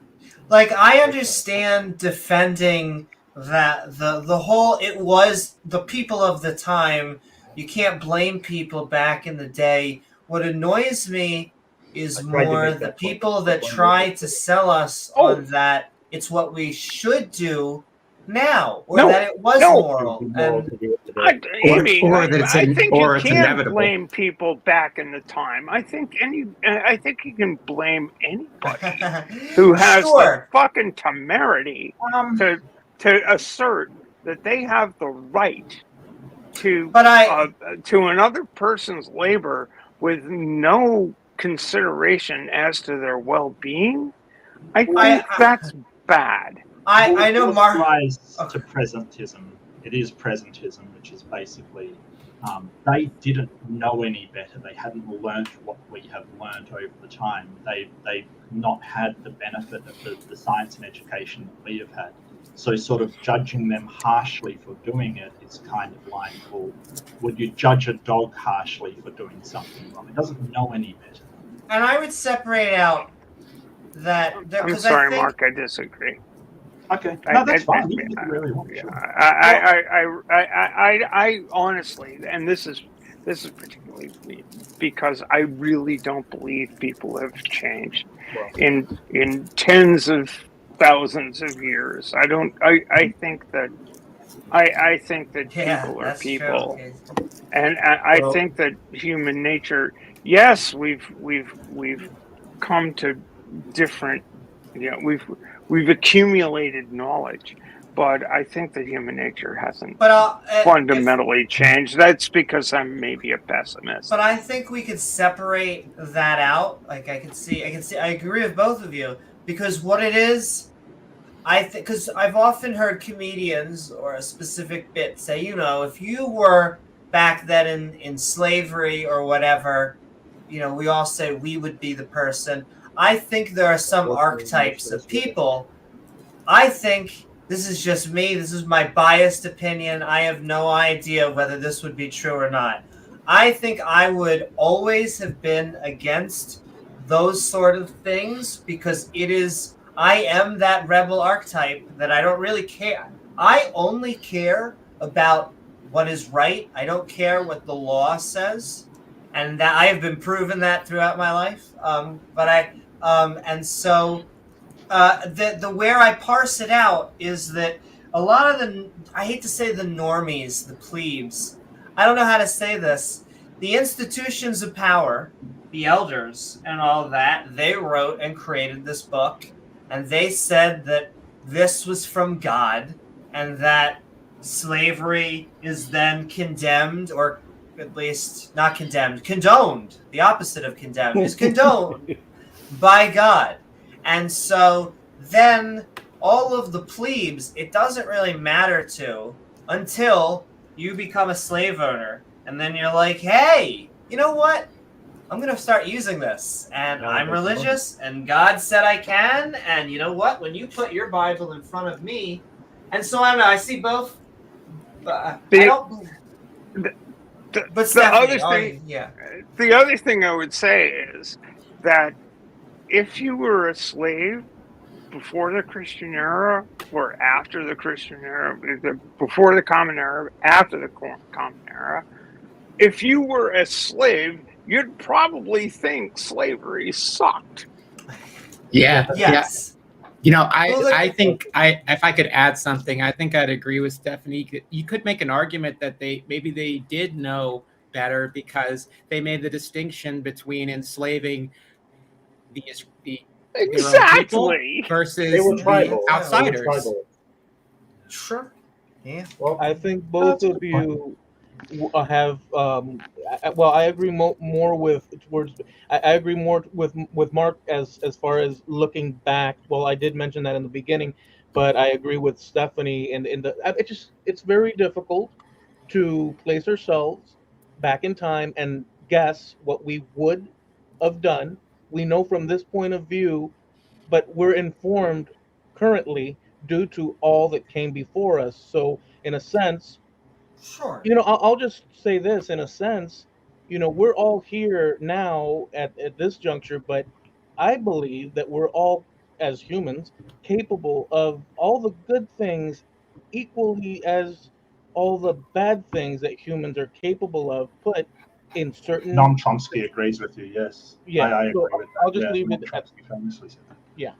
Speaker 12: Like, I understand defending that the whole, it was the people of the time. You can't blame people back in the day. What annoys me is more the people that try to sell us on that it's what we should do now, or that it was moral. And
Speaker 15: I think you can't blame people back in the time. I think you can blame anybody who has the fucking temerity to assert that they have the right to another person's labor with no consideration as to their well-being. I think that's bad.
Speaker 12: I know Mark
Speaker 11: rise to presentism. It is presentism, which is basically they didn't know any better. They hadn't learnt what we have learnt over the time. They've not had the benefit of the science and education that we have had. So sort of judging them harshly for doing it is kind of like, well, would you judge a dog harshly for doing something wrong? It doesn't know any better.
Speaker 12: And I would separate out that...
Speaker 15: I'm sorry, Mark, I disagree.
Speaker 11: Okay, no, that's fine. You can really want to.
Speaker 15: I honestly, and this is particularly because I really don't believe people have changed in tens of thousands of years. I think that people are people, and I think that human nature. Yes, we've come to different. We've accumulated knowledge, but I think that human nature hasn't fundamentally changed. That's because I'm maybe a pessimist.
Speaker 12: But I think we could separate that out. Like, I agree with both of you, because what it is, because I've often heard comedians or a specific bit say, if you were back then in slavery or whatever, we all say we would be the person. I think there are some archetypes of people. I think, this is just me, this is my biased opinion, I have no idea whether this would be true or not. I think I would always have been against those sort of things because I am that rebel archetype that I don't really care. I only care about what is right. I don't care what the law says. And that I have been proven that throughout my life. The where I parse it out is that a lot of I hate to say the normies, the plebes, I don't know how to say this, the institutions of power, the elders and all that, they wrote and created this book, and they said that this was from God, and that slavery is then condemned, or at least not condemned, condoned. The opposite of condemned is condoned by God. And so then all of the plebes, it doesn't really matter to until you become a slave owner. And then you're like, hey, you know what? I'm going to start using this. And I'm religious, and God said I can. And you know what? When you put your Bible in front of me, and so I see both. The
Speaker 15: other thing I would say is that if you were a slave before the Christian era or after the Christian era, before the Common Era, after the Common Era, if you were a slave, you'd probably think slavery sucked.
Speaker 14: Yeah.
Speaker 12: Yes.
Speaker 14: Yeah. I think if I could add something, I think I'd agree with Stephanie. You could make an argument that maybe they did know better because they made the distinction between enslaving the
Speaker 15: exactly
Speaker 14: versus
Speaker 11: the
Speaker 14: outsiders.
Speaker 12: Sure. Yeah.
Speaker 2: Well, I think both of you have. I agree more with I agree more with Mark as far as looking back. Well, I did mention that in the beginning, but I agree with Stephanie. It's very difficult to place ourselves back in time and guess what we would have done. We know from this point of view, but we're informed currently due to all that came before us. So in a sense,
Speaker 12: sure.
Speaker 2: I'll just say this, in a sense, we're all here now at this juncture, but I believe that we're all, as humans, capable of all the good things equally as all the bad things that humans are capable of, put in certain.
Speaker 11: Noam Chomsky agrees with you. Yes,
Speaker 2: Yeah,
Speaker 11: I
Speaker 2: so
Speaker 11: agree with that.
Speaker 2: I'll just
Speaker 11: Yeah,
Speaker 2: leave
Speaker 11: Noam
Speaker 2: it at
Speaker 11: Chomsky famously said that.
Speaker 2: yeah.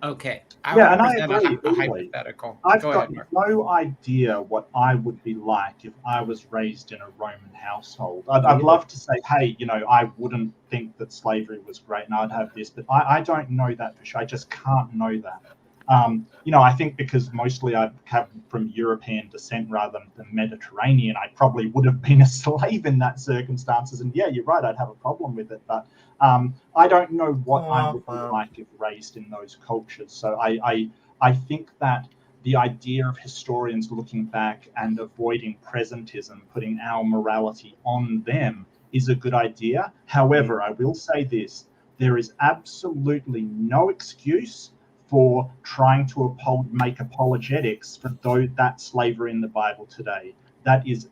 Speaker 14: Okay, I
Speaker 11: Yeah,
Speaker 14: will
Speaker 11: and I
Speaker 14: present
Speaker 11: agree.
Speaker 14: a
Speaker 11: Really,
Speaker 14: hypothetical.
Speaker 11: I've
Speaker 14: Go
Speaker 11: got
Speaker 14: ahead, Mark.
Speaker 11: no idea what I would be like if I was raised in a Roman household. I'd love to say, hey, I wouldn't think that slavery was great and I'd have this, but I don't know that for sure. I just can't know that. I think because mostly I have from European descent rather than Mediterranean, I probably would have been a slave in that circumstances. And yeah, you're right, I'd have a problem with it. But I don't know what I would be like if raised in those cultures. So I think that the idea of historians looking back and avoiding presentism, putting our morality on them, is a good idea. However, I will say this: there is absolutely no excuse for trying to make apologetics for that slavery in the Bible today. That is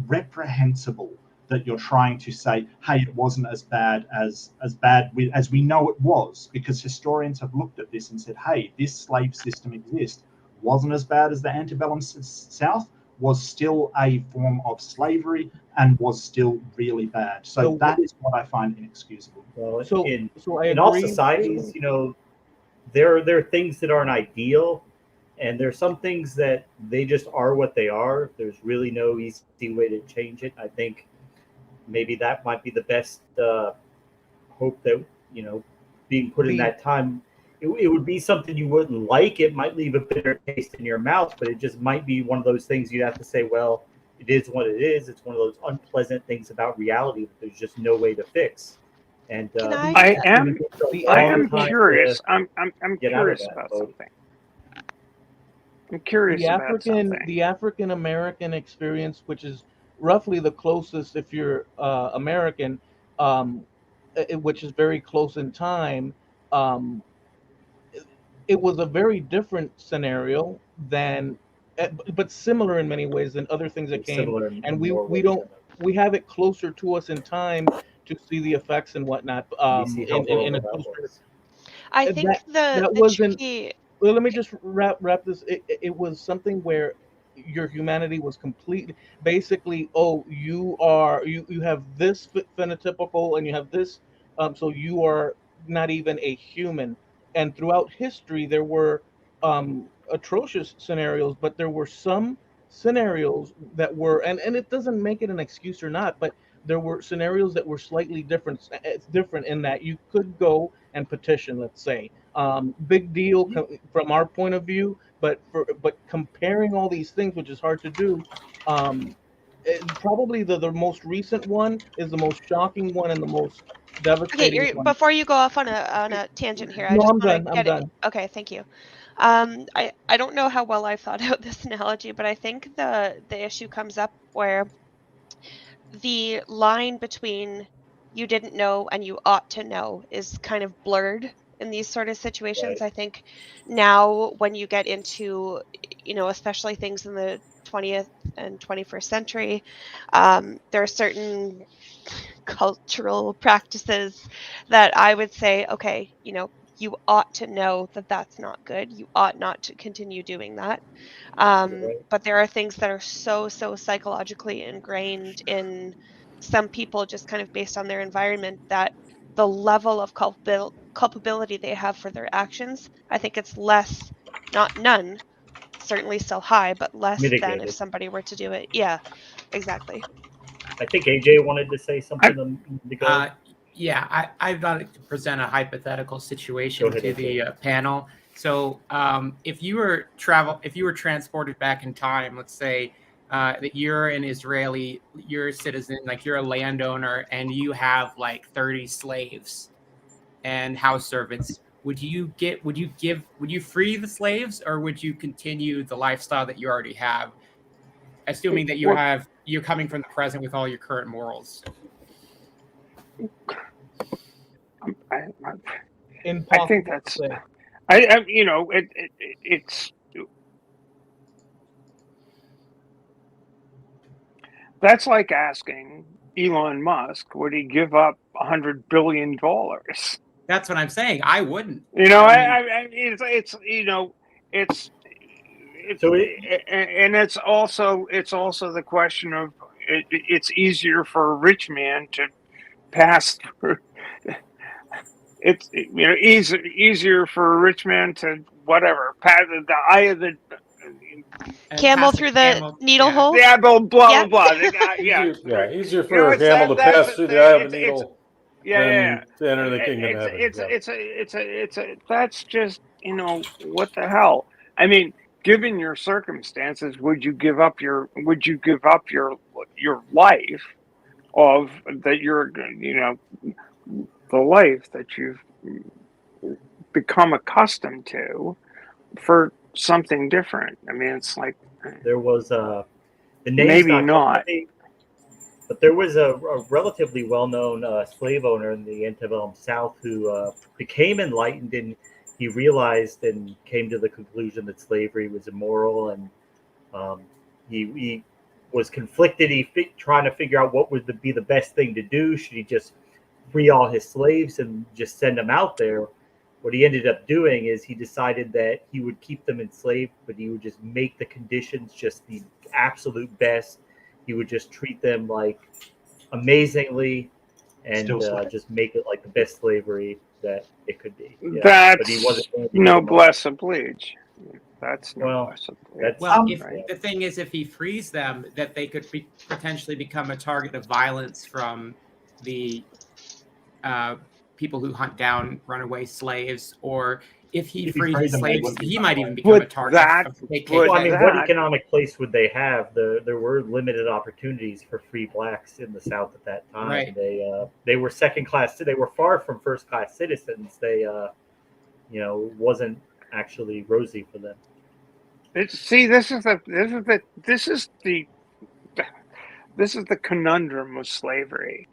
Speaker 11: reprehensible, that you're trying to say, hey, it wasn't as bad as we know it was, because historians have looked at this and said, hey, this slave system exists, wasn't as bad as the antebellum South, was still a form of slavery and was still really bad. So that is what I find inexcusable.
Speaker 16: Well,
Speaker 2: I
Speaker 16: in all
Speaker 2: agree.
Speaker 16: societies, there are things that aren't ideal, and there's some things that they just are what they are. There's really no easy way to change it. I think maybe that might be the best hope that being put in that time. It would be something you wouldn't like. It might leave a bitter taste in your mouth, but it just might be one of those things you'd have to say, well, it is what it is. It's one of those unpleasant things about reality that there's just no way to fix. And
Speaker 15: I am curious. I'm curious about something. I'm curious about something.
Speaker 2: The African American experience, which is roughly the closest, if you're American, which is very close in time. It was a very different scenario than, but similar in many ways than other things that came, and we have it closer to us in time to see the effects and whatnot. In a closer.
Speaker 13: I think
Speaker 2: that
Speaker 13: the
Speaker 2: wasn't.
Speaker 13: tricky.
Speaker 2: Well, let me just wrap this. It was something where your humanity was completely, basically, oh, you have this phenotypical and you have this, so you are not even a human. And throughout history there were atrocious scenarios, but there were some scenarios that were, and it doesn't make it an excuse or not, but there were scenarios that were slightly different. It's different in that you could go and petition, let's say, big deal from our point of view, but comparing all these things, which is hard to do, probably the most recent one is the most shocking one and the most devastating one.
Speaker 13: Before you go off on a tangent here, I
Speaker 2: No,
Speaker 13: just
Speaker 2: I'm
Speaker 13: want
Speaker 2: done.
Speaker 13: to
Speaker 2: I'm
Speaker 13: get it.
Speaker 2: done.
Speaker 13: Okay, thank you. I don't know how well I've thought out this analogy, but I think the issue comes up where the line between you didn't know and you ought to know is kind of blurred in these sort of situations.
Speaker 16: Right.
Speaker 13: I think now when you get into, especially things in the 20th and 21st century, there are certain cultural practices that I would say, okay, you ought to know that that's not good. You ought not to continue doing that. But there are things that are so psychologically ingrained in some people, just kind of based on their environment, that the level of culpability they have for their actions, I think it's less, not none, certainly still high, but less than if
Speaker 16: Mitigated.
Speaker 13: somebody were to do it. Yeah, exactly.
Speaker 16: I think AJ wanted to say something.
Speaker 14: Yeah, I'd like to present a hypothetical situation
Speaker 16: Go ahead,
Speaker 14: to the panel. So, if you were transported back in time, let's say that you're a citizen, like you're a landowner, and you have like 30 slaves and house servants. Would you free the slaves, or would you continue the lifestyle that you already have, assuming that you're coming from the present with all your current morals?
Speaker 15: I think that's. It's. That's like asking, Elon Musk, would he give up $100 billion?
Speaker 14: That's what I'm saying. I wouldn't.
Speaker 15: You know,
Speaker 14: I mean,
Speaker 15: it's you know, it's
Speaker 16: So
Speaker 15: and it's also the question of it's easier for a rich man to pass through. It's easier for a rich man to whatever pass the eye of the
Speaker 13: Camel through the needle hole.
Speaker 15: Yeah, blah blah
Speaker 13: Yeah.
Speaker 15: blah. Yeah,
Speaker 6: easier for a camel to pass through the eye of a needle than to enter the kingdom of heaven.
Speaker 15: It's a that's just what the hell. I mean, given your circumstances, would you give up your life of that you're the life that you've become accustomed to for something different? I mean, it's like
Speaker 16: there was the name's
Speaker 15: maybe
Speaker 16: not
Speaker 15: not.
Speaker 16: But there was a relatively well-known slave owner in the antebellum South who became enlightened, and he realized and came to the conclusion that slavery was immoral, and he was conflicted. Trying to figure out what would be the best thing to do. Should he just free all his slaves and just send them out there? What he ended up doing is he decided that he would keep them enslaved, but he would just make the conditions just the absolute best. He would just treat them like amazingly and just make it like the best slavery that it could be. Yeah.
Speaker 15: That's
Speaker 16: but he wasn't
Speaker 15: noblesse oblige. That's noblesse oblige.
Speaker 14: Well, the thing is, if he frees them, that they could potentially become a target of violence from the people who hunt down runaway slaves, or if he freed his slaves, he might even become a target.
Speaker 16: What economic place would they have? There were limited opportunities for free blacks in the South at that time.
Speaker 14: Right.
Speaker 16: They were second class. They were far from first class citizens. They, wasn't actually rosy for them.
Speaker 15: This is the conundrum of slavery,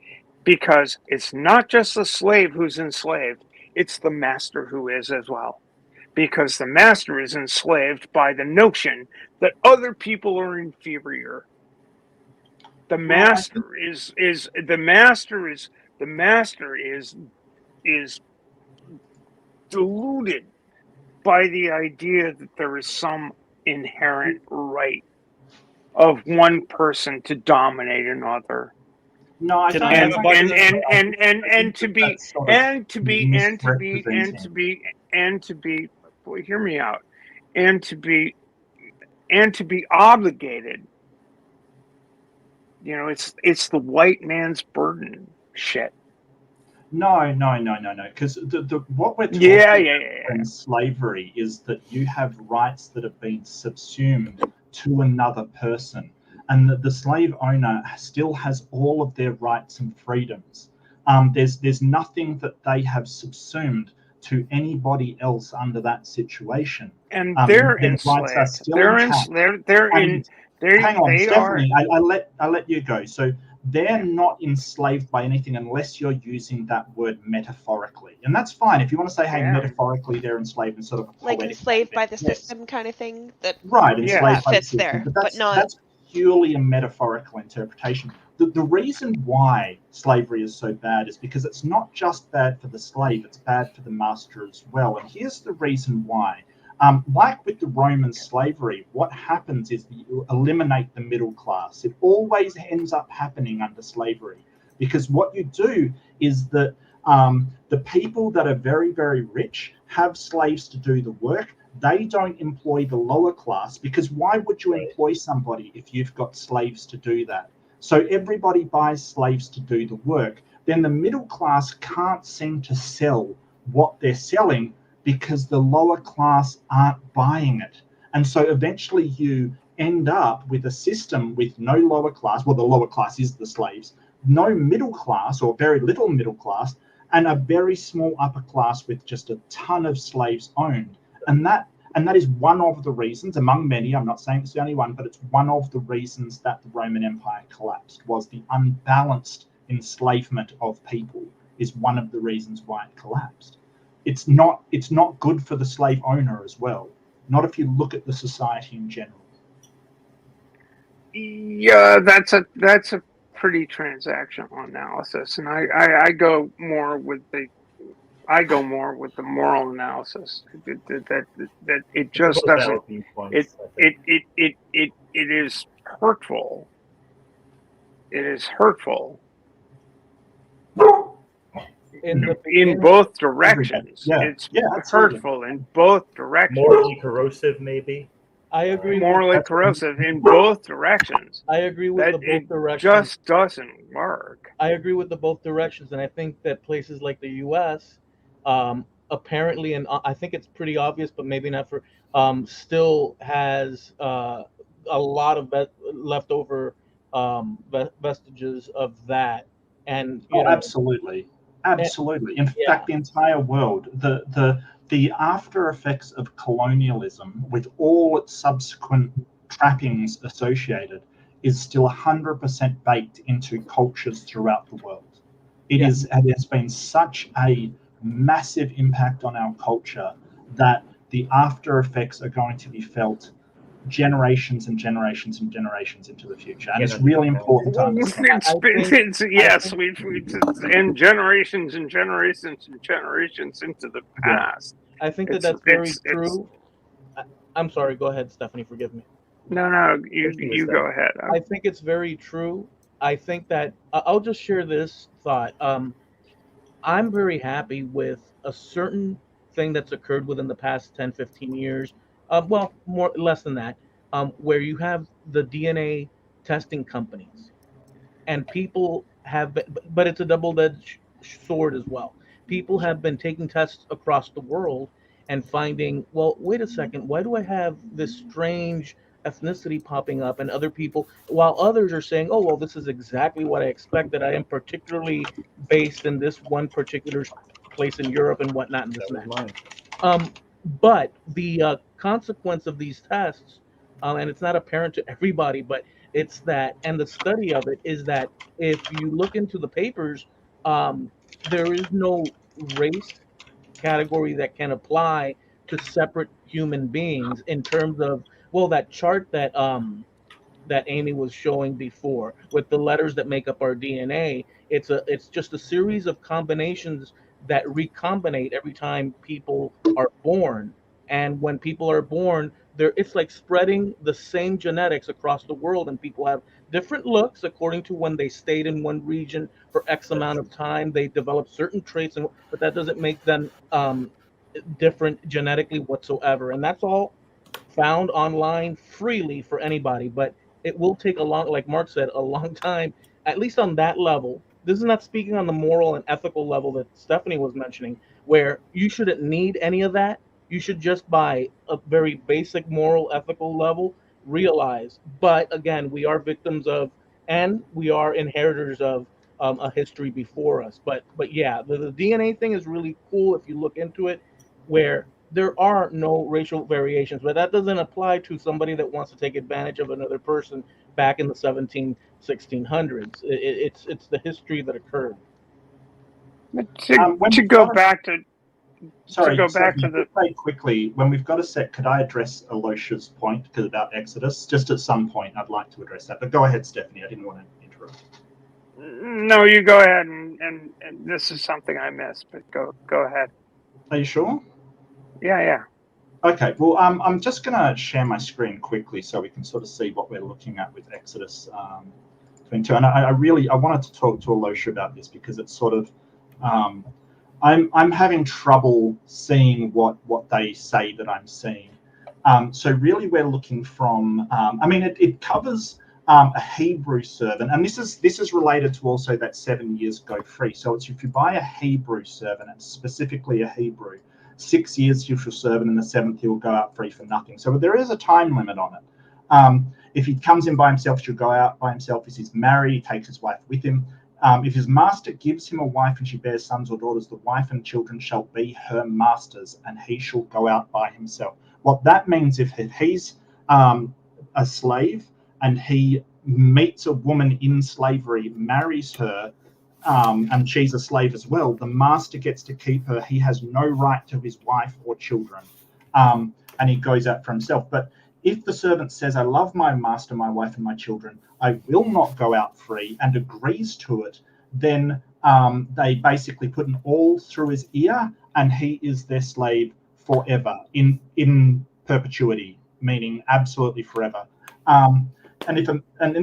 Speaker 15: because it's not just the slave who's enslaved, it's the master who is as well. Because the master is enslaved by the notion that other people are inferior. The master is deluded by the idea that there is some inherent right of one person to dominate another.
Speaker 11: No, I don't.
Speaker 15: Boy, hear me out. And to be obligated. It's the white man's burden shit.
Speaker 11: No. Because what we're talking about in slavery is that you have rights that have been subsumed to another person, and that the slave owner still has all of their rights and freedoms. There's nothing that they have subsumed to anybody else under that situation.
Speaker 15: And they're enslaved.
Speaker 11: Hang on, Stephanie, I'll let you go. So they're not enslaved by anything unless you're using that word metaphorically. And that's fine. If you want to say, hey, metaphorically they're enslaved in sort of a
Speaker 13: like enslaved by the system kind of thing. That
Speaker 11: enslaved by the
Speaker 13: fits
Speaker 11: system.
Speaker 13: there,
Speaker 11: but that's purely a metaphorical interpretation. The reason why slavery is so bad is because it's not just bad for the slave, it's bad for the master as well. And here's the reason why. Like with the Roman slavery, what happens is you eliminate the middle class. It always ends up happening under slavery, because what you do is that the people that are very, very rich have slaves to do the work. They don't employ the lower class, because why would you employ somebody if you've got slaves to do that? So everybody buys slaves to do the work. Then the middle class can't seem to sell what they're selling because the lower class aren't buying it. And so eventually you end up with a system with no lower class. Well, the lower class is the slaves, no middle class or very little middle class, and a very small upper class with just a ton of slaves owned. And that is one of the reasons, among many, I'm not saying it's the only one, but it's one of the reasons that the Roman Empire collapsed, was the unbalanced enslavement of people is one of the reasons why it collapsed. It's not good for the slave owner as well, not if you look at the society in general.
Speaker 15: Yeah, that's a pretty transactional analysis, and I go more with the moral analysis. That it just doesn't. It is hurtful. It is hurtful in both directions. It's hurtful in both directions.
Speaker 16: Morally corrosive, maybe.
Speaker 2: I agree.
Speaker 15: Morally corrosive in both directions.
Speaker 2: I agree with the both directions.
Speaker 15: Just doesn't work.
Speaker 2: I agree with the both directions, and I think that places like the U.S. Apparently, and I think it's pretty obvious, but maybe not for, still has a lot of leftover vestiges of that. And you know,
Speaker 3: absolutely. In fact, the entire world, the after effects of colonialism, with all its subsequent trappings associated, is still 100% baked into cultures throughout the world. It has been such a massive impact on our culture that the after effects are going to be felt generations and generations and generations into the future, and it's really important to understand.
Speaker 15: And generations and generations and generations into the past.
Speaker 2: I think that's very true. I'm sorry. Go ahead, Stephanie. Forgive me.
Speaker 15: No, you go ahead.
Speaker 2: I think it's very true. I think that I'll just share this thought. I'm very happy with a certain thing that's occurred within the past 10, 15 years. Well, less than that, where you have the DNA testing companies, and people have been, but it's a double-edged sword as well. People have been taking tests across the world and finding, well, wait a second, why do I have this strange ethnicity popping up, and other people, while others are saying, oh, well, this is exactly what I expected. I am particularly based in this one particular place in Europe and whatnot, and this and that. But the consequence of these tests, and it's not apparent to everybody, but it's that, and the study of it is that if you look into the papers, there is no race category that can apply to separate human beings in terms of, well, that chart that that Amy was showing before with the letters that make up our DNA. It's just a series of combinations that recombinate every time people are born. And when people are born, it's like spreading the same genetics across the world, and people have different looks according to when they stayed in one region for X amount of time. They develop certain traits, but that doesn't make them different genetically whatsoever. And that's all found online freely for anybody. But it will take a long, like Mark said, a long time, at least on that level. This is not speaking on the moral and ethical level that Stephanie was mentioning, where you shouldn't need any of that. You should just, by a very basic moral, ethical level, realize. But again, we are victims of, and we are inheritors of a history before us. But yeah, the DNA thing is really cool if you look into it, where there are no racial variations. But that doesn't apply to somebody that wants to take advantage of another person back in the 1600s. It's the history that occurred.
Speaker 15: To go back to
Speaker 3: very quickly, when we've got a set, could I address Alosha's point about Exodus? Just at some point, I'd like to address that. But go ahead, Stephanie. I didn't want to interrupt.
Speaker 15: No, you go ahead, and this is something I missed, but go ahead.
Speaker 3: Are you sure?
Speaker 15: Yeah.
Speaker 3: Okay. Well, I'm just going to share my screen quickly so we can sort of see what we're looking at with Exodus 22. And I wanted to talk to Alosha about this because it's sort of I'm having trouble seeing what they say that I'm seeing. So really, we're looking from. It covers a Hebrew servant, and this is related to also that 7 years go free. So it's if you buy a Hebrew servant, and specifically a Hebrew, 6 years you shall serve, and in the seventh he will go out free for nothing. So there is a time limit on it. If he comes in by himself, he'll go out by himself. If he's married, he takes his wife with him. If his master gives him a wife and she bears sons or daughters, the wife and children shall be her master's, and he shall go out by himself. What that means, if he's a slave and he meets a woman in slavery, marries her, and she's a slave as well, the master gets to keep her. He has no right to his wife or children, and he goes out for himself. But if the servant says, I love my master, my wife, and my children, I will not go out free, and agrees to it, then they basically put an awl through his ear, and he is their slave forever, in perpetuity, meaning absolutely forever. And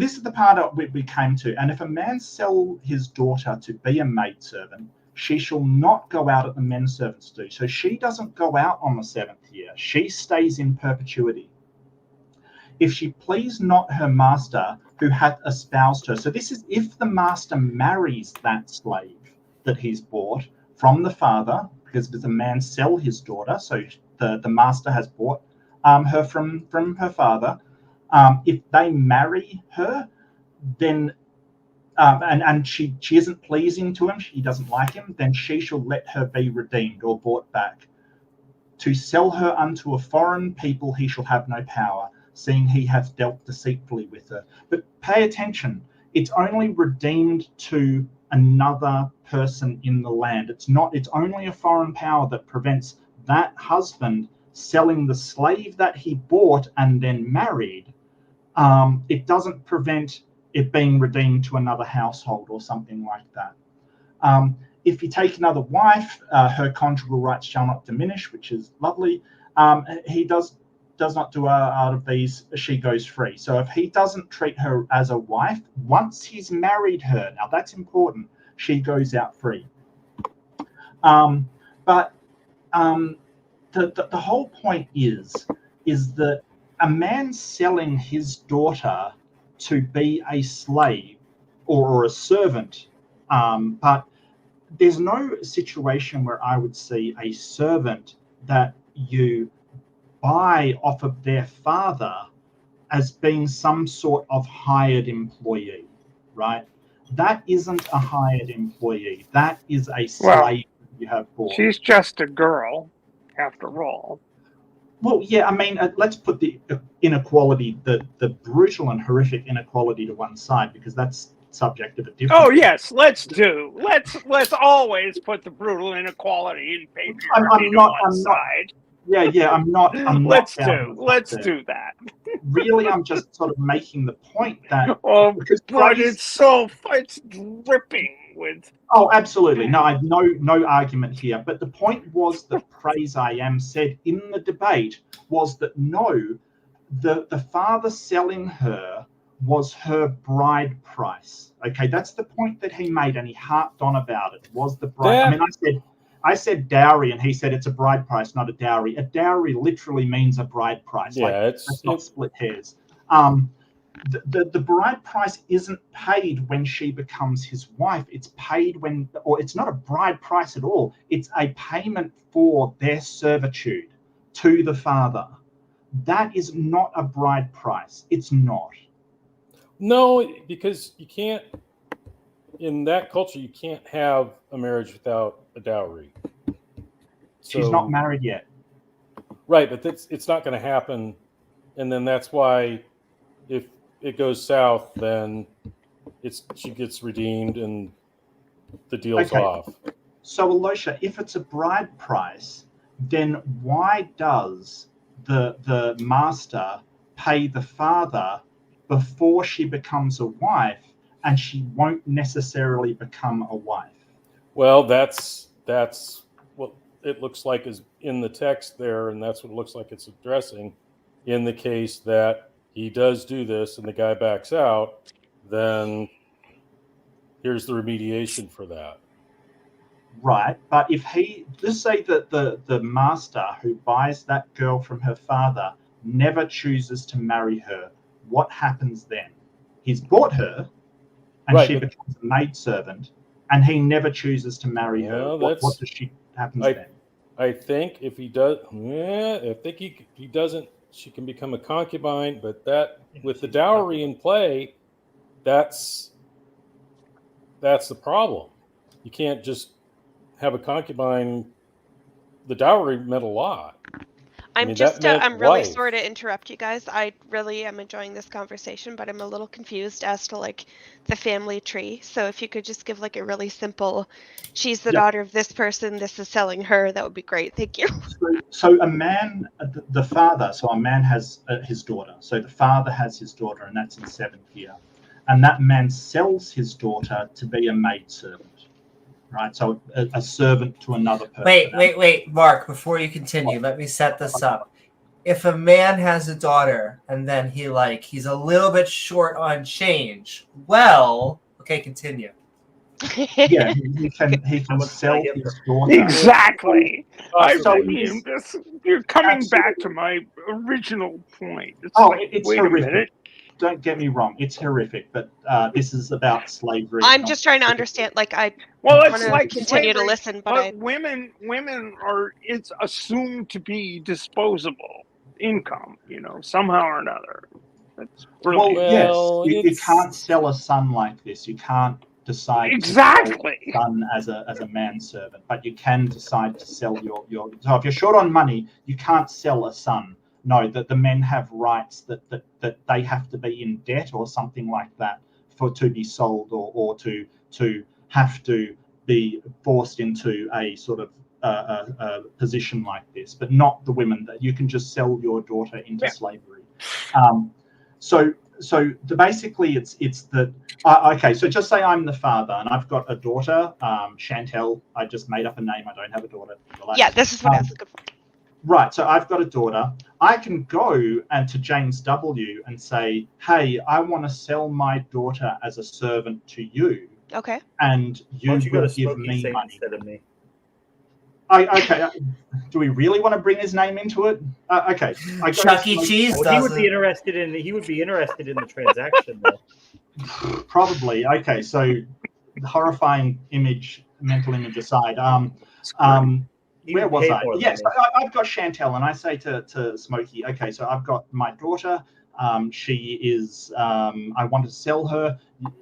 Speaker 3: this is the part we came to. And if a man sell his daughter to be a maidservant, she shall not go out as the men servants do. So she doesn't go out on the 7th year. She stays in perpetuity. If she please not her master who hath espoused her. So this is if the master marries that slave that he's bought from the father, because the man sell his daughter, so the master has bought her from her father. If they marry her, then and she isn't pleasing to him, she doesn't like him, then she shall let her be redeemed or bought back. To sell her unto a foreign people he shall have no power, seeing he hath dealt deceitfully with her. But pay attention, it's only redeemed to another person in the land. It's only a foreign power that prevents that husband selling the slave that he bought and then married. It doesn't prevent it being redeemed to another household or something like that. If you take another wife, her conjugal rights shall not diminish, which is lovely. He does not do out of these, she goes free. So if he doesn't treat her as a wife, once he's married her, now that's important, she goes out free. But the whole point is that a man selling his daughter to be a slave or a servant, but there's no situation where I would see a servant that you buy off of their father as being some sort of hired employee, right? That isn't a hired employee. That is a slave you have bought.
Speaker 15: She's just a girl, after all.
Speaker 3: Well, yeah, I mean, let's put the inequality, the brutal and horrific inequality to one side, because that's subject of a different.
Speaker 15: Oh yes, let's always put the brutal inequality in patriarchy to one side.
Speaker 3: Yeah, I'm not.
Speaker 15: Let's do that.
Speaker 3: Really, I'm just sort of making the point that.
Speaker 15: But it's dripping with.
Speaker 3: Oh, absolutely. No, I've no argument here. But the point was that PraiseIam said in the debate was that no, the father selling her was her bride price. Okay, that's the point that he made, and he harped on about it. Was the bride? I mean, I said dowry, and he said it's a bride price, not a dowry. A dowry literally means a bride price.
Speaker 6: Yeah,
Speaker 3: let's not split hairs. The bride price isn't paid when she becomes his wife. It's paid or it's not a bride price at all. It's a payment for their servitude to the father. That is not a bride price. It's not.
Speaker 6: No, because you can't, in that culture, you can't have a marriage without a dowry.
Speaker 3: She's not married yet.
Speaker 6: Right, but it's not going to happen. And then that's why if it goes south, then she gets redeemed and the deal's off.
Speaker 3: So, Alosha, if it's a bride price, then why does the master pay the father before she becomes a wife, and she won't necessarily become a wife?
Speaker 6: Well, that's what it looks like is in the text there, and that's what it looks like it's addressing. In the case that he does do this and the guy backs out, then here's the remediation for that.
Speaker 3: Right, but if let's say that the master who buys that girl from her father never chooses to marry her, what happens then? He's bought her, and she becomes a maidservant, and he never chooses to marry her. What does she happen then?
Speaker 6: I think if he does, he doesn't. She can become a concubine, but that with the dowry in play, that's the problem. You can't just have a concubine. The dowry meant a lot.
Speaker 13: I'm
Speaker 6: mean,
Speaker 13: just,
Speaker 6: that meant
Speaker 13: I'm really
Speaker 6: wife.
Speaker 13: sorry to interrupt you guys. I really am enjoying this conversation, but I'm a little confused as to like the family tree. So if you could just give like a really simple, she's the
Speaker 11: Yeah.
Speaker 13: daughter of this person, this is selling her, that would be great. Thank you.
Speaker 11: So a man, the father, so a man has his daughter. So the father has his daughter, and that's in 7th year. And that man sells his daughter to be a maidservant, right? So a servant to another person.
Speaker 12: Wait, Mark, before you continue, let me set this up. If a man has a daughter and then he's a little bit short on change, well, okay, continue.
Speaker 11: Yeah, he can sell his daughter.
Speaker 15: Exactly.
Speaker 11: So
Speaker 15: You're coming back to my original point.
Speaker 11: It's
Speaker 15: wait
Speaker 11: horrific.
Speaker 15: a minute.
Speaker 11: Don't get me wrong, it's horrific, but this is about slavery.
Speaker 13: I'm just trying to understand, like, I
Speaker 15: Well,
Speaker 13: want
Speaker 15: it's
Speaker 13: to
Speaker 15: like
Speaker 13: continue to
Speaker 15: slavery,
Speaker 13: listen, but
Speaker 15: women are, it's assumed to be disposable income, somehow or another. That's
Speaker 11: Well,
Speaker 15: brilliant.
Speaker 11: yes, you can't sell a son like this. You can't decide
Speaker 15: Exactly.
Speaker 11: to sell a son as a manservant, but you can decide to sell your. So if you're short on money, you can't sell a son. No, that the men have rights that they have to be in debt or something like that to be sold or to have to be forced into a sort of a position like this, but not the women. That you can just sell your daughter into slavery. So basically it's that okay. So just say I'm the father and I've got a daughter, Chantel. I just made up a name. I don't have a daughter.
Speaker 13: yeah, this is what I was looking for.
Speaker 11: Right, so I've got a daughter. I can go to James W. and say, hey, I want to sell my daughter as a servant to you.
Speaker 13: Okay.
Speaker 11: And you
Speaker 16: Why don't you go
Speaker 11: will
Speaker 16: to
Speaker 11: give
Speaker 16: Smokey
Speaker 11: me
Speaker 16: Saint
Speaker 11: money.
Speaker 16: instead of me?
Speaker 11: Okay, do we really want to bring his name into it? Okay.
Speaker 12: Chuck E. Cheese
Speaker 16: Well, he would be interested in the transaction, though.
Speaker 11: Probably. Okay, so the horrifying mental image aside, where was I? Yes, I've got Chantel, and I say to Smokey, okay, so I've got my daughter. She is, I want to sell her.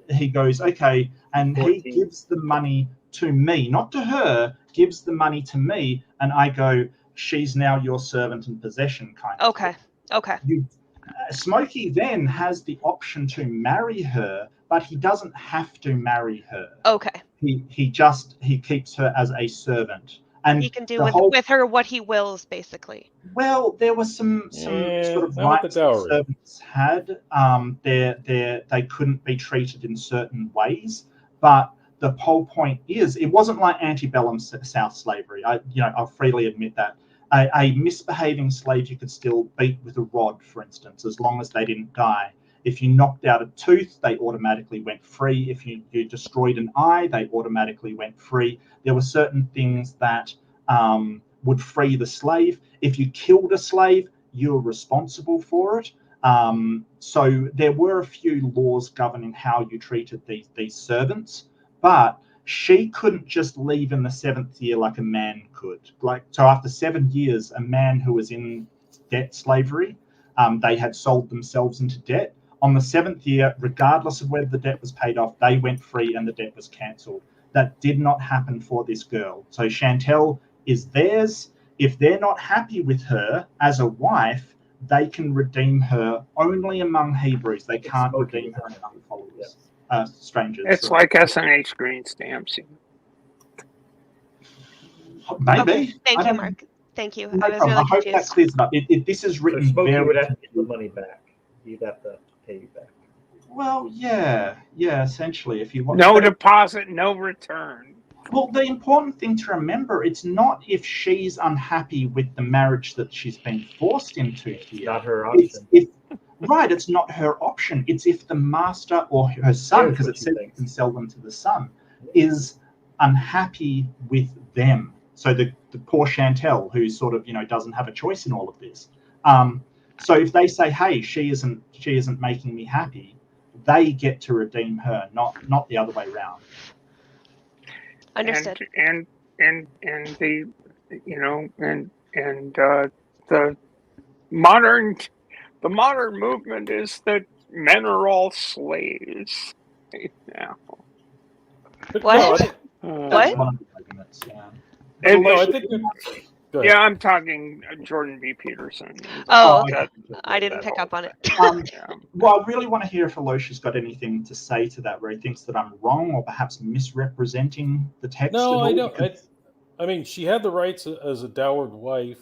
Speaker 11: He goes, okay, and 14. He gives the money to me, not to her, gives the money to me, and I go, she's now your servant in possession, kind of.
Speaker 13: Okay.
Speaker 11: Smokey then has the option to marry her, but he doesn't have to marry her.
Speaker 13: Okay.
Speaker 11: He keeps her as a servant. And
Speaker 13: he can do with her what he wills, basically.
Speaker 11: Well, there was some sort of rights that servants had. They couldn't be treated in certain ways, but the whole point is it wasn't like antebellum South slavery. I'll freely admit that. A misbehaving slave you could still beat with a rod, for instance, as long as they didn't die. If you knocked out a tooth, they automatically went free. If you destroyed an eye, they automatically went free. There were certain things that would free the slave. If you killed a slave, you were responsible for it. So there were a few laws governing how you treated these servants, but she couldn't just leave in the 7th year like a man could. So after 7 years, a man who was in debt slavery, they had sold themselves into debt. On the 7th year, regardless of whether the debt was paid off, they went free and the debt was cancelled. That did not happen for this girl. So Chantel is theirs. If they're not happy with her as a wife, they can redeem her only among Hebrews. They can't redeem her among followers, strangers.
Speaker 15: It's like SNH green stamps.
Speaker 11: Maybe.
Speaker 13: Okay. Thank you, Mark. Thank you.
Speaker 11: No
Speaker 13: I was
Speaker 11: problem.
Speaker 13: really
Speaker 11: I hope
Speaker 13: confused.
Speaker 11: that clears it up. This is written
Speaker 16: Smokey
Speaker 11: very...
Speaker 16: would have to give the money back. You'd have to pay you back.
Speaker 11: Well, yeah, essentially. If you want
Speaker 15: no deposit, no return.
Speaker 11: Well, the important thing to remember, it's not if she's unhappy with the marriage that she's been forced into here.
Speaker 16: Not her option.
Speaker 11: It's not her option. It's if the master or her son, because it says you can sell them to the son, is unhappy with them. So the poor Chantel, who sort of doesn't have a choice in all of this. So if they say, hey, she isn't making me happy, they get to redeem her, not the other way around.
Speaker 13: Understood.
Speaker 15: And the the modern movement is that men are all slaves now.
Speaker 13: What?
Speaker 6: I think
Speaker 15: Yeah, I'm talking Jordan B. Peterson.
Speaker 13: Oh,
Speaker 15: That-
Speaker 13: I didn't
Speaker 15: that
Speaker 13: pick
Speaker 15: whole
Speaker 13: up on it.
Speaker 15: thing.
Speaker 11: Well, I really want to hear if Aloysius got anything to say to that, where he thinks that I'm wrong or perhaps misrepresenting the text.
Speaker 6: No,
Speaker 11: at
Speaker 6: I
Speaker 11: all,
Speaker 6: don't.
Speaker 11: because-
Speaker 6: I mean, she had the rights as a dowered wife,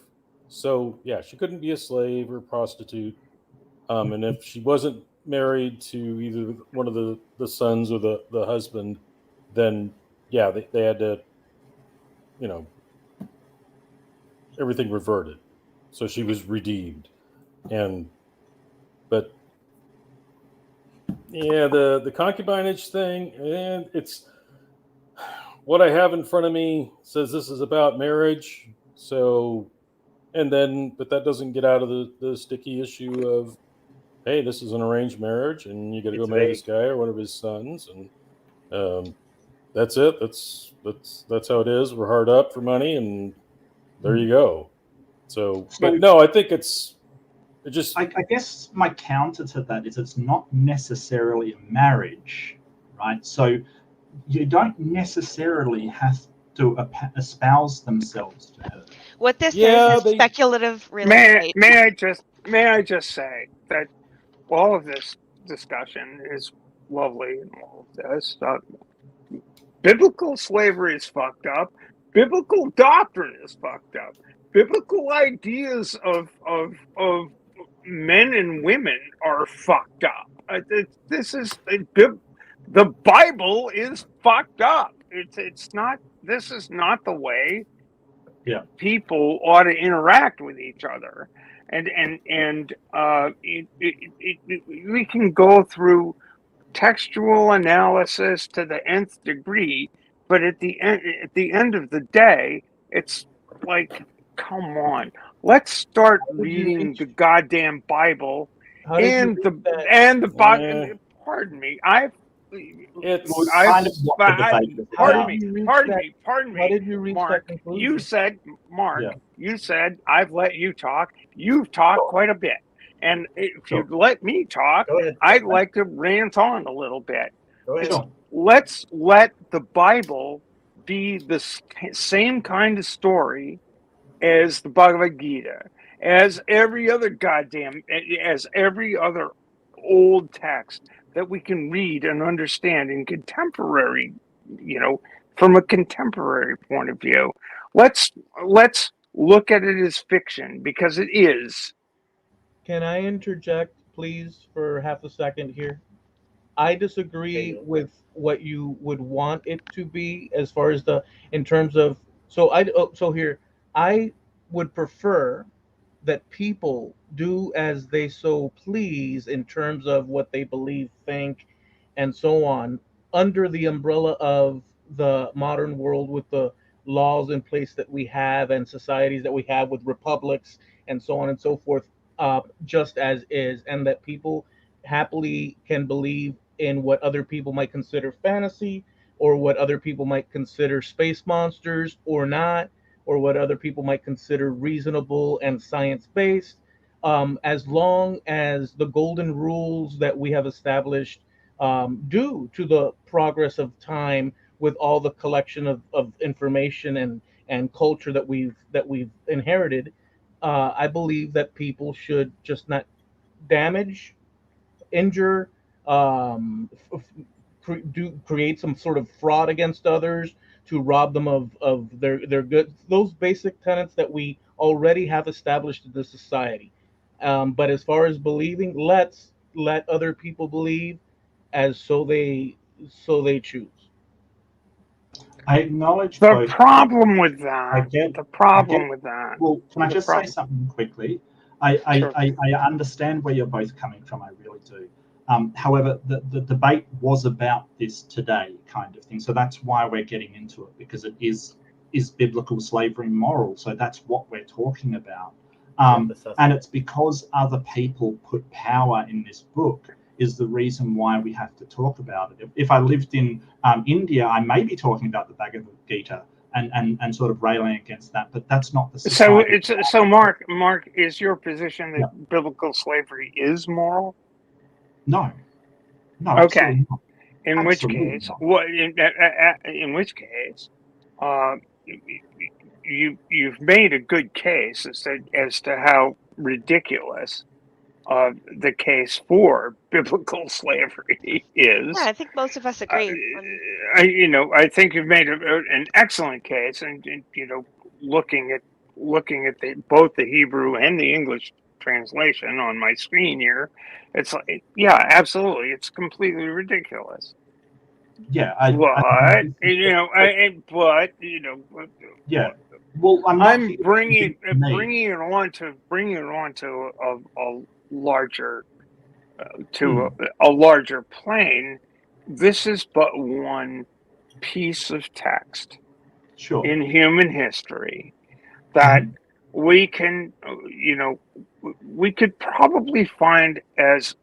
Speaker 6: so yeah, she couldn't be a slave or prostitute. And if she wasn't married to either one of the sons or the husband, then yeah, they had to, you know, everything reverted. So she was redeemed. But yeah, the concubinage thing, and it's what I have in front of me says this is about marriage. So, but that doesn't get out of the sticky issue of, hey, this is an arranged marriage, and you got to go marry this guy or one of his sons, and that's it. That's how it is. We're hard up for money, and there you go. So, but no, I think it just.
Speaker 11: I guess my counter to that is it's not necessarily a marriage, right? So you don't necessarily have to espouse themselves to her.
Speaker 13: What this is speculative real estate.
Speaker 15: May I just say that all of this discussion is lovely and all of this. Biblical slavery is fucked up. Biblical doctrine is fucked up. Biblical ideas of men and women are fucked up. The Bible is fucked up. It's not. This is not the way people ought to interact with each other. We can go through textual analysis to the nth degree, but at the end of the day, it's like, come on, let's start reading the goddamn Bible and the Bible. Pardon me, Pardon me, Mark. You said, you said I've let you talk. You've talked quite a bit. And if you'd let me talk, I'd like to rant on a little bit. Let's let the Bible be the same kind of story as the Bhagavad Gita, as every other old text that we can read and understand in contemporary, from a contemporary point of view. Let's look at it as fiction, because it is.
Speaker 2: Can I interject, please, for half a second here? I disagree with what you would want it to be as far as in terms of, I would prefer that people do as they so please in terms of what they believe, think, and so on, under the umbrella of the modern world with the laws in place that we have and societies that we have with republics and so on and so forth, just as is, and that people happily can believe in what other people might consider fantasy, or what other people might consider space monsters or not, or what other people might consider reasonable and science-based, as long as the golden rules that we have established, due to the progress of time with all the collection of information and culture that we've inherited, I believe that people should just not damage, injure, create some sort of fraud against others to rob them of their goods. Those basic tenets that we already have established in the society. But as far as believing, let's let other people believe as so they choose.
Speaker 11: I acknowledge
Speaker 15: the problem with that.
Speaker 11: Well, can I just say something quickly? I understand where you're both coming from. I really do. However, the debate was about this today, kind of thing. So that's why we're getting into it, because it is biblical slavery moral? So that's what we're talking about. And it's because other people put power in this book is the reason why we have to talk about it. If I lived in India, I may be talking about the Bhagavad Gita and sort of railing against that, but that's not the society.
Speaker 15: So Mark, is your position that biblical slavery is moral?
Speaker 11: No.
Speaker 15: Okay.
Speaker 11: Not.
Speaker 15: In which case, you've made a good case as to how ridiculous the case for biblical slavery is.
Speaker 13: Yeah, I think most of us agree.
Speaker 15: I think you've made an excellent case, and looking at both the Hebrew and the English translation on my screen here, it's like, yeah, absolutely, it's completely ridiculous.
Speaker 11: Yeah, yeah. Well,
Speaker 15: I'm bringing it on to a larger a larger plane. This is but one piece of text in human history that we can, we could probably find as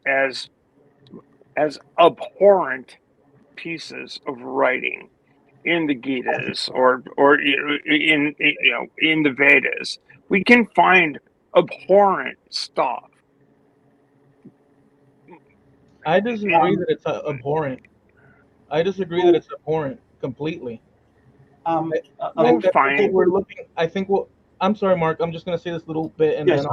Speaker 15: abhorrent pieces of writing in the Gitas or in the Vedas. We can find abhorrent stuff.
Speaker 2: I disagree that it's abhorrent. I disagree that it's abhorrent completely. I think we're looking. I'm sorry, Mark. I'm just going to say this little bit, and then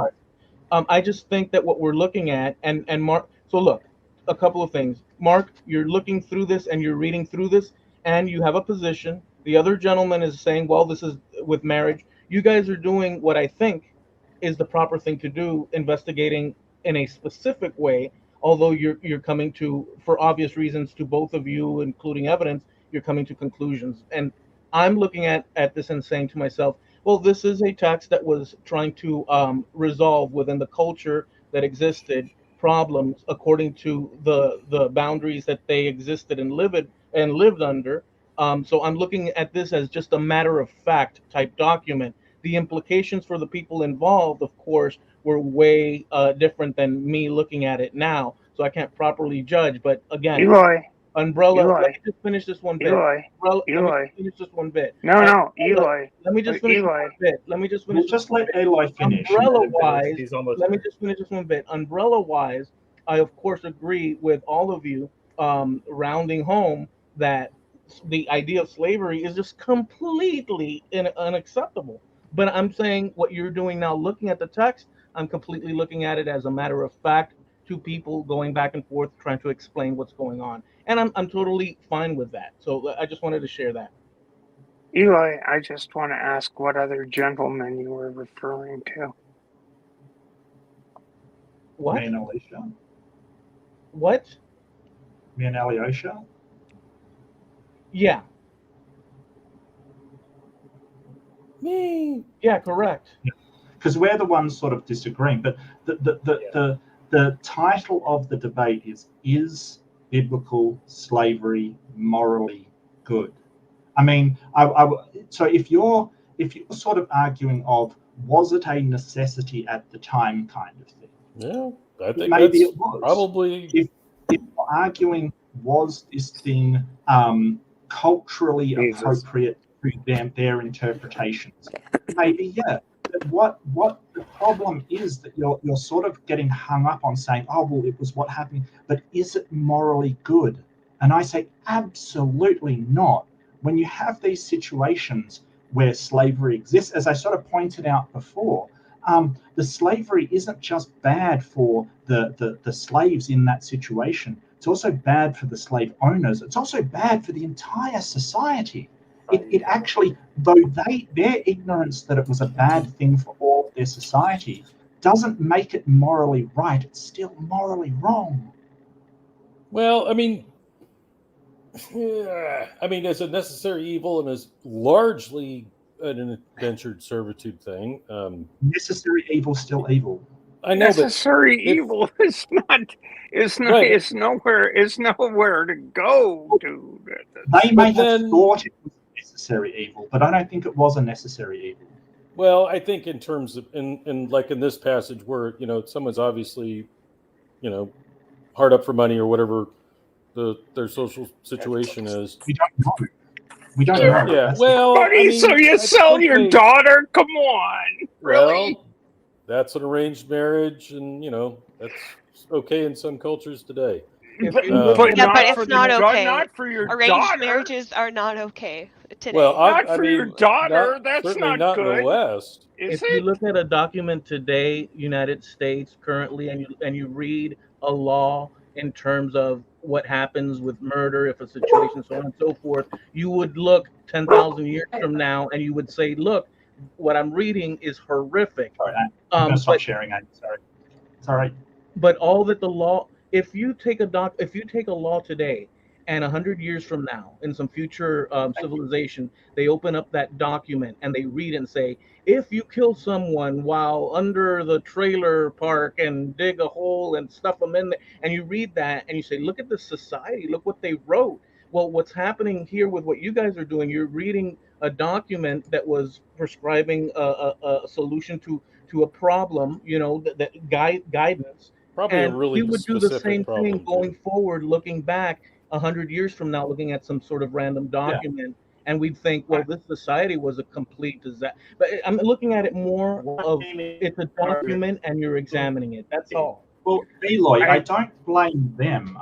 Speaker 2: I just think that what we're looking at, and Mark. So look, a couple of things. Mark, you're looking through this and you're reading through this, and you have a position. The other gentleman is saying, well, this is with marriage. You guys are doing what I think is the proper thing to do, investigating in a specific way. Although you're coming to, for obvious reasons, to both of you, including evidence, you're coming to conclusions. And I'm looking at this and saying to myself, well, this is a text that was trying to resolve within the culture that existed problems according to the boundaries that they existed and lived under. So I'm looking at this as just a matter of fact type document. The implications for the people involved, of course, were way different than me looking at it now. So I can't properly judge. But again,
Speaker 15: Eli,
Speaker 2: Umbrella. Let me just finish this one bit.
Speaker 15: Eli,
Speaker 2: Umbrella, let me finish this one bit.
Speaker 15: No, Eli.
Speaker 2: Let me just finish
Speaker 15: Eli.
Speaker 2: one bit. Let me just finish.
Speaker 11: Just let Eli finish.
Speaker 2: Umbrella-wise, let me just finish this one bit. Umbrella-wise, I of course agree with all of you, rounding home that the idea of slavery is just completely unacceptable. But I'm saying what you're doing now, looking at the text, I'm completely looking at it as a matter of fact, two people going back and forth trying to explain what's going on. And I'm totally fine with that. So I just wanted to share that.
Speaker 15: Eli, I just want to ask what other gentleman you were referring to.
Speaker 2: What?
Speaker 11: Me and Alicia.
Speaker 2: What?
Speaker 11: Me and Alyosha?
Speaker 2: Yeah. Me. Yeah, correct.
Speaker 11: Because we're the ones sort of disagreeing. But the title of the debate is biblical slavery morally good? I mean, so if you're sort of arguing of, was it a necessity at the time kind of thing?
Speaker 6: Yeah, I think
Speaker 11: maybe
Speaker 6: that's
Speaker 11: it was.
Speaker 6: probably.
Speaker 11: If you're arguing, was this thing culturally appropriate to their interpretations? Maybe, yeah. But what the problem is that you're sort of getting hung up on saying, oh, well, it was what happened, but is it morally good? And I say, absolutely not. When you have these situations where slavery exists, as I sort of pointed out before, the slavery isn't just bad for the slaves in that situation. It's also bad for the slave owners. It's also bad for the entire society. It actually, though their ignorance that it was a bad thing for all their society doesn't make it morally right. It's still morally wrong.
Speaker 6: Well, I mean, as a necessary evil and as largely an indentured servitude thing.
Speaker 11: Necessary evil, still evil.
Speaker 6: I know,
Speaker 15: necessary evil is nowhere to go, dude.
Speaker 11: They may have thought it was necessary evil, but I don't think it was a necessary evil.
Speaker 6: Well, I think in terms of in like in this passage where someone's obviously hard up for money or whatever their social situation is.
Speaker 11: We don't know.
Speaker 6: Yeah. Well,
Speaker 15: buddy, so you sell your daughter? Come on, really?
Speaker 6: Well, that's an arranged marriage, and that's okay in some cultures today.
Speaker 15: but
Speaker 13: Yeah, but
Speaker 15: for
Speaker 13: it's not okay.
Speaker 15: not for your
Speaker 13: Arranged
Speaker 15: daughter.
Speaker 13: marriages are not okay today.
Speaker 6: Well,
Speaker 15: not for your daughter. That's
Speaker 6: certainly
Speaker 15: not
Speaker 6: not in
Speaker 15: good.
Speaker 6: the West.
Speaker 15: Is
Speaker 2: If you look at a document today, United States currently, and you read a law in terms of what happens with murder, if a situation, so on and so forth, you would look 10,000 years from now and you would say, look, what I'm reading is horrific.
Speaker 11: Sorry, I'm going to stop sharing. Sorry. It's all right.
Speaker 2: But all that the law, if you take a law today, and 100 years from now, in some future civilization, they open up that document and they read and say, if you kill someone while under the trailer park and dig a hole and stuff them in there, and you read that and you say, look at this society, look what they wrote. Well, what's happening here with what you guys are doing, you're reading a document that was prescribing a solution to a problem, that guidance.
Speaker 6: Probably a really
Speaker 2: we would do the
Speaker 6: specific
Speaker 2: same thing
Speaker 6: problem,
Speaker 2: going forward, looking back 100 years from now, looking at some sort of random document, and we'd think, well, this society was a complete disaster. But I'm looking at it more of it's a document and you're examining it. That's all.
Speaker 11: Well, Eloy, I don't blame them.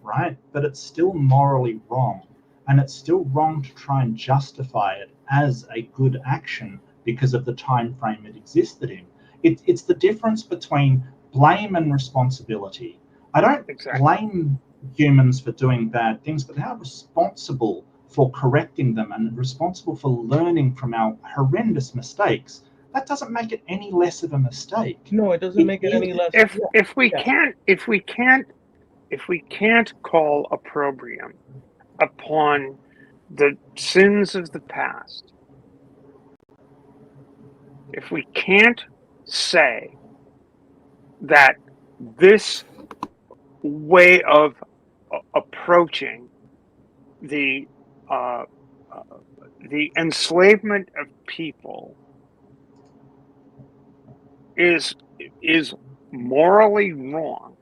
Speaker 11: Right? But it's still morally wrong. And it's still wrong to try and justify it as a good action because of the time frame it existed in. It's the difference between blame and responsibility. I don't blame humans for doing bad things, but they are responsible for correcting them and responsible for learning from our horrendous mistakes. That doesn't make it any less of a mistake.
Speaker 2: No, it doesn't make it any less.
Speaker 15: If we can't call opprobrium upon the sins of the past, if we can't say that this way of approaching the enslavement of people is morally wrong,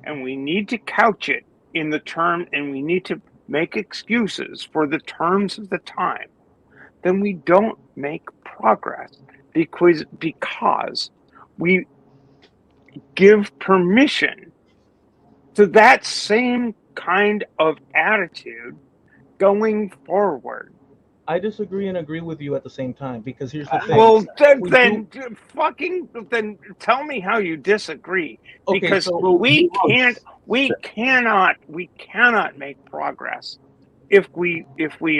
Speaker 15: and we need to couch it in the term, and we need to make excuses for the terms of the time, then we don't make progress because we give permission to that same kind of attitude going forward.
Speaker 2: I disagree and agree with you at the same time, because here's the thing.
Speaker 15: Well, then tell me how you disagree, because
Speaker 2: so
Speaker 15: we cannot make progress if we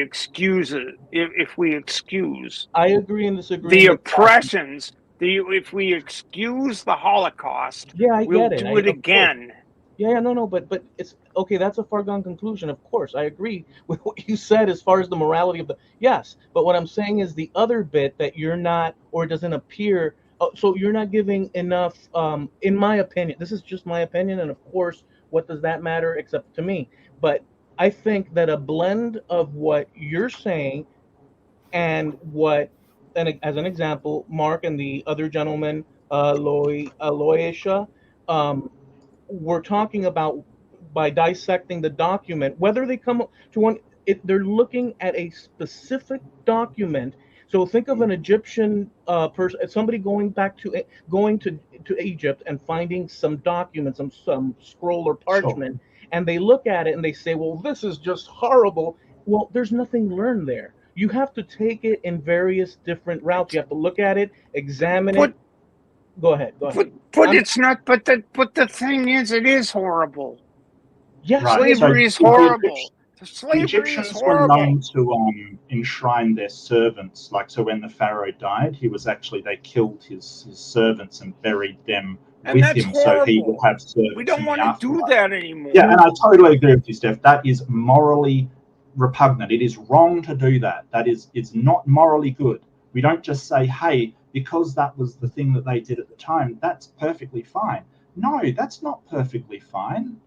Speaker 15: excuse it, if we excuse.
Speaker 2: I agree and disagree.
Speaker 15: The oppressions. If we excuse the Holocaust, we'll do it again.
Speaker 2: Yeah, no, but it's okay. That's a foregone conclusion. Of course, I agree with what you said as far as the morality of the yes. But what I'm saying is the other bit that you're not, or it doesn't appear. So you're not giving enough. In my opinion, this is just my opinion, and of course, what does that matter except to me? But I think that a blend of what you're saying and what, and as an example, Mark and the other gentleman, Aloysia, we're talking about by dissecting the document, whether they come to one, they're looking at a specific document. So think of an Egyptian person, somebody going to Egypt and finding some document, some scroll or parchment, and they look at it and they say, well, this is just horrible. Well, there's nothing learned there. You have to take it in various different routes. You have to look at it, examine it. Go ahead.
Speaker 15: But it's not. But the thing is, it is horrible.
Speaker 2: Yes,
Speaker 15: slavery is horrible.
Speaker 11: The Egyptians were known to enshrine their servants. Like, so when the pharaoh died, they killed his servants and buried them with him, so he would have servants.
Speaker 15: We don't want to do that anymore.
Speaker 11: Yeah, and I totally agree with you, Steph. That is morally repugnant. It is wrong to do that. It's not morally good. We don't just say, hey, because that was the thing that they did at the time, that's perfectly fine. No, that's not perfectly fine.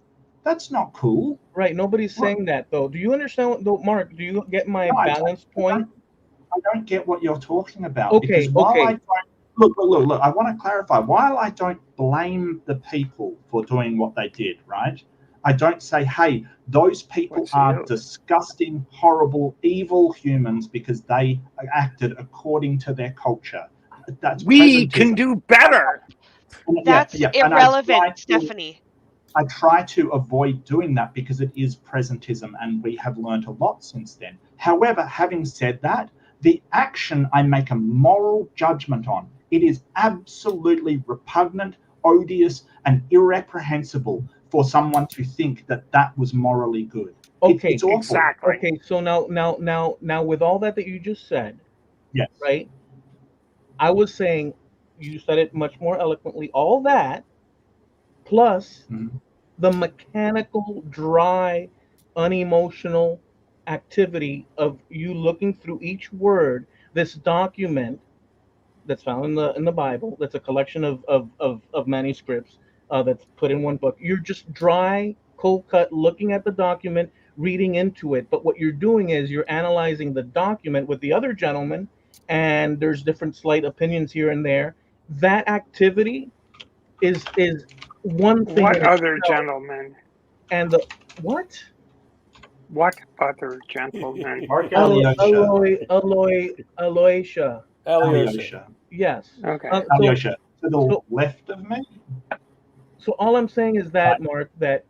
Speaker 11: That's not cool.
Speaker 2: Right, nobody's saying that, though. Do you understand, though, Mark? Do you get my balance point?
Speaker 11: I don't get what you're talking about.
Speaker 2: Okay,
Speaker 11: because while I don't, look, I want to clarify. While I don't blame the people for doing what they did, right? I don't say, hey, those people are disgusting, horrible, evil humans because they acted according to their culture.
Speaker 15: We can do better.
Speaker 13: That's irrelevant, Stephanie.
Speaker 11: I try to avoid doing that because it is presentism, and we have learned a lot since then. However, having said that, the action I make a moral judgment on. It is absolutely repugnant, odious, and irreprehensible for someone to think that that was morally good.
Speaker 2: Okay,
Speaker 11: It's awful.
Speaker 15: Exactly.
Speaker 2: Okay, so now, with all that you just said,
Speaker 11: Yes.
Speaker 2: right? I was saying, you said it much more eloquently. All that, plus the mechanical, dry, unemotional activity of you looking through each word. This document that's found in the Bible, that's a collection of manuscripts that's put in one book. You're just dry, cold cut, looking at the document, reading into it. But what you're doing is you're analyzing the document with the other gentleman, and there's different slight opinions here and there. That activity is one thing.
Speaker 15: What
Speaker 2: in
Speaker 15: other
Speaker 2: itself.
Speaker 15: gentleman?
Speaker 2: And the what?
Speaker 15: What other gentleman?
Speaker 11: Mark
Speaker 2: Aloysia.
Speaker 11: Alyosha.
Speaker 2: Yes.
Speaker 15: Okay.
Speaker 11: Alyosha. To the left of me?
Speaker 2: So all I'm saying is that, Mark, that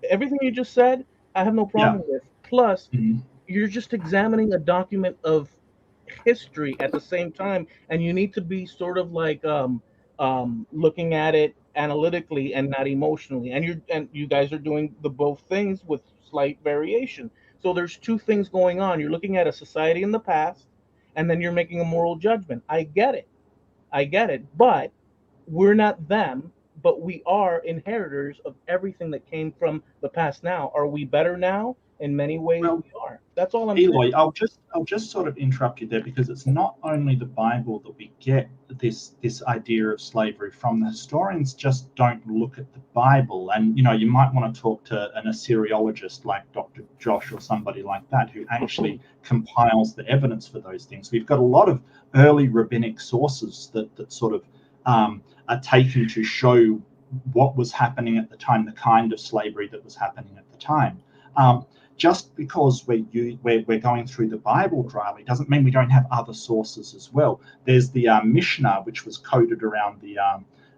Speaker 2: everything you just said, I have no problem with. Plus, you're just examining a document of history at the same time, and you need to be sort of like looking at it analytically and not emotionally. And you guys are doing the both things with slight variation. So there's two things going on. You're looking at a society in the past, and then you're making a moral judgment. I get it. But we're not them, but we are inheritors of everything that came from the past. Now, are we better now? In many ways, we are. That's all I'm
Speaker 11: Eloy,
Speaker 2: saying.
Speaker 11: I'll just sort of interrupt you there, because it's not only the Bible that we get this idea of slavery from. The historians just don't look at the Bible, and you might want to talk to an Assyriologist like Dr. Josh or somebody like that who actually compiles the evidence for those things. We've got a lot of early rabbinic sources that sort of are taken to show what was happening at the time, the kind of slavery that was happening at the time. Just because we're going through the Bible dryly doesn't mean we don't have other sources as well. There's the Mishnah, which was coded around the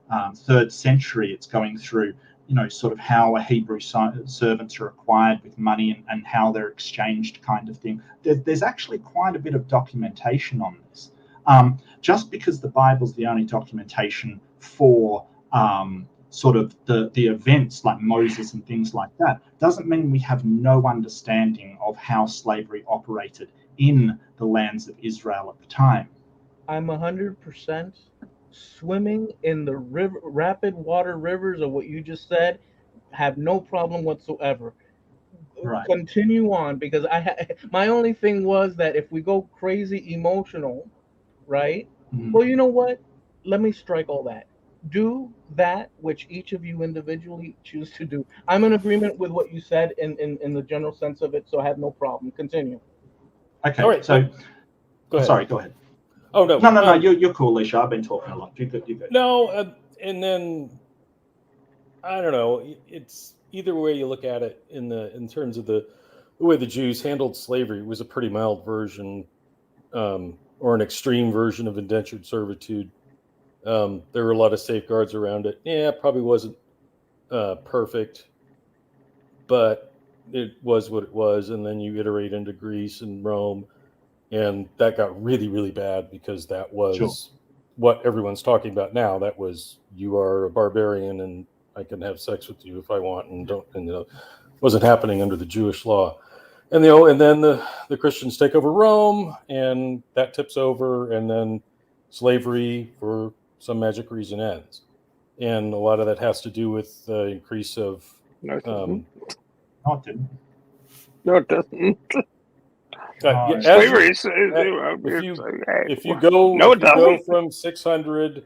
Speaker 11: 3rd century. It's going through, sort of how a Hebrew servants are acquired with money and how they're exchanged, kind of thing. There's actually quite a bit of documentation on this. Just because the Bible's the only documentation for sort of the events like Moses and things like that doesn't mean we have no understanding of how slavery operated in the lands of Israel at the time.
Speaker 2: I'm 100% swimming in the rapid water rivers of what you just said. Have no problem whatsoever.
Speaker 11: Right.
Speaker 2: Continue on, because my only thing was that if we go crazy emotional, right? Well, you know what? Let me strike all that. Do that which each of you individually choose to do. I'm in agreement with what you said in the general sense of it, so I have no problem. Continue.
Speaker 11: Okay.
Speaker 6: All right.
Speaker 11: So,
Speaker 6: go ahead.
Speaker 11: Sorry. Go ahead.
Speaker 6: Oh no.
Speaker 11: No. You're cool, Lisha. I've been talking a lot. You're good.
Speaker 6: No, and then I don't know. It's either way you look at it in terms of the way the Jews handled slavery. It was a pretty mild version, or an extreme version of indentured servitude. There were a lot of safeguards around it. Yeah, it probably wasn't perfect, but it was what it was. And then you iterate into Greece and Rome, and that got really, really bad, because that was what everyone's talking about now. That was, you are a barbarian and I can have sex with you if I want, and wasn't happening under the Jewish law. And then the Christians take over Rome, and that tips over, and then slavery, for some magic reason, ends. And a lot of that has to do with the increase of
Speaker 15: No, it doesn't.
Speaker 6: If you go from 600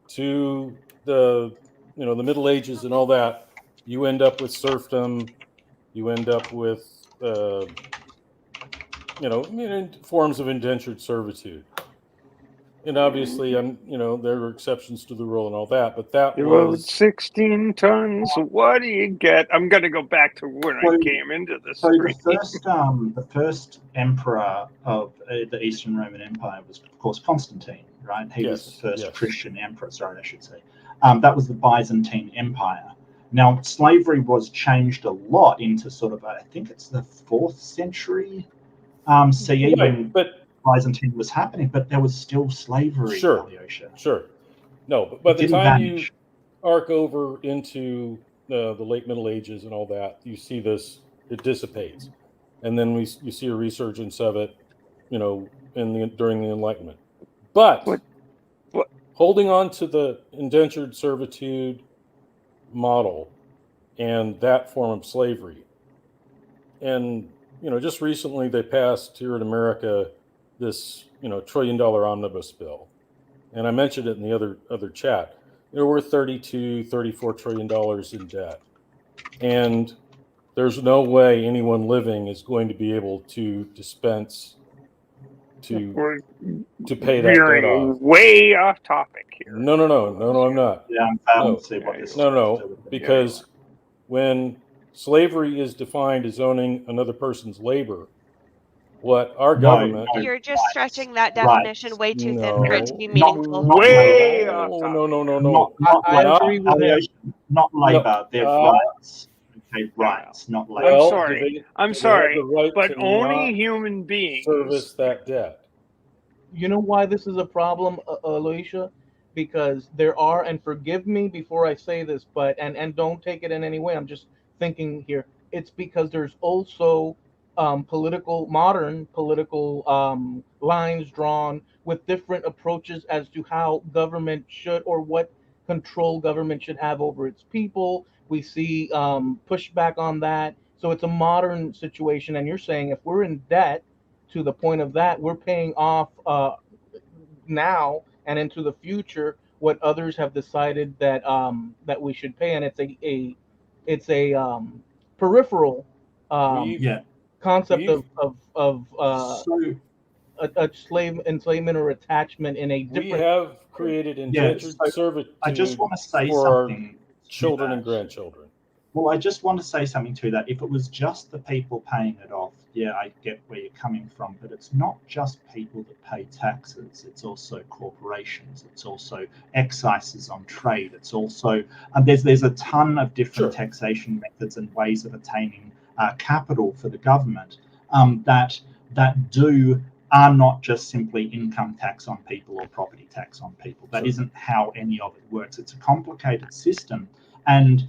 Speaker 6: to the Middle Ages and all that, you end up with serfdom. You end up with forms of indentured servitude. And obviously, there were exceptions to the rule and all that, but that was
Speaker 15: 16 tons. What do you get? I'm going to go back to when I came into this.
Speaker 11: So the first emperor of the Eastern Roman Empire was, of course, Constantine, right? He was the first Christian emperor. Sorry, I should say. That was the Byzantine Empire. Now, slavery was changed a lot into sort of, I think it's the 4th century CE when Byzantine was happening, but there was still slavery, Alyosha.
Speaker 6: Sure. No, but by
Speaker 11: It
Speaker 6: the
Speaker 11: didn't
Speaker 6: time
Speaker 11: vanish.
Speaker 6: you arc over into the late Middle Ages and all that, you see this, it dissipates. And then you see a resurgence of it, during the Enlightenment. But holding on to the indentured servitude model and that form of slavery, and just recently they passed here in America this $1 trillion omnibus bill, and I mentioned it in the other chat. We're $34 trillion in debt, and there's no way anyone living is going to be able to dispense to pay that debt off.
Speaker 15: Way off topic here.
Speaker 6: No, I'm not.
Speaker 11: Yeah, I'm failing to see what this.
Speaker 6: No, because when slavery is defined as owning another person's labor, what our government...
Speaker 13: You're just stretching that definition way too thin for it to be meaningful.
Speaker 15: Way off topic.
Speaker 6: No.
Speaker 11: I agree with not labor, they're rights. Okay, rights, not labor.
Speaker 15: I'm sorry, but owning human beings
Speaker 6: service that debt.
Speaker 2: You know why this is a problem, Alicia? Because there are, and forgive me before I say this, but and don't take it in any way, I'm just thinking here. It's because there's also modern political lines drawn with different approaches as to how government should, or what control government should have over its people. We see pushback on that. So it's a modern situation, and you're saying if we're in debt to the point of that, we're paying off now and into the future what others have decided that that we should pay, and it's a peripheral concept of a slave enslavement or attachment in a different.
Speaker 6: We have created indentured servitude.
Speaker 11: I just want to say
Speaker 6: for
Speaker 11: something.
Speaker 6: Children and grandchildren.
Speaker 11: Well, I just want to say something to that. If it was just the people paying it off, yeah, I get where you're coming from, but it's not just people that pay taxes. It's also corporations. It's also excises on trade. It's also there's a ton of different taxation methods and ways of attaining capital for the government that are not just simply income tax on people or property tax on people. That isn't how any of it works. It's a complicated system, and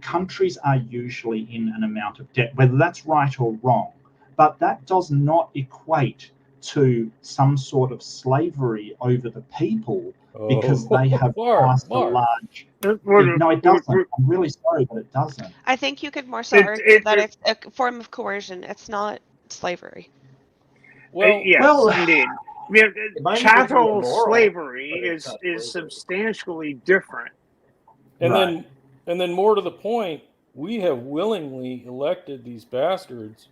Speaker 11: countries are usually in an amount of debt, whether that's right or wrong, but that does not equate to some sort of slavery over the people because they have passed a large... No, it doesn't. I'm really sorry, but it doesn't.
Speaker 13: I think you could more so argue that it's a form of coercion. It's not slavery.
Speaker 15: Well, indeed. Chattel slavery is substantially different.
Speaker 6: And then more to the point, we have willingly elected these bastards.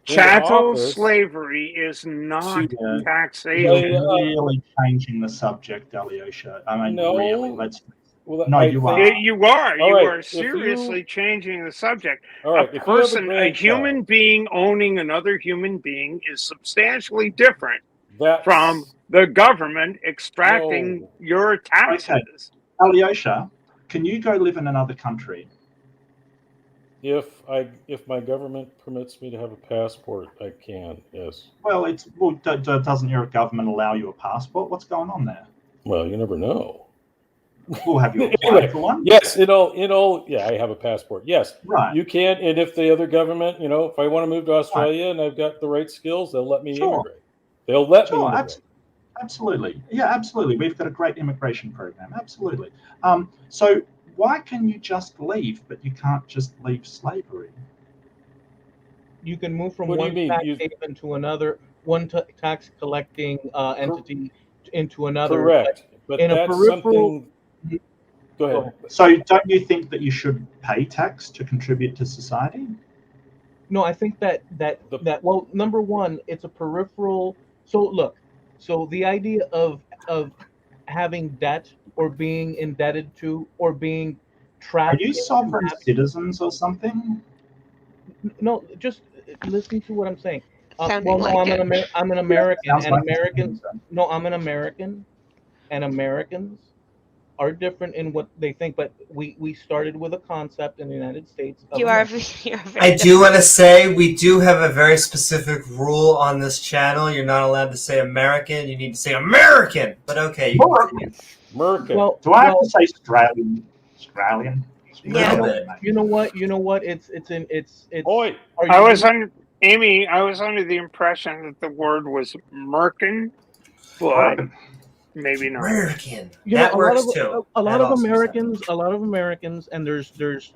Speaker 15: Chattel slavery is not taxation.
Speaker 11: You're really changing the subject, Alyosha. I mean, really, let's...
Speaker 15: You are seriously changing the subject. A human being owning another human being is substantially different from the government extracting your taxes.
Speaker 11: Okay. Alyosha, can you go live in another country?
Speaker 6: If my government permits me to have a passport, I can. Yes.
Speaker 11: Well, doesn't your government allow you a passport? What's going on there?
Speaker 6: Well, you never know.
Speaker 11: Well, have you applied for one?
Speaker 6: Yes, yeah, I have a passport. Yes,
Speaker 11: right.
Speaker 6: You can, and if the other government, if I want to move to Australia and I've got the right skills, they'll let me immigrate. They'll let me immigrate.
Speaker 11: Absolutely. Yeah, absolutely. We've got a great immigration program. Absolutely. So why can you just leave, but you can't just leave slavery?
Speaker 2: You can move from one tax haven to another, one tax collecting entity into another.
Speaker 6: Correct. But
Speaker 2: in a peripheral.
Speaker 6: Go ahead.
Speaker 11: So don't you think that you should pay tax to contribute to society?
Speaker 2: No, I think that well, number one, it's a peripheral. So look, the idea of having debt or being indebted to or being trapped.
Speaker 11: Are you sovereign citizens or something?
Speaker 2: No, just listen to what I'm saying. I'm an American, and Americans. No, I'm an American, and Americans are different in what they think, but we started with a concept in the United States of
Speaker 13: You are,
Speaker 2: America.
Speaker 13: you're very
Speaker 12: I do
Speaker 13: different.
Speaker 12: want to say we do have a very specific rule on this channel. You're not allowed to say American. You need to say American. But okay, you continue.
Speaker 6: American.
Speaker 2: Well,
Speaker 11: Do I have
Speaker 2: well,
Speaker 11: to say Australian? Australian?
Speaker 12: Yeah.
Speaker 2: no,
Speaker 12: bit.
Speaker 2: you know what? You know what? It's
Speaker 6: Oi.
Speaker 2: are
Speaker 15: I
Speaker 2: you
Speaker 15: was under Amy. I was under the impression that the word was Merkin, but maybe not.
Speaker 12: American.
Speaker 2: you know
Speaker 12: That works too.
Speaker 2: a lot
Speaker 12: That
Speaker 2: of
Speaker 12: also
Speaker 2: Americans, and there's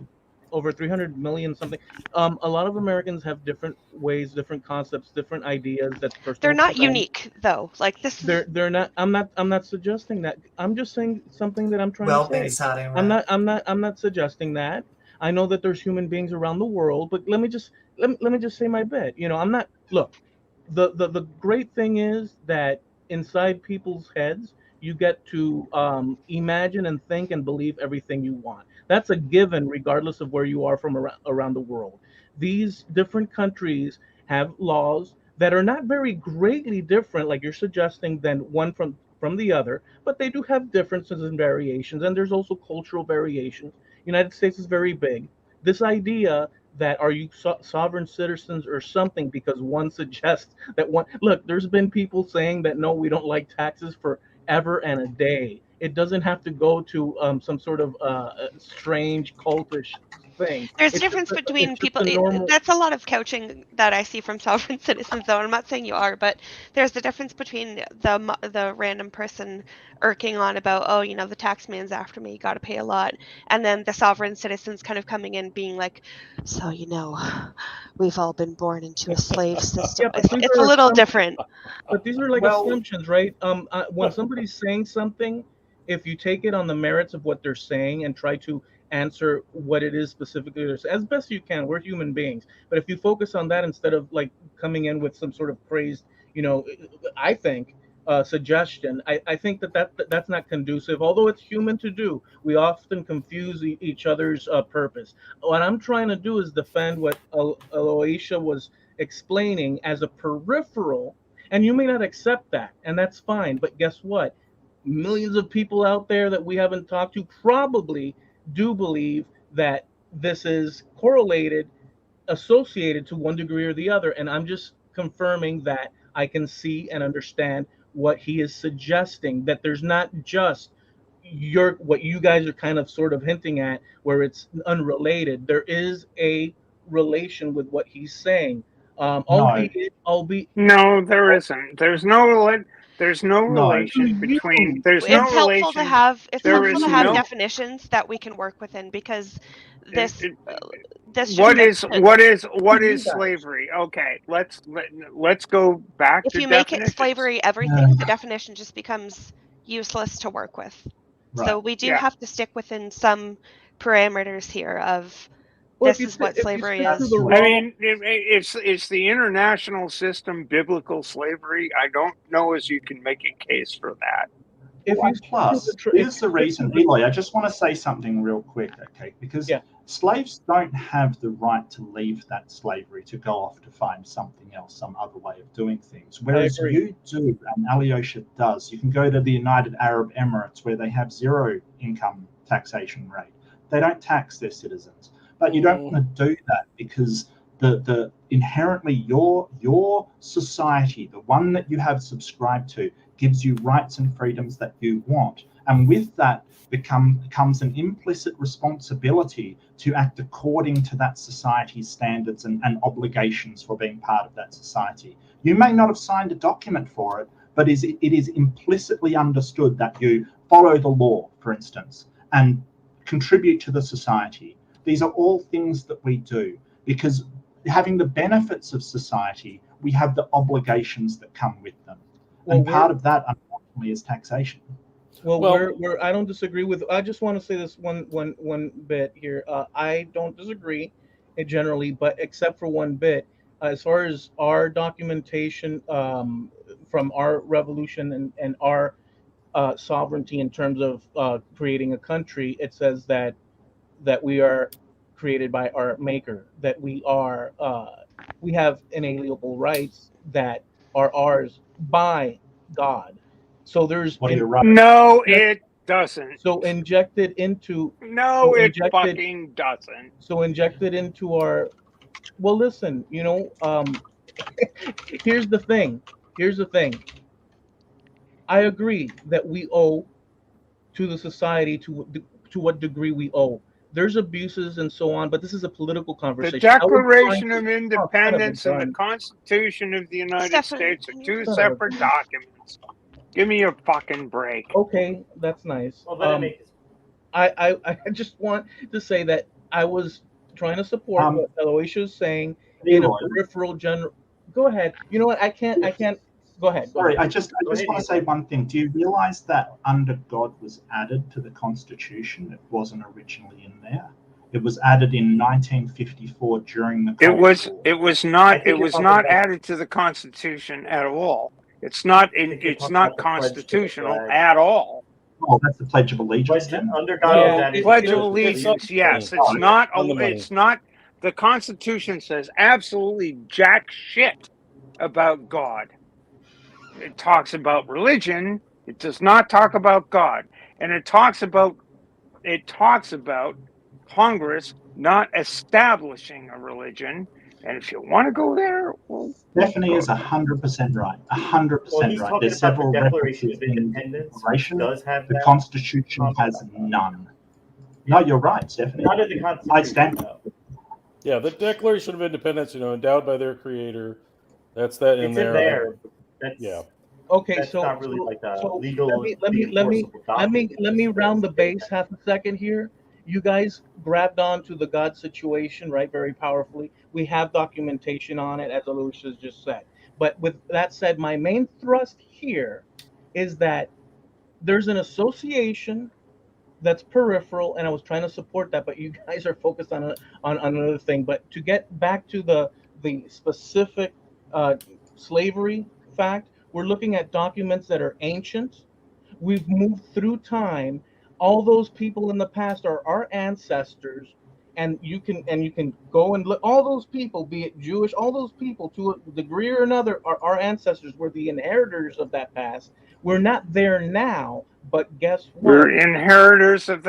Speaker 2: over 300 million something. A lot of Americans have different ways, different concepts, different ideas. That's
Speaker 13: They're
Speaker 2: personal.
Speaker 13: not
Speaker 2: to them.
Speaker 13: unique though. Like this is
Speaker 2: They're not. I'm not suggesting that. I'm just saying something that I'm trying
Speaker 12: Well,
Speaker 2: to say.
Speaker 12: being Saudi,
Speaker 2: I'm not suggesting that. I know that there's human beings around the world, but let me just say my bit. You know, I'm not. Look, the great thing is that inside people's heads, you get to imagine and think and believe everything you want. That's a given, regardless of where you are from around the world. These different countries have laws that are not very greatly different, like you're suggesting, than one from the other, but they do have differences and variations, and there's also cultural variations. United States is very big. This idea that are you sovereign citizens or something because one suggests that one look, there's been people saying that no, we don't like taxes forever and a day. It doesn't have to go to some sort of strange cultish thing.
Speaker 13: there's a
Speaker 2: It's
Speaker 13: difference between
Speaker 2: it's just
Speaker 13: people.
Speaker 2: a normal.
Speaker 13: That's a lot of couching that I see from sovereign citizens, though. I'm not saying you are, but there's the difference between the random person irking on about, oh, you know, the tax man's after me, you got to pay a lot, and then the sovereign citizens kind of coming in being like, so you know, we've all been born into a slave system.
Speaker 2: Yeah, but these
Speaker 13: It's a
Speaker 2: are
Speaker 13: little different.
Speaker 2: But these are like
Speaker 11: Well-
Speaker 2: assumptions, right? When somebody's saying something, if you take it on the merits of what they're saying and try to answer what it is specifically they're saying, as best you can, we're human beings. But if you focus on that instead of like coming in with some sort of praised, you know, I think suggestion, I think that's not conducive. Although it's human to do, we often confuse each other's purpose. What I'm trying to do is defend what Aloysia was explaining as a peripheral, and you may not accept that, and that's fine. But guess what? Millions of people out there that we haven't talked to probably do believe that this is correlated, associated to one degree or the other. And I'm just confirming that I can see and understand what he is suggesting, that there's not just what you guys are kind of sort of hinting at where it's unrelated. There is a relation with what he's saying. Albeit
Speaker 15: No, there isn't. There's no relation between. There's no
Speaker 13: It's helpful to
Speaker 15: relation.
Speaker 13: have
Speaker 15: There is no.
Speaker 13: definitions that we can work within, because this
Speaker 15: What is
Speaker 13: just
Speaker 15: slavery? Okay, let's go back
Speaker 13: if
Speaker 15: to
Speaker 13: you make it
Speaker 15: definitions.
Speaker 13: slavery everything, the definition just becomes useless to work with.
Speaker 15: Right.
Speaker 13: So we do
Speaker 15: Yeah.
Speaker 13: have to stick within some parameters here of
Speaker 2: Well,
Speaker 13: this is what slavery is.
Speaker 15: I mean, it's the international system, biblical slavery. I don't know as you can make a case for that.
Speaker 11: Plus, here's the reason, Eli. I just want to say something real quick, okay? Because slaves don't have the right to leave that slavery to go off to find something else, some other way of doing things. Whereas you do, and Alyosha does. You can go to the United Arab Emirates where they have zero income taxation rate. They don't tax their citizens. But you don't want to do that because the inherently your society, the one that you have subscribed to, gives you rights and freedoms that you want. And with that comes an implicit responsibility to act according to that society's standards and obligations for being part of that society. You may not have signed a document for it, but it is implicitly understood that you follow the law, for instance, and contribute to the society. These are all things that we do because having the benefits of society, we have the obligations that come with them. And part of that, unfortunately, is taxation.
Speaker 2: Well, I don't disagree with. I just want to say this one bit here. I don't disagree generally, but except for one bit, as far as our documentation from our revolution and our sovereignty in terms of creating a country, it says that we are created by our maker, that we have inalienable rights that are ours by God. So there's
Speaker 15: No, it doesn't.
Speaker 2: So injected into
Speaker 15: No,
Speaker 2: so
Speaker 15: it
Speaker 2: injected
Speaker 15: fucking doesn't.
Speaker 2: so injected into our. Well, listen, here's the thing. Here's the thing. I agree that we owe to the society to what degree we owe. There's abuses and so on, but this is a political
Speaker 15: The
Speaker 2: conversation. I was trying
Speaker 15: Declaration
Speaker 2: to.
Speaker 15: of
Speaker 2: Oh, son of a
Speaker 15: Independence and the
Speaker 2: gun.
Speaker 15: Constitution of the United
Speaker 13: Stefan,
Speaker 15: States are
Speaker 13: can you?
Speaker 15: two
Speaker 2: Son of a
Speaker 15: separate
Speaker 2: gun.
Speaker 15: documents. Give me a fucking break.
Speaker 2: Okay, that's nice.
Speaker 16: Well, let him make his.
Speaker 2: I just want to say that I was trying to support what Aloysius is saying in a
Speaker 11: Eloy.
Speaker 2: peripheral general. Go ahead. You know what? I can't. Go ahead. Go
Speaker 11: Sorry,
Speaker 2: ahead.
Speaker 11: I just want to say one thing. Do you realize that under God was added to the Constitution? It wasn't originally in there. It was added in 1954 during the Cold War.
Speaker 15: It was not added to the Constitution at all. It's not constitutional at all.
Speaker 11: Oh, that's the Pledge of Allegiance.
Speaker 16: Under God,
Speaker 15: Pledge of Allegiance. Yes, it's not. It's not. The Constitution says absolutely jack shit about God. It talks about religion. It does not talk about God, and it talks about Congress not establishing a religion. And if you want to go there, well,
Speaker 11: Stephanie is 100% right. 100% right. There's several references in the Declaration. The Constitution has none. No, you're right, Stephanie.
Speaker 16: Not in the Constitution.
Speaker 11: I stand.
Speaker 6: Yeah, the Declaration of Independence, endowed by their creator. That's that in
Speaker 16: It's
Speaker 6: there.
Speaker 16: in there. That's,
Speaker 6: yeah.
Speaker 2: Okay,
Speaker 16: that's
Speaker 2: so
Speaker 16: not really like a legal.
Speaker 2: let me round the base half a second here. You guys grabbed onto the God situation, right? Very powerfully. We have documentation on it, as Aloysius just said. But with that said, my main thrust here is that there's an association that's peripheral, and I was trying to support that, but you guys are focused on another thing. But to get back to the specific slavery fact, we're looking at documents that are ancient. We've moved through time. All those people in the past are our ancestors, and you can go and look. All those people, be it Jewish, all those people to a degree or another are our ancestors. We're the inheritors of that past. We're not there now, but guess what?
Speaker 15: We're inheritors of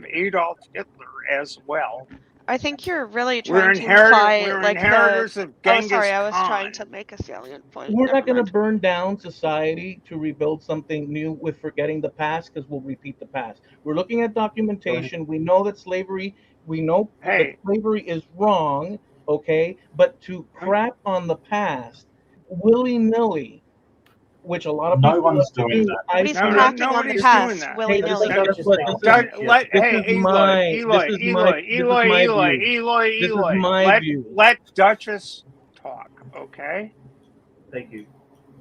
Speaker 15: Adolf Hitler as well.
Speaker 13: I think you're really
Speaker 15: We're
Speaker 13: trying to imply
Speaker 15: inheritors of Genghis
Speaker 13: sorry, I was
Speaker 15: Khan.
Speaker 13: trying to make a salient point.
Speaker 2: We're
Speaker 13: Never
Speaker 2: not going to
Speaker 13: mind.
Speaker 2: burn down society to rebuild something new with forgetting the past, because we'll repeat the past. We're looking at documentation. We know that slavery. We know that slavery is wrong. Okay, but to crap on the past willy-nilly, which a lot of people
Speaker 11: one's
Speaker 2: love to
Speaker 11: doing
Speaker 2: do.
Speaker 11: that.
Speaker 13: Nobody's cracking on the past willy-nilly.
Speaker 15: Let Duchess talk, okay?
Speaker 16: Thank you.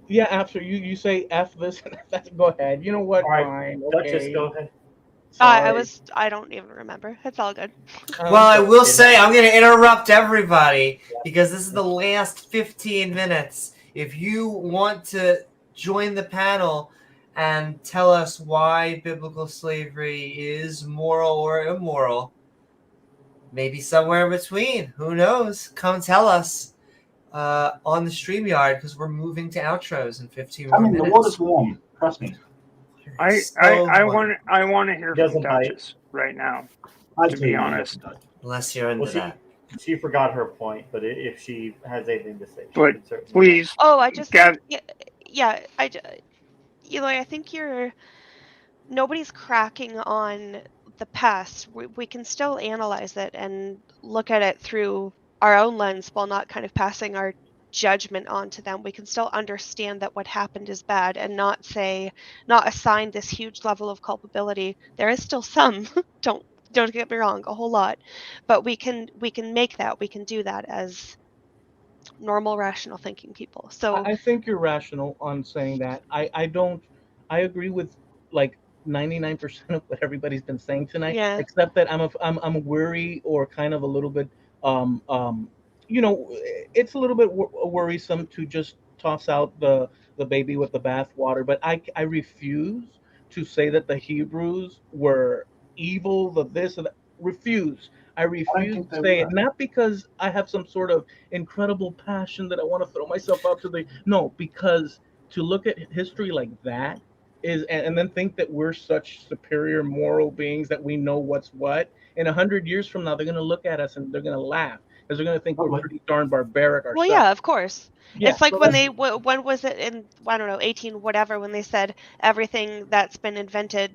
Speaker 2: Yeah, after you say F this and that, go ahead. You know what?
Speaker 16: All right,
Speaker 2: fine.
Speaker 16: Duchess,
Speaker 2: Okay.
Speaker 16: go ahead.
Speaker 13: I don't even remember. It's all good.
Speaker 12: Well, I will say I'm going to interrupt everybody because this is the last 15 minutes. If you want to join the panel and tell us why biblical slavery is moral or immoral, maybe somewhere in between, who knows? Come tell us on the StreamYard, because we're moving to outros in 15 more minutes.
Speaker 11: The water's warm. Trust me.
Speaker 15: I want to hear from Duchess right now. To be honest,
Speaker 12: unless you're into that.
Speaker 16: She forgot her point, but if she has anything to say,
Speaker 15: but please.
Speaker 13: Oh, I just think, Eloy, I think nobody's cracking on the past. We can still analyze it and look at it through our own lens while not kind of passing our judgment onto them. We can still understand that what happened is bad and not assign this huge level of culpability. There is still some, don't get me wrong, a whole lot, but we can make that, we can do that as normal, rational thinking people. So
Speaker 2: I think you're rational on saying that. I agree with like 99% of what everybody's been saying tonight, except that I'm worried, or kind of a little bit it's a little bit worrisome to just toss out the baby with the bathwater. But I refuse to say that the Hebrews were evil, the this and that. I refuse to say it, not because I have some sort of incredible passion that I want to throw myself out to no, because to look at history like that and then think that we're such superior moral beings that we know what's what. In 100 years from now, they're going to look at us and they're going to laugh because they're going to think we're pretty darn barbaric ourselves.
Speaker 13: Well, yeah, of course.
Speaker 2: Yeah,
Speaker 13: it's like
Speaker 2: so
Speaker 13: when
Speaker 2: that's-
Speaker 13: they when was it in, I don't know, 18 whatever, when they said everything that's been invented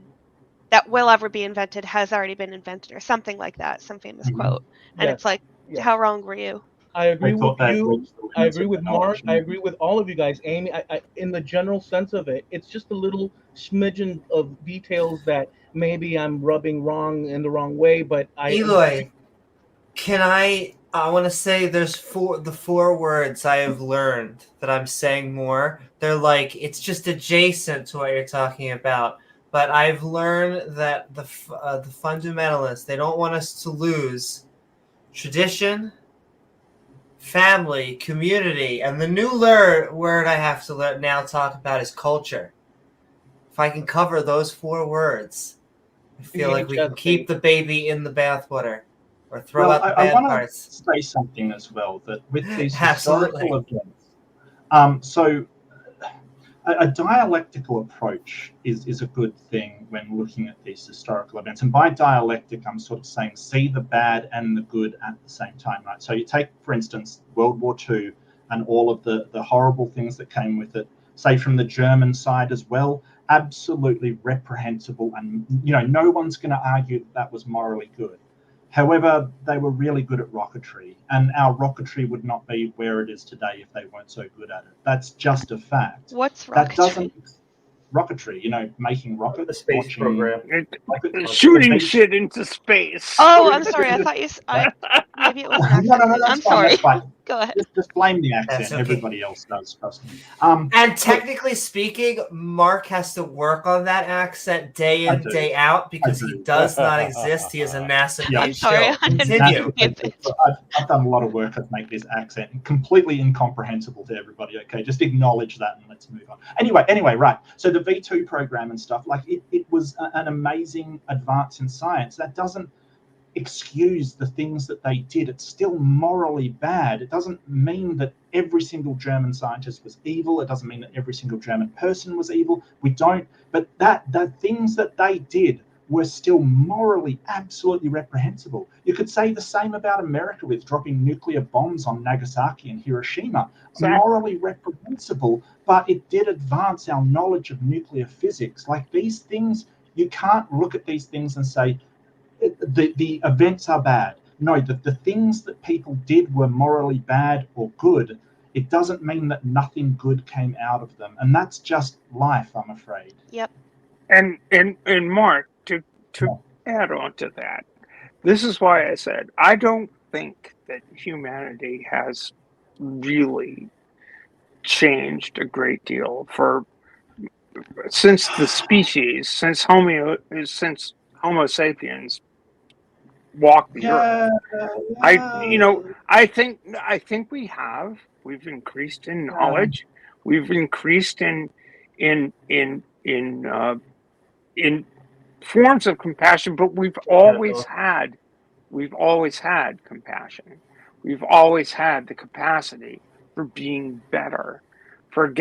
Speaker 13: that will ever be invented has already been invented, or something like that, some famous quote. And
Speaker 2: Yes,
Speaker 13: it's like,
Speaker 2: yes.
Speaker 13: how wrong were you?
Speaker 2: I agree with
Speaker 11: thought that
Speaker 2: you.
Speaker 11: reached the
Speaker 2: I
Speaker 11: limits
Speaker 2: agree
Speaker 11: of
Speaker 2: with
Speaker 11: the
Speaker 2: Mark.
Speaker 11: knowledge.
Speaker 2: I agree with all of you guys. Amy, in the general sense of it, it's just a little smidgen of details that maybe I'm rubbing wrong in the wrong way, but
Speaker 12: Eloy, can I want to say there's the four words I have learned that I'm saying more. They're like, it's just adjacent to what you're talking about. But I've learned that the fundamentalists, they don't want us to lose tradition, family, community, and the new word I have to now talk about is culture. If I can cover those four words, I feel like we can keep the baby in the bathwater or throw out the
Speaker 11: I
Speaker 12: bad
Speaker 11: want
Speaker 12: parts.
Speaker 11: to say something as well, that with these
Speaker 12: Absolutely.
Speaker 11: historical events, so a dialectical approach is a good thing when looking at these historical events. And by dialectic, I'm sort of saying see the bad and the good at the same time, right? So you take, for instance, World War II and all of the horrible things that came with it, say from the German side as well, absolutely reprehensible. And, no one's going to argue that was morally good. However, they were really good at rocketry, and our rocketry would not be where it is today if they weren't so good at it. That's just a fact.
Speaker 13: What's rocketry?
Speaker 11: That doesn't rocketry, making rockets,
Speaker 16: the space program,
Speaker 15: shooting shit into space.
Speaker 13: Oh, I'm sorry. I thought maybe it was an accent.
Speaker 11: No, that's
Speaker 13: I'm
Speaker 11: fine,
Speaker 13: sorry.
Speaker 11: that's fine.
Speaker 13: Go ahead.
Speaker 11: Just blame the accent.
Speaker 12: That's okay.
Speaker 11: Everybody else does, trust me.
Speaker 12: And technically speaking, Mark has to work on that accent day in, day out, because he does not exist. He is a massive
Speaker 11: Yeah.
Speaker 12: big show. Continue.
Speaker 11: I've done a lot of work to make this accent completely incomprehensible to everybody. Okay, just acknowledge that and let's move on. Anyway, right. So the V2 program and stuff, like it was an amazing advance in science. That doesn't excuse the things that they did. It's still morally bad. It doesn't mean that every single German scientist was evil. It doesn't mean that every single German person was evil. But the things that they did were still morally absolutely reprehensible. You could say the same about America with dropping nuclear bombs on Nagasaki and Hiroshima. Morally reprehensible, but it did advance our knowledge of nuclear physics. Like these things, you can't look at these things and say, the events are bad. No, the things that people did were morally bad or good. It doesn't mean that nothing good came out of them. And that's just life, I'm afraid.
Speaker 13: Yep.
Speaker 15: And Mark, to add on to that, this is why I said I don't think that humanity has really changed a great deal since the species, since Homo sapiens walked the earth. I think we've increased in knowledge, we've increased in forms of compassion, but we've always had compassion. We've always had the capacity for being better, for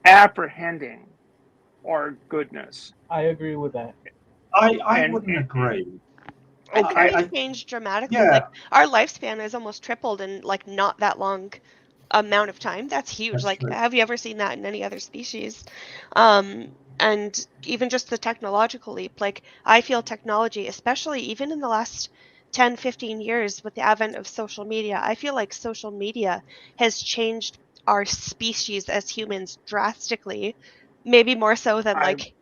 Speaker 15: apprehending our goodness.
Speaker 2: I agree with that.
Speaker 11: I wouldn't agree.
Speaker 13: I think we've changed dramatically.
Speaker 11: Yeah.
Speaker 13: Like our lifespan has almost tripled in like not that long amount of time. That's huge.
Speaker 11: That's
Speaker 13: like,
Speaker 11: true.
Speaker 13: have you ever seen that in any other species? And even just the technological leap. Like, I feel technology, especially even in the last 10, 15 years with the advent of social media, I feel like social media has changed our species as humans drastically, maybe more so than like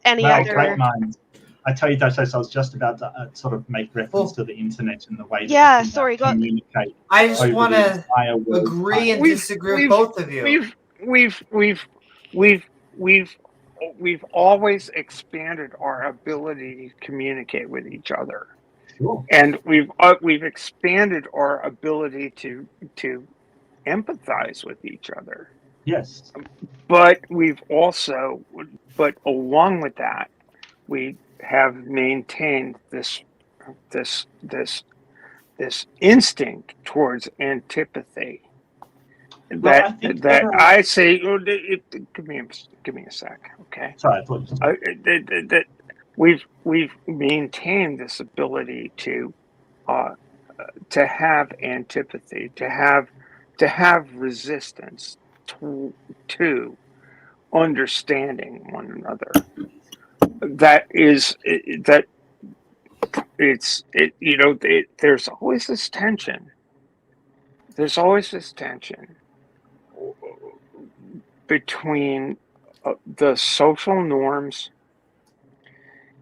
Speaker 13: any other.
Speaker 11: Great minds. I tell you, Dash, I was just about to sort of make reference to the internet and the way that
Speaker 13: Yeah,
Speaker 11: we
Speaker 13: sorry, go.
Speaker 11: communicate.
Speaker 12: I just
Speaker 11: over
Speaker 12: want
Speaker 11: the
Speaker 12: to
Speaker 11: entire world.
Speaker 12: agree and disagree with both of you.
Speaker 15: We've always expanded our ability to communicate with each other.
Speaker 11: Sure.
Speaker 15: And we've expanded our ability to empathize with each other.
Speaker 11: Yes.
Speaker 15: But along with that, we have maintained this instinct towards antipathy. I say, give me a sec, okay?
Speaker 11: Sorry, I thought
Speaker 15: that we've maintained this ability to have antipathy, to have resistance to understanding one another. There's always this tension. There's always this tension between the social norms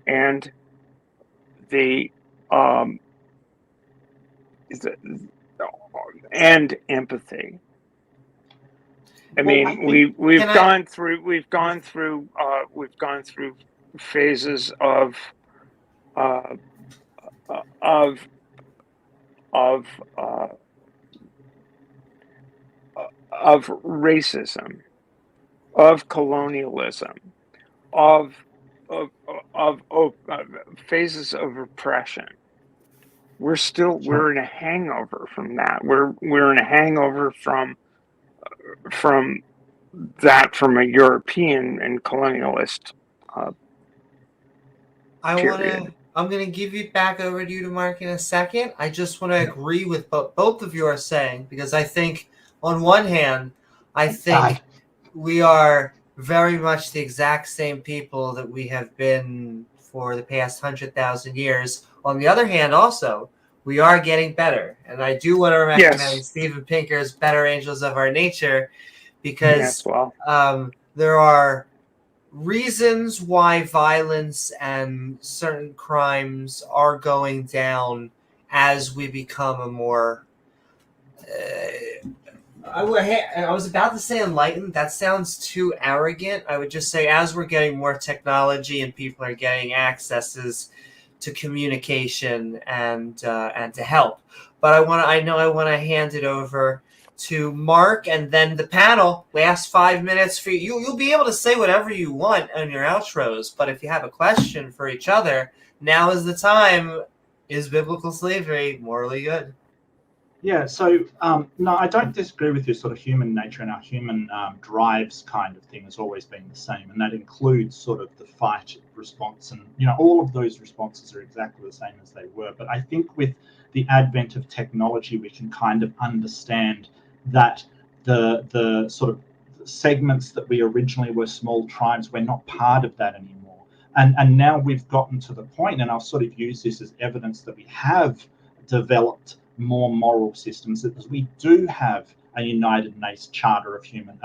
Speaker 15: and and empathy. I mean, we've gone through phases of racism, of colonialism, of phases of oppression. We're in a hangover from that. We're in a hangover from a European and colonialist period.
Speaker 12: I'm going to give it back over to you, to Mark, in a second. I just want to agree with both of you are saying, because I think, on one hand, I think we are very much the exact same people that we have been for the past 100,000 years. On the other hand, also, we are getting better. And I do want to recommend Steven Pinker's Better Angels of Our Nature, because there are reasons why violence and certain crimes are going down as we become a more I was about to say enlightened. That sounds too arrogant. I would just say as we're getting more technology and people are getting accesses to communication and to help. But I want to hand it over to Mark, and then the panel. Last 5 minutes for you. You'll be able to say whatever you want on your outros, but if you have a question for each other, now is the time. Is biblical slavery morally good?
Speaker 11: Yeah, so no, I don't disagree with your sort of human nature and our human drives kind of thing has always been the same, and that includes sort of the fight response, and all of those responses are exactly the same as they were. But I think with the advent of technology, we can kind of understand that the sort of segments that we originally were small tribes, we're not part of that anymore, and now we've gotten to the point, and I'll sort of use this as evidence that we have developed more moral systems, that we do have a United Nations Charter of Human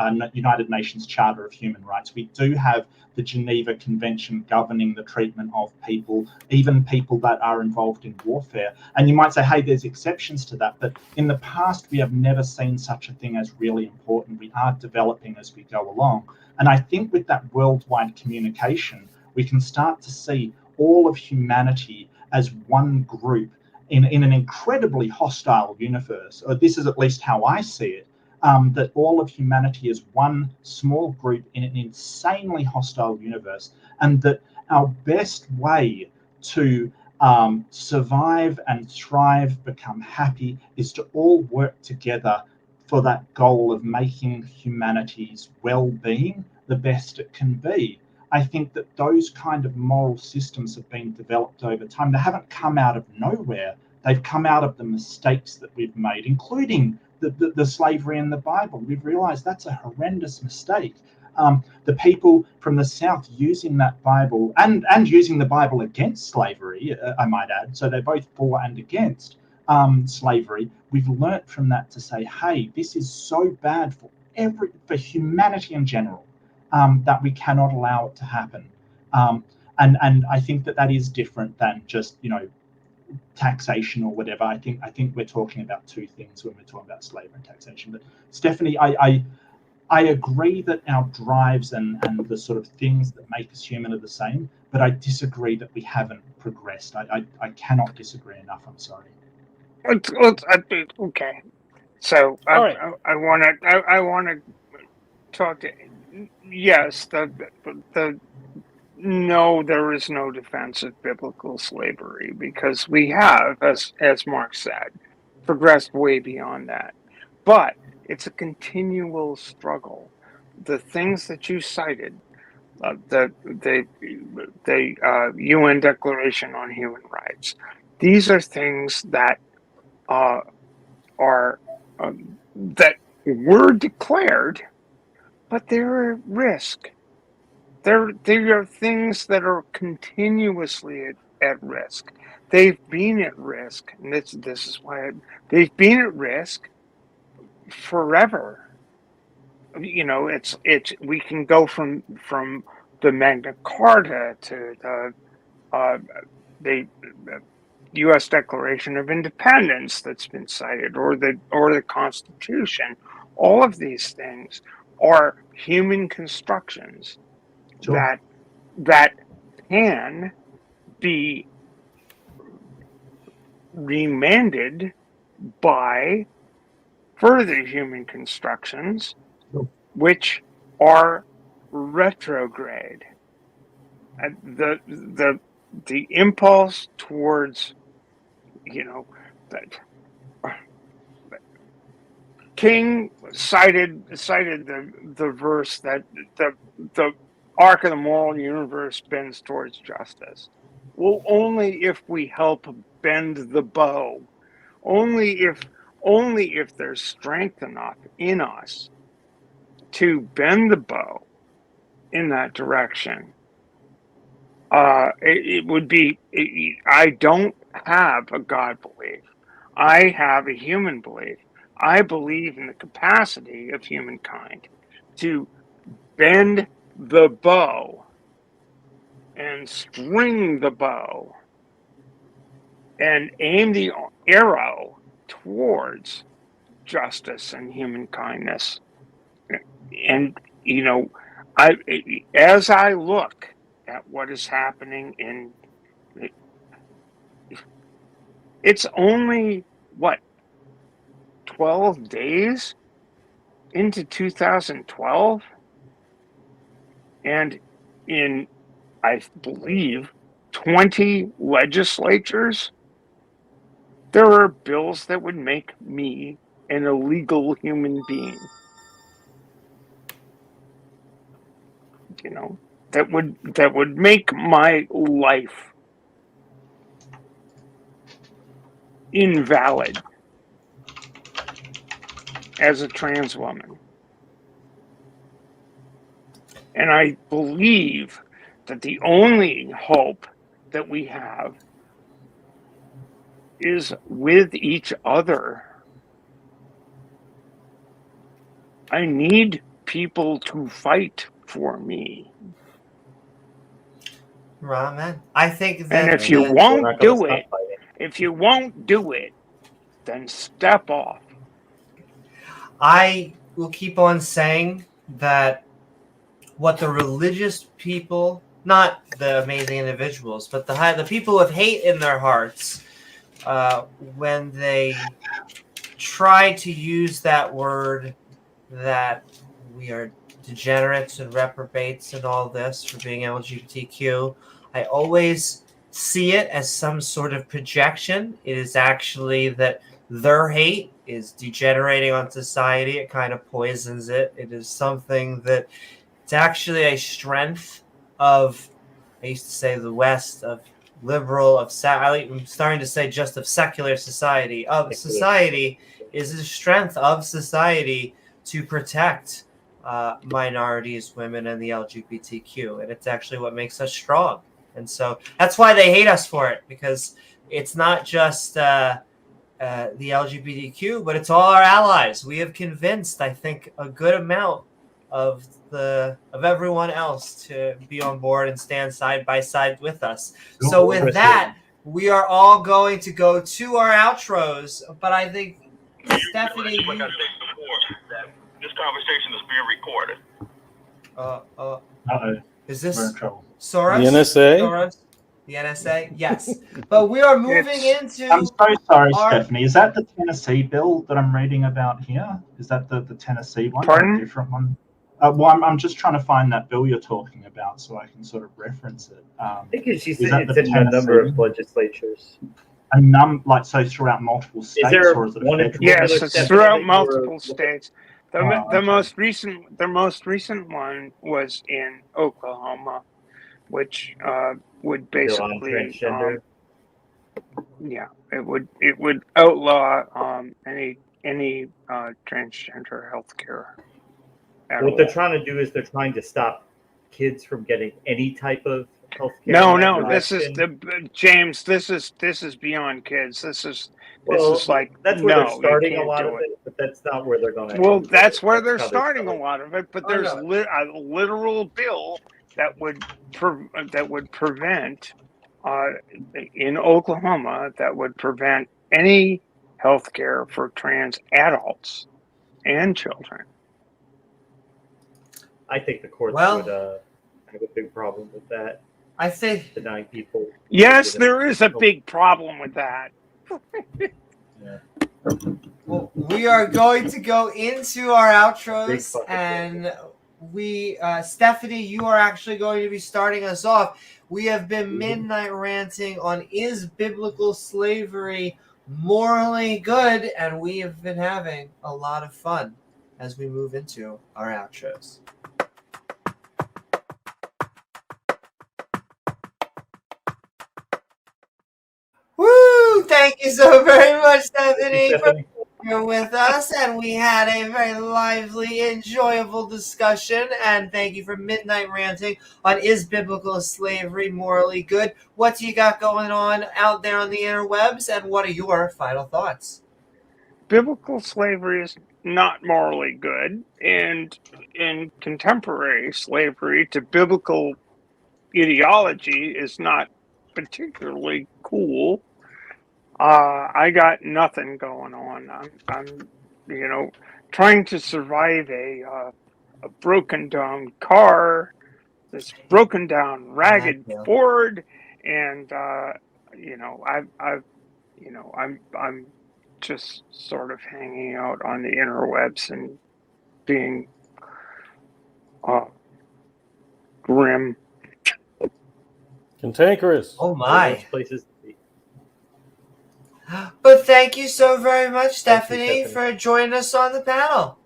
Speaker 11: Rights. We do have the Geneva Convention governing the treatment of people, even people that are involved in warfare. And you might say, hey, there's exceptions to that, but in the past we have never seen such a thing as really important. We are developing as we go along, and I think with that worldwide communication, we can start to see all of humanity as one group in an incredibly hostile universe. Or this is at least how I see it, that all of humanity is one small group in an insanely hostile universe, and that our best way to survive and thrive, become happy, is to all work together for that goal of making humanity's well-being the best it can be. I think that those kind of moral systems have been developed over time. They haven't come out of nowhere. They've come out of the mistakes that we've made, including the slavery in the Bible. We've realized that's a horrendous mistake. The people from the South using that Bible and using the Bible against slavery, I might add, so they're both for and against slavery. We've learnt from that to say, hey, this is so bad for humanity in general, that we cannot allow it to happen. And I think that is different than just taxation or whatever. I think we're talking about two things when we're talking about slavery and taxation. But Stephanie, I agree that our drives and the sort of things that make us human are the same, but I disagree that we haven't progressed. I cannot disagree enough. I'm sorry.
Speaker 15: Okay. So I want to talk to. Yes, no, there is no defense of biblical slavery, because we have, as Mark said, progressed way beyond that. But It's a continual struggle. The things that you cited, the UN Declaration on Human Rights, these are things that are that were declared, but they're at risk. They are things that are continuously at risk. They've been at risk, and this is why they've been at risk forever. You know, it's we can go from the Magna Carta to the U.S. Declaration of Independence that's been cited, or the Constitution. All of these things are human constructions that can be remanded by further human constructions, which are retrograde. The impulse towards, you know, that King cited the verse that the arc of the moral universe bends towards justice. Well, only if we help bend the bow, only if there's strength enough in us to bend the bow in that direction. It would be. I don't have a God belief. I have a human belief. I believe in the capacity of humankind to bend the bow and string the bow and aim the arrow towards justice and human kindness. And, you know, as I look at what is happening it's only, what, 12 days into 2012? And in, I believe, 20 legislatures, there are bills that would make me an illegal human being. You know, that would make my life invalid as a trans woman. And I believe that the only hope that we have is with each other. I need people to fight for me.
Speaker 12: Right, man. I think that.
Speaker 15: And if you won't do it, then step off.
Speaker 12: I will keep on saying that what the religious people, not the amazing individuals, but the people with hate in their hearts, when they try to use that word that we are degenerates and reprobates and all this for being LGBTQ, I always see it as some sort of projection. It is actually that their hate is degenerating on society. It kind of poisons it. It is something that it's actually a strength of, I used to say the West, of liberal, I'm starting to say just of secular society, of society, is the strength of society to protect minorities, women, and the LGBTQ. And it's actually what makes us strong. And so that's why they hate us for it, because it's not just the LGBTQ, but it's all our allies. We have convinced, I think, a good amount of everyone else to be on board and stand side by side with us. So with that, we are all going to go to our outros. But I think Stephanie,
Speaker 17: like I said before, that this conversation is being recorded.
Speaker 12: Is this
Speaker 11: We're in trouble.
Speaker 12: Soros?
Speaker 6: The NSA?
Speaker 12: Soros? The NSA? Yes. But we are moving into.
Speaker 11: I'm so sorry, Stephanie. Is that the Tennessee bill that I'm reading about here? Is that the Tennessee one?
Speaker 15: Pardon?
Speaker 11: Or a different one? Well, I'm just trying to find that bill you're talking about so I can sort of reference it.
Speaker 16: I think she said it's in a number of legislatures.
Speaker 11: so throughout multiple states,
Speaker 16: there
Speaker 11: or is it a
Speaker 16: one in
Speaker 11: federal?
Speaker 15: Yes, it's throughout
Speaker 16: Stephanie,
Speaker 15: multiple states. The
Speaker 11: okay.
Speaker 15: most recent one was in Oklahoma, which would
Speaker 16: Still on
Speaker 15: basically
Speaker 16: transgender.
Speaker 15: it would outlaw any transgender healthcare at
Speaker 16: What
Speaker 15: all.
Speaker 16: they're trying to do is they're trying to stop kids from getting any type of healthcare.
Speaker 15: No, this is James. This is beyond kids. This is like
Speaker 16: that's where they're
Speaker 15: no, you
Speaker 16: starting a
Speaker 15: can't
Speaker 16: lot
Speaker 15: do
Speaker 16: of
Speaker 15: it.
Speaker 16: it, but that's not where they're going to.
Speaker 15: Well, that's where
Speaker 16: That's
Speaker 15: they're
Speaker 16: how
Speaker 15: starting a lot of it. But there's a literal bill that would prevent in Oklahoma that would prevent any health care for trans adults and children.
Speaker 16: I think the courts
Speaker 12: Well-
Speaker 16: would have a big problem with that.
Speaker 12: I think
Speaker 16: denying people.
Speaker 15: Yes, there is a big problem with that.
Speaker 12: Well, we are going to go into our outros, and Stephanie, you are actually going to be starting us off. We have been midnight ranting on is biblical slavery morally good, and we have been having a lot of fun as we move into our outros. Woo! Thank you so very much, Stephanie, for being here with us. And we had a very lively, enjoyable discussion. And thank you for midnight ranting on is biblical slavery morally good? What do you got going on out there on the interwebs? And what are your final thoughts?
Speaker 15: Biblical slavery is not morally good, and in contemporary slavery to biblical ideology is not particularly cool. I got nothing going on. I'm trying to survive a broken down car, this broken down ragged Ford, and I'm just sort of hanging out on the interwebs and being grim.
Speaker 6: Cantankerous.
Speaker 12: Oh my.
Speaker 16: Places.
Speaker 12: But thank you so very much, Stephanie, for joining us on the panel.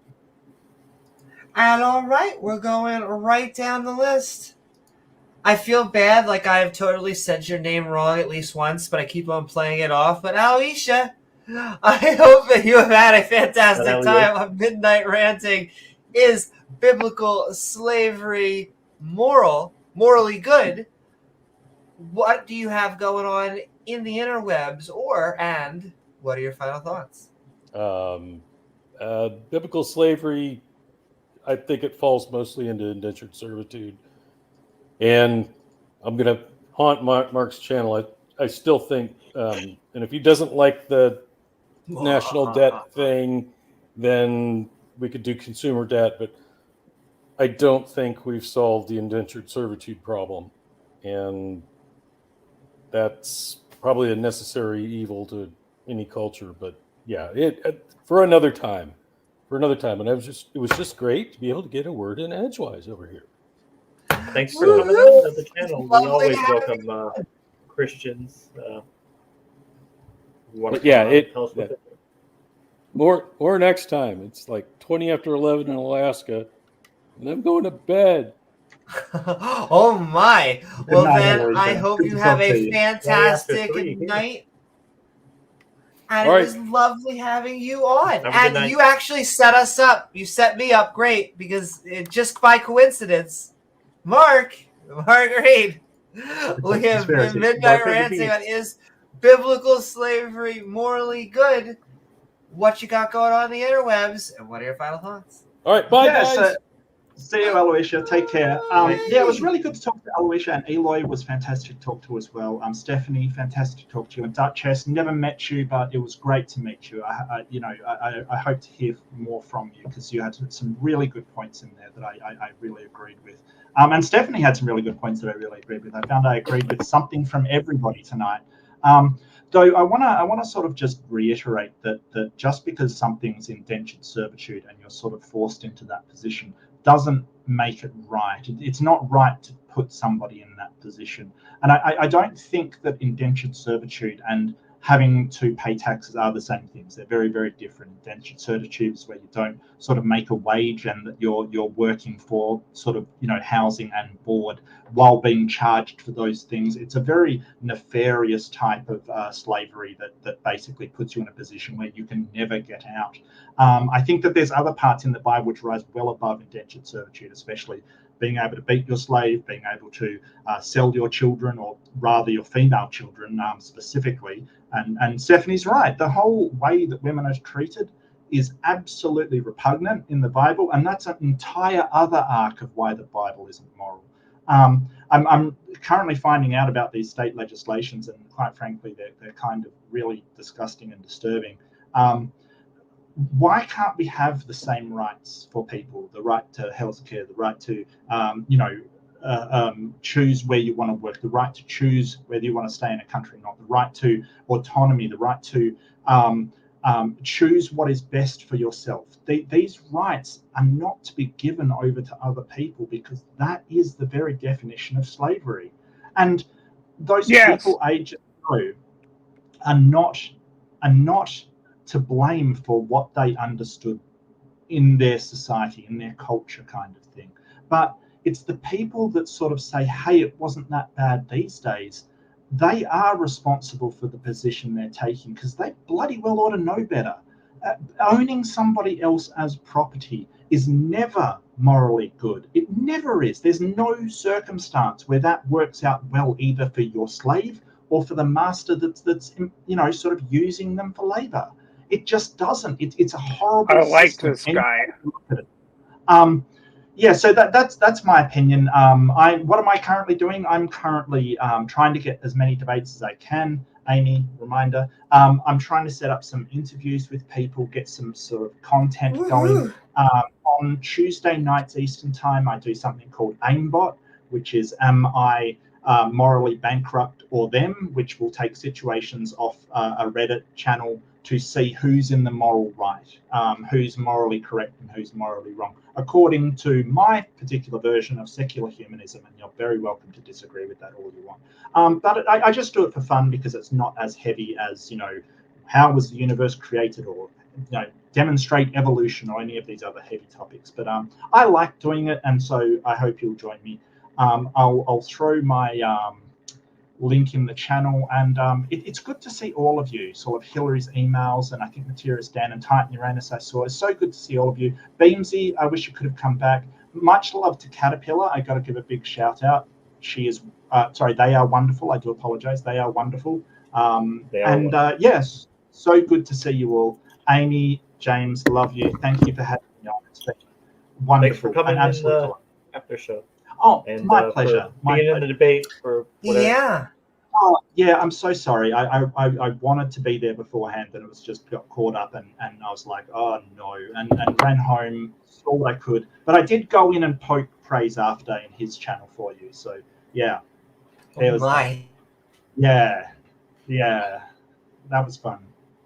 Speaker 12: And all right, we're going right down the list. I feel bad, like I have totally said your name wrong at least once, but I keep on playing it off. But Alicia, I hope that you have had a fantastic time on Midnight Ranting. Is biblical slavery morally good? What do you have going on in the interwebs, and what are your final thoughts?
Speaker 6: Biblical slavery, I think it falls mostly into indentured servitude. And I'm going to haunt Mark's channel. I still think, and if he doesn't like the national debt thing, then we could do consumer debt. But I don't think we've solved the indentured servitude problem. And that's probably a necessary evil to any culture. But yeah, for another time. And it was just great to be able to get a word in edgewise over here.
Speaker 16: Thanks for coming on to the channel. We always welcome Christians.
Speaker 6: More next time. It's like 20 after 11 in Alaska, and I'm going to bed.
Speaker 12: Oh my! Well then, I hope you have a fantastic night. And it was lovely having you on. And you actually set us up. You set me up great because just by coincidence, Mark Reid, we have been midnight ranting on is biblical slavery morally good? What you got going on the interwebs, and what are your final thoughts?
Speaker 6: All right, bye guys.
Speaker 11: See you, Aloysia. Take care. It was really good to talk to Aloysia, and Eloy was fantastic to talk to as well. Stephanie, fantastic to talk to you, and Duchess, never met you, but it was great to meet you. I hope to hear more from you because you had some really good points in there that I really agreed with. And Stephanie had some really good points that I really agreed with. I found I agreed with something from everybody tonight. Though I want to sort of just reiterate that just because something's indentured servitude and you're sort of forced into that position doesn't make it right. It's not right to put somebody in that position. And I don't think that indentured servitude and having to pay taxes are the same things. They're very, very different. Indentured servitude is where you don't sort of make a wage and that you're working for sort of, you know, housing and board while being charged for those things. It's a very nefarious type of slavery that basically puts you in a position where you can never get out. I think that there's other parts in the Bible which rise well above indentured servitude, especially being able to beat your slave, being able to sell your children, or rather your female children specifically. And Stephanie's right. The whole way that women are treated is absolutely repugnant in the Bible, and that's an entire other arc of why the Bible isn't moral. I'm currently finding out about these state legislations, and quite frankly, they're kind of really disgusting and disturbing. Why can't we have the same rights for people? The right to healthcare, the right to, choose where you want to work, the right to choose whether you want to stay in a country or not, the right to autonomy, the right to choose what is best for yourself. These rights are not to be given over to other people, because that is the very definition of slavery. And those people ages ago are not to blame for what they understood in their society, in their culture kind of thing. But it's the people that sort of say, hey, it wasn't that bad these days. They are responsible for the position they're taking, because they bloody well ought to know better. Owning somebody else as property is never morally good. It never is. There's no circumstance where that works out well, either for your slave or for the master that's sort of using them for labor. It just doesn't. It's a horrible
Speaker 15: I like
Speaker 11: system.
Speaker 15: this guy.
Speaker 11: Yeah, so that's my opinion. What am I currently doing? I'm currently trying to get as many debates as I can. Amy, reminder. I'm trying to set up some interviews with people, get some sort of content going. On Tuesday nights Eastern time, I do something called Aimbot, which is Am I Morally Bankrupt or Them, which will take situations off a Reddit channel to see who's in the moral right, who's morally correct and who's morally wrong, according to my particular version of secular humanism. And you're very welcome to disagree with that all you want. But I just do it for fun, because it's not as heavy as, how was the universe created, or, demonstrate evolution, or any of these other heavy topics. But I like doing it, and so I hope you'll join me. I'll throw my link in the channel, and it's good to see all of you. Sort of Hillary's emails, and I think Materius Dan and Titan Uranus I saw. It's so good to see all of you. Beamsy, I wish you could have come back. Much love to Caterpillar. I got to give a big shout out. She is they are wonderful. I do apologize. They are wonderful. Yes, so good to see you all. Amy, James, love you. Thank you for having me on. It's been wonderful.
Speaker 16: Thanks for coming in the after show.
Speaker 11: Oh,
Speaker 16: and,
Speaker 11: my pleasure.
Speaker 16: Being in the debate for whatever.
Speaker 12: Yeah.
Speaker 11: Oh, yeah, I'm so sorry. I wanted to be there beforehand, and it was just got caught up, and I was like, oh no, and ran home, saw what I could. But I did go in and poke Praise After in his channel for you. So yeah.
Speaker 12: Oh my.
Speaker 11: Yeah. That was fun.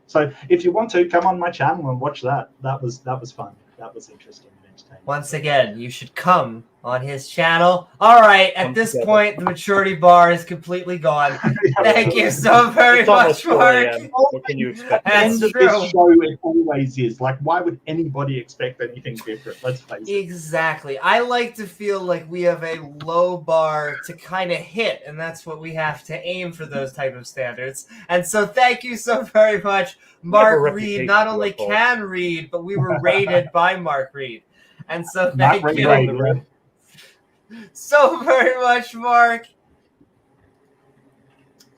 Speaker 11: So if you want to, come on my channel and watch that. That was fun. That was interesting and entertaining.
Speaker 12: Once again, you should come on his channel. All right, at this point, the maturity bar is completely gone. Thank you so very much, Mark.
Speaker 16: What can you expect?
Speaker 11: End of this show, it always is. Like, why would anybody expect anything different? Let's face it.
Speaker 12: Exactly. I like to feel like we have a low bar to kind of hit, and that's what we have to aim for, those type of standards. And so thank you so very much. Mark Reid not only can read, but we were rated by Mark Reid. And so thank you so very much, Mark.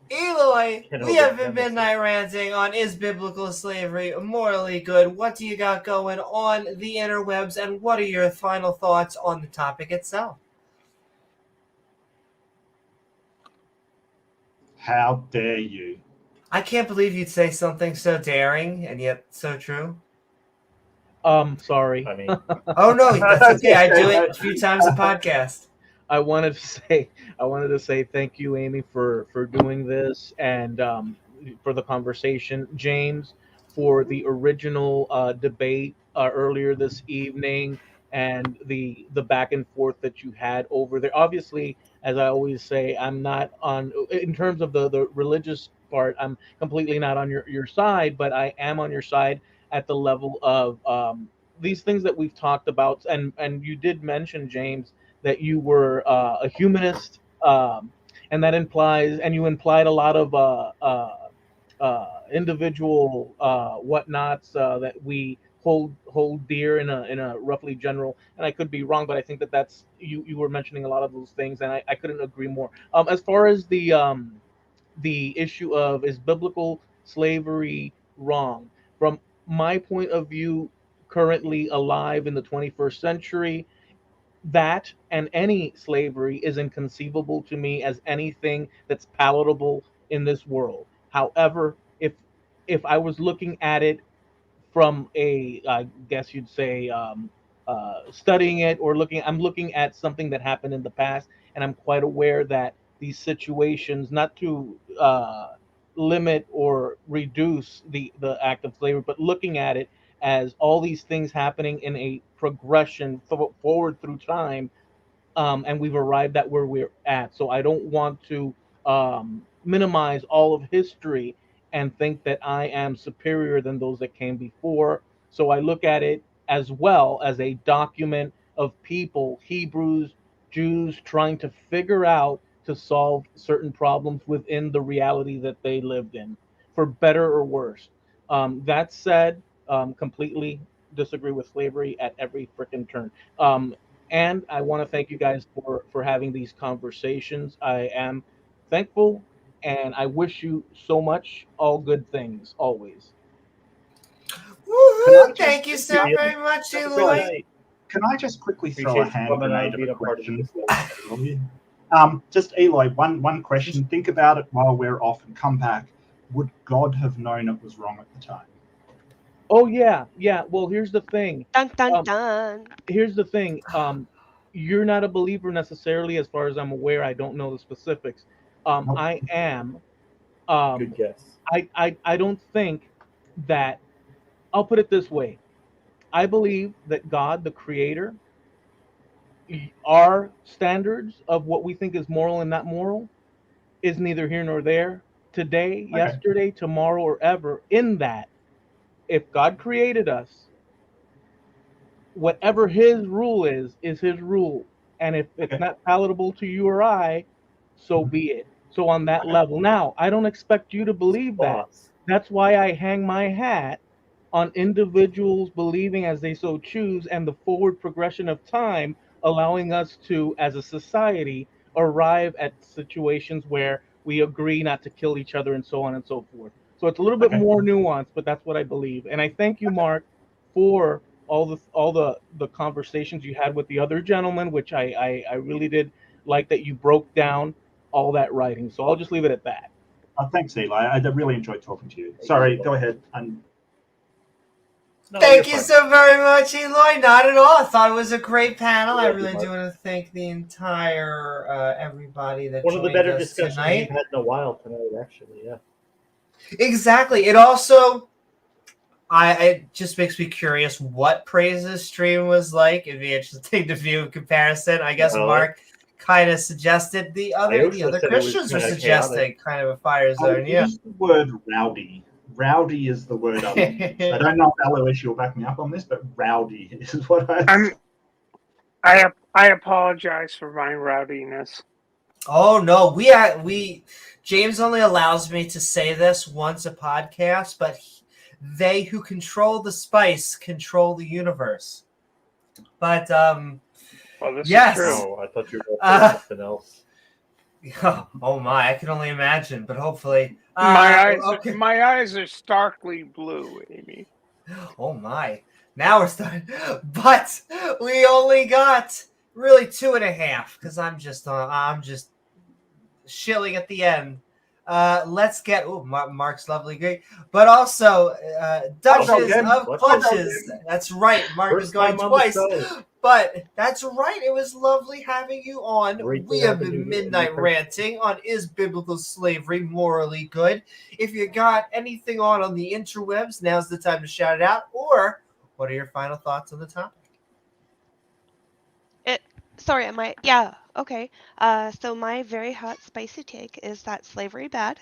Speaker 12: Eloy, we have been Midnight Ranting on Is Biblical Slavery Morally Good? What do you got going on the interwebs, and what are your final thoughts on the topic itself?
Speaker 11: How dare you?
Speaker 12: I can't believe you'd say something so daring and yet so true.
Speaker 2: Sorry.
Speaker 16: I mean,
Speaker 12: oh no, that's okay. I do it a few times a podcast.
Speaker 2: I wanted to say thank you, Amy, for doing this, and for the conversation. James, for the original debate earlier this evening, and the back and forth that you had over there. Obviously, as I always say, I'm not on, in terms of the religious part. I'm completely not on your side, but I am on your side at the level of these things that we've talked about. And you did mention, James, that you were a humanist, and that implies, and you implied a lot of individual whatnots that we hold dear in a roughly general. And I could be wrong, but I think that that's you were mentioning a lot of those things, and I couldn't agree more. As far as the issue of, is biblical slavery wrong, from my point of view, currently alive in the 21st century, that and any slavery is inconceivable to me as anything that's palatable in this world. However, if I was looking at it from a, I guess you'd say, studying it or I'm looking at something that happened in the past, and I'm quite aware that these situations, not to limit or reduce the act of slavery, but looking at it as all these things happening in a progression forward through time, and we've arrived at where we're at. So I don't want to minimize all of history and think that I am superior than those that came before. So I look at it as well as a document of people, Hebrews, Jews, trying to figure out to solve certain problems within the reality that they lived in, for better or worse. That said, completely disagree with slavery at every freaking turn. And I want to thank you guys for having these conversations. I am thankful, and I wish you so much all good things always.
Speaker 12: Woohoo! Thank you so very much, Eloy.
Speaker 11: Can I just quickly throw a
Speaker 16: Appreciate you
Speaker 11: hand
Speaker 16: coming
Speaker 11: grenade
Speaker 16: on,
Speaker 11: of
Speaker 16: being
Speaker 11: a
Speaker 16: a part of
Speaker 11: question? Just Eloy, one question. Think about it while we're off and come back. Would God have known it was wrong at the time?
Speaker 2: Oh yeah. Well, here's the thing.
Speaker 13: Dun dun dun.
Speaker 2: Here's the thing. You're not a believer necessarily, as far as I'm aware. I don't know the specifics. I am.
Speaker 16: Good guess.
Speaker 2: I don't think that. I'll put it this way. I believe that God, the Creator, our standards of what we think is moral and not moral is neither here nor there. Today, yesterday, tomorrow, or ever. In that, if God created us, whatever His rule is His rule, and if it's not palatable to you or I, so be it. So on that level, now I don't expect you to believe that. That's why I hang my hat on individuals believing as they so choose, and the forward progression of time allowing us to, as a society, arrive at situations where we agree not to kill each other and so on and so forth. So it's a little bit more nuanced, but that's what I believe. And I thank you, Mark, for all the conversations you had with the other gentlemen, which I really did like that you broke down all that writing. So I'll just leave it at that.
Speaker 11: Thanks, Eli. I really enjoyed talking to you. Sorry, go ahead.
Speaker 12: Thank you so very much, Eloy. Not at all. I thought it was a great panel. I really do want to thank the entire everybody that
Speaker 16: One of the
Speaker 12: joined
Speaker 16: better
Speaker 12: us
Speaker 16: discussions
Speaker 12: tonight.
Speaker 16: we've had in a while tonight, actually. Yeah.
Speaker 12: Exactly. It also, it just makes me curious what Praise's stream was like. It'd be interesting to view a comparison. I guess Mark kind of suggested the other Christians were suggesting kind of a fire zone. Yeah.
Speaker 11: Use the word rowdy. Rowdy is the word I would use. I don't know if Alois will back me up on this, but rowdy is what
Speaker 15: I apologize for my rowdiness.
Speaker 12: Oh no, we James only allows me to say this once a podcast, but they who control the spice control the universe. But
Speaker 15: well, this
Speaker 12: yes.
Speaker 15: is true.
Speaker 16: Oh, I thought you were going to say something else.
Speaker 12: Oh my, I can only imagine, but hopefully
Speaker 15: my eyes are starkly blue, Amy.
Speaker 12: Oh my. Now we're starting. But we only got really 2.5 because I'm just shilling at the end. Let's get Mark's lovely great, but also Duchess of Punches. That's right, Mark is going twice. But that's right. It was lovely having you on. We have been midnight ranting on is biblical slavery morally good. If you got anything on the interwebs, now's the time to shout it out. Or what are your final thoughts on the topic?
Speaker 13: Sorry, am I? Yeah, okay. So my very hot, spicy take is that slavery bad.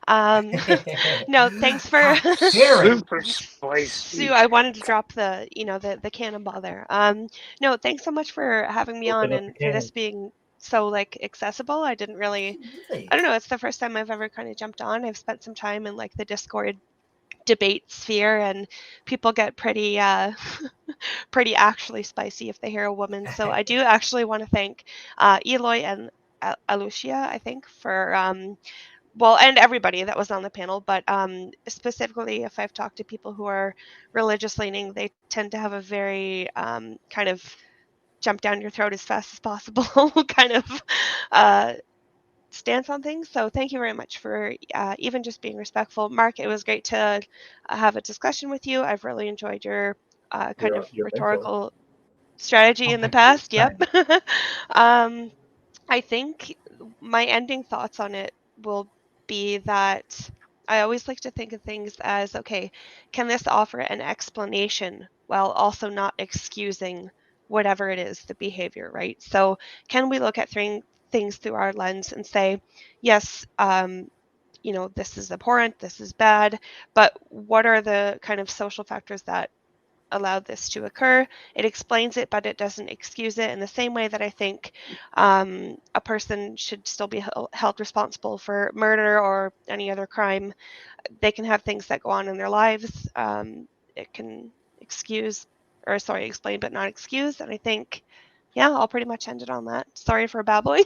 Speaker 13: No, thanks for
Speaker 15: Super spicy.
Speaker 13: Sue. I wanted to drop the the cannonball there. No, thanks so much for having me on
Speaker 16: Open up
Speaker 13: and
Speaker 16: the
Speaker 13: for this
Speaker 16: can.
Speaker 13: being so like accessible. I didn't really, I don't know. It's the first time I've ever kind of jumped on. I've spent some time in like the Discord debate sphere, and people get pretty pretty actually spicy if they hear a woman. So I do actually want to thank Eloy and Alucia, I think, for well, and everybody that was on the panel, but specifically if I've talked to people who are religious leaning, they tend to have a very kind of jump down your throat as fast as possible kind of stance on things. So thank you very much for even just being respectful. Mark, it was great to have a discussion with you. I've really enjoyed your kind of
Speaker 16: Your mentor.
Speaker 13: rhetorical strategy in the past. Yep. I think my ending thoughts on it will be that I always like to think of things as, okay, can this offer an explanation while also not excusing whatever it is, the behavior, right? So can we look at things through our lens and say, yes, this is abhorrent, this is bad, but what are the kind of social factors that allowed this to occur? It explains it, but it doesn't excuse it, in the same way that I think a person should still be held responsible for murder or any other crime. They can have things that go on in their lives. It can explain but not excuse. And I think, yeah, I'll pretty much end it on that. Sorry for babbling.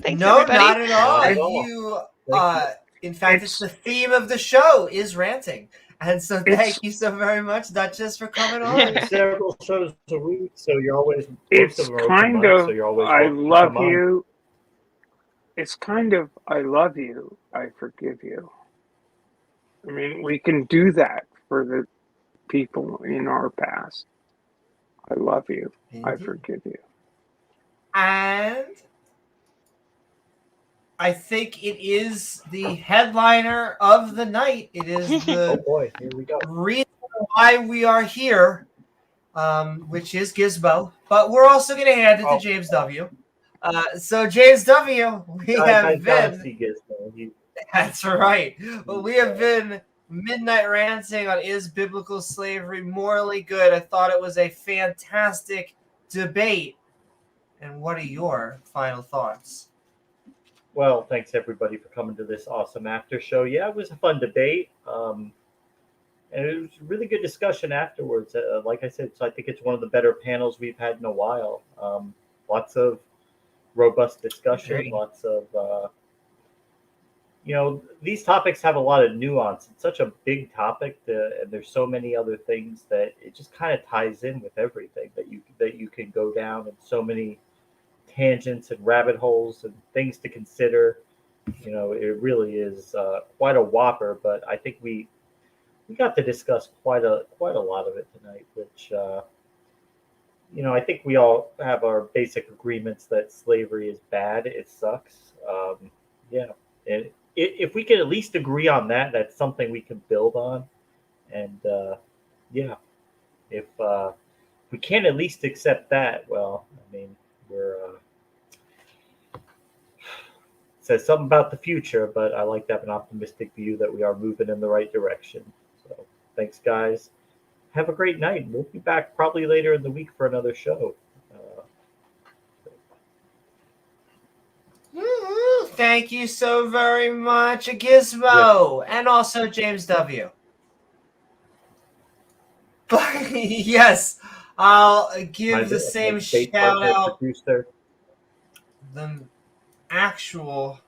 Speaker 13: Thanks,
Speaker 12: No,
Speaker 13: everybody.
Speaker 12: not at all.
Speaker 16: Not at all.
Speaker 12: You,
Speaker 16: Thank you.
Speaker 12: in fact, it's the theme of the show is ranting. And so thank you so very much, Duchess, for coming
Speaker 16: You do
Speaker 12: on.
Speaker 16: several shows a week, so you're always most
Speaker 15: It's
Speaker 16: of them are open
Speaker 15: kind
Speaker 16: mic,
Speaker 15: of
Speaker 16: so you're always
Speaker 15: I
Speaker 16: welcome to
Speaker 15: love
Speaker 16: come on.
Speaker 15: you. It's kind of I love you, I forgive you. I mean, we can do that for the people in our past. I love you, I forgive you.
Speaker 12: And I think it is the headliner of the night. It is the
Speaker 16: Oh boy, here we go.
Speaker 12: reason why we are here, which is Gizmo. But we're also going to hand it to James W. So James W., we have been.
Speaker 16: See Gizmo.
Speaker 12: That's right. Well, we have been midnight ranting on is biblical slavery morally good. I thought it was a fantastic debate. And what are your final thoughts?
Speaker 16: Well, thanks everybody for coming to this awesome after show. Yeah, it was a fun debate. And it was a really good discussion afterwards. Like I said, so I think it's one of the better panels we've had in a while. Lots of robust discussion, lots of, these topics have a lot of nuance. It's such a big topic, and there's so many other things that it just kind of ties in with everything that you can go down, and so many tangents and rabbit holes and things to consider. It really is quite a whopper, but I think we got to discuss quite a lot of it tonight, which I think we all have our basic agreements that slavery is bad. It sucks. And if we can at least agree on that, that's something we can build on. And if we can't at least accept that, well, I mean, we're says something about the future, but I like to have an optimistic view that we are moving in the right direction. So thanks, guys. Have a great night. We'll be back probably later in the week for another show.
Speaker 12: Thank you so very much, Gizmo, and also James W. But yes, I'll give the same shout out. The actual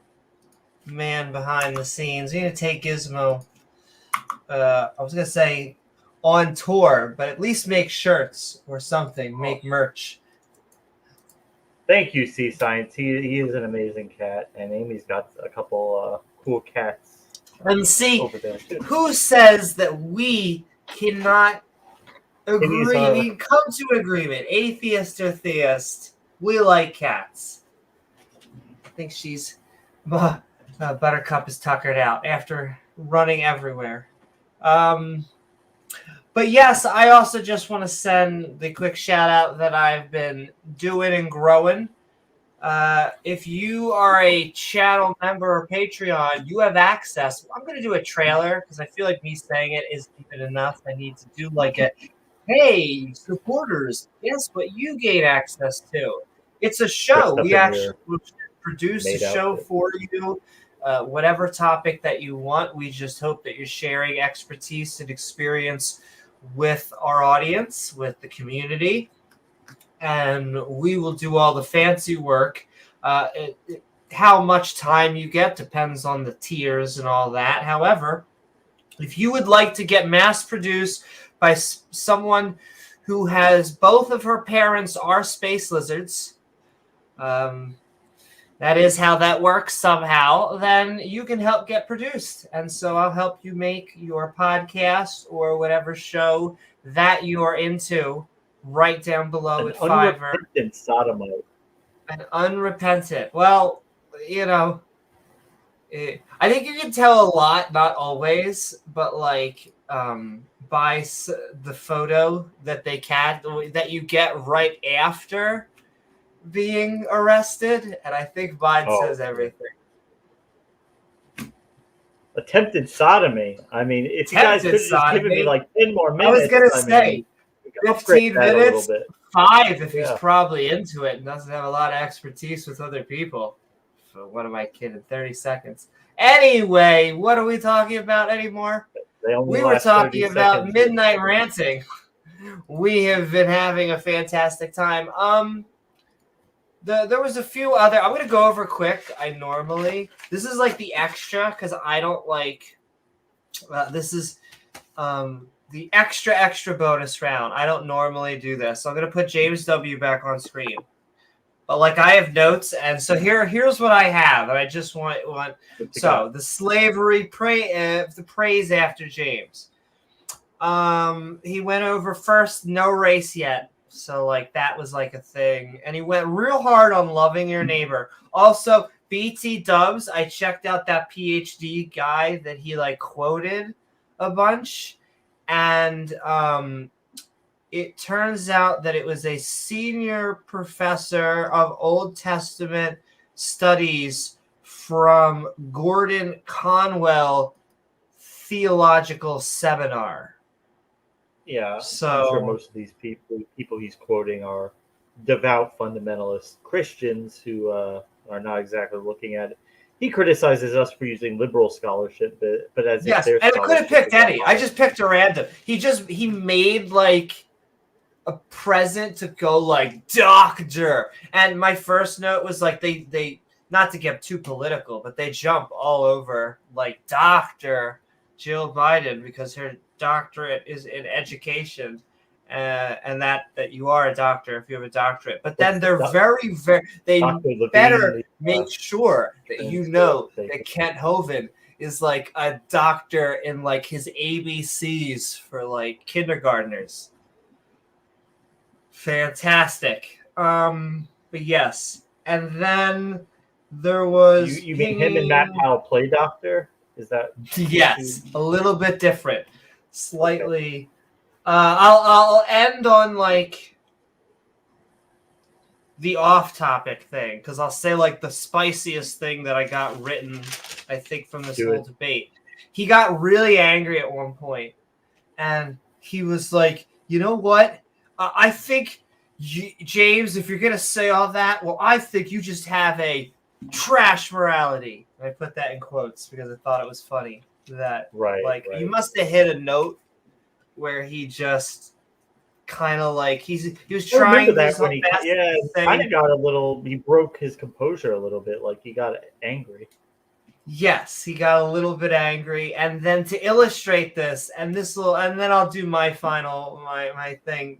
Speaker 12: man behind the scenes. We need to take Gizmo. I was gonna say on tour, but at least make shirts or something. Make merch.
Speaker 16: Thank you, Sea Science. He is an amazing cat, and Amy's got a couple cool cats.
Speaker 12: And see,
Speaker 16: over there too.
Speaker 12: Who says that we cannot agree? Come to an agreement. Atheist or theist, we like cats. I think she's Buttercup is tuckered out after running everywhere. But yes, I also just want to send the quick shout out that I've been doing and growing. If you are a channel member or Patreon, you have access. I'm going to do a trailer because I feel like me saying it isn't even enough. I need to do like a, hey, supporters, guess what you gain access to? It's a show. We actually produce a show for you. Whatever topic that you want, we just hope that you're sharing expertise and experience with our audience, with the community. And we will do all the fancy work. How much time you get depends on the tiers and all that. However, if you would like to get mass produced by someone who has both of her parents are space lizards, that is how that works somehow, then you can help get produced. And so I'll help you make your podcast or whatever show that you're into right down below at Fiverr.
Speaker 16: Unrepentant sodomite.
Speaker 12: An unrepentant. Well, you know, I think you can tell a lot, not always, but like by the photo that that you get right after being arrested, and I think mine says everything.
Speaker 16: Attempted sodomy. I mean, if you guys could have just given me like 10 more minutes.
Speaker 12: I was gonna say 15 minutes, 5 if he's
Speaker 16: Yeah.
Speaker 12: probably into it and doesn't have a lot of expertise with other people. So what am I kidding? 30 seconds. Anyway, what are we talking about anymore? We were talking about midnight ranting. We have been having a fantastic time. There was a few other. I'm gonna go over quick. This is like the extra because I don't like. This is the extra bonus round. I don't normally do this, so I'm gonna put James W back on screen. But like I have notes, and so here's what I have, and I just want so the slavery the praise after James. He went over first, no race yet. So like that was like a thing, and he went real hard on loving your neighbor. Also, BT Dubs, I checked out that PhD guy that he like quoted a bunch, and it turns out that it was a senior professor of Old Testament studies from Gordon Conwell Theological Seminar.
Speaker 16: Yeah,
Speaker 12: so
Speaker 16: I'm sure most of these people he's quoting are devout fundamentalist Christians who are not exactly looking at it. He criticizes us for using liberal scholarship, but as
Speaker 12: yes,
Speaker 16: if
Speaker 12: and I could have picked any. I just picked a random. He made like a present to go like doctor, and my first note was like they not to get too political, but they jump all over like Dr. Jill Biden because her doctorate is in education, and that you are a doctor if you have a doctorate. But then they're they better make sure that you know that Kent Hovind is like a doctor in like his ABCs for like kindergartners. Fantastic. But yes, and then there was
Speaker 16: you mean him and Matt Powell play doctor? Is that
Speaker 12: yes, a little bit different. Slightly. I'll end on like the off-topic thing because I'll say like the spiciest thing that I got written, I think, from this whole debate. He got really angry at one point, and he was like, "You know what? I think James, if you're gonna say all that, well, I think you just have a trash morality." I put that in quotes because I thought it was funny. That you must have hit a note where he just kind of like he was trying
Speaker 16: that when he kind of got a little, he broke his composure a little bit, like he got angry.
Speaker 12: Yes, he got a little bit angry, and then to illustrate this, and then I'll do my final my thing,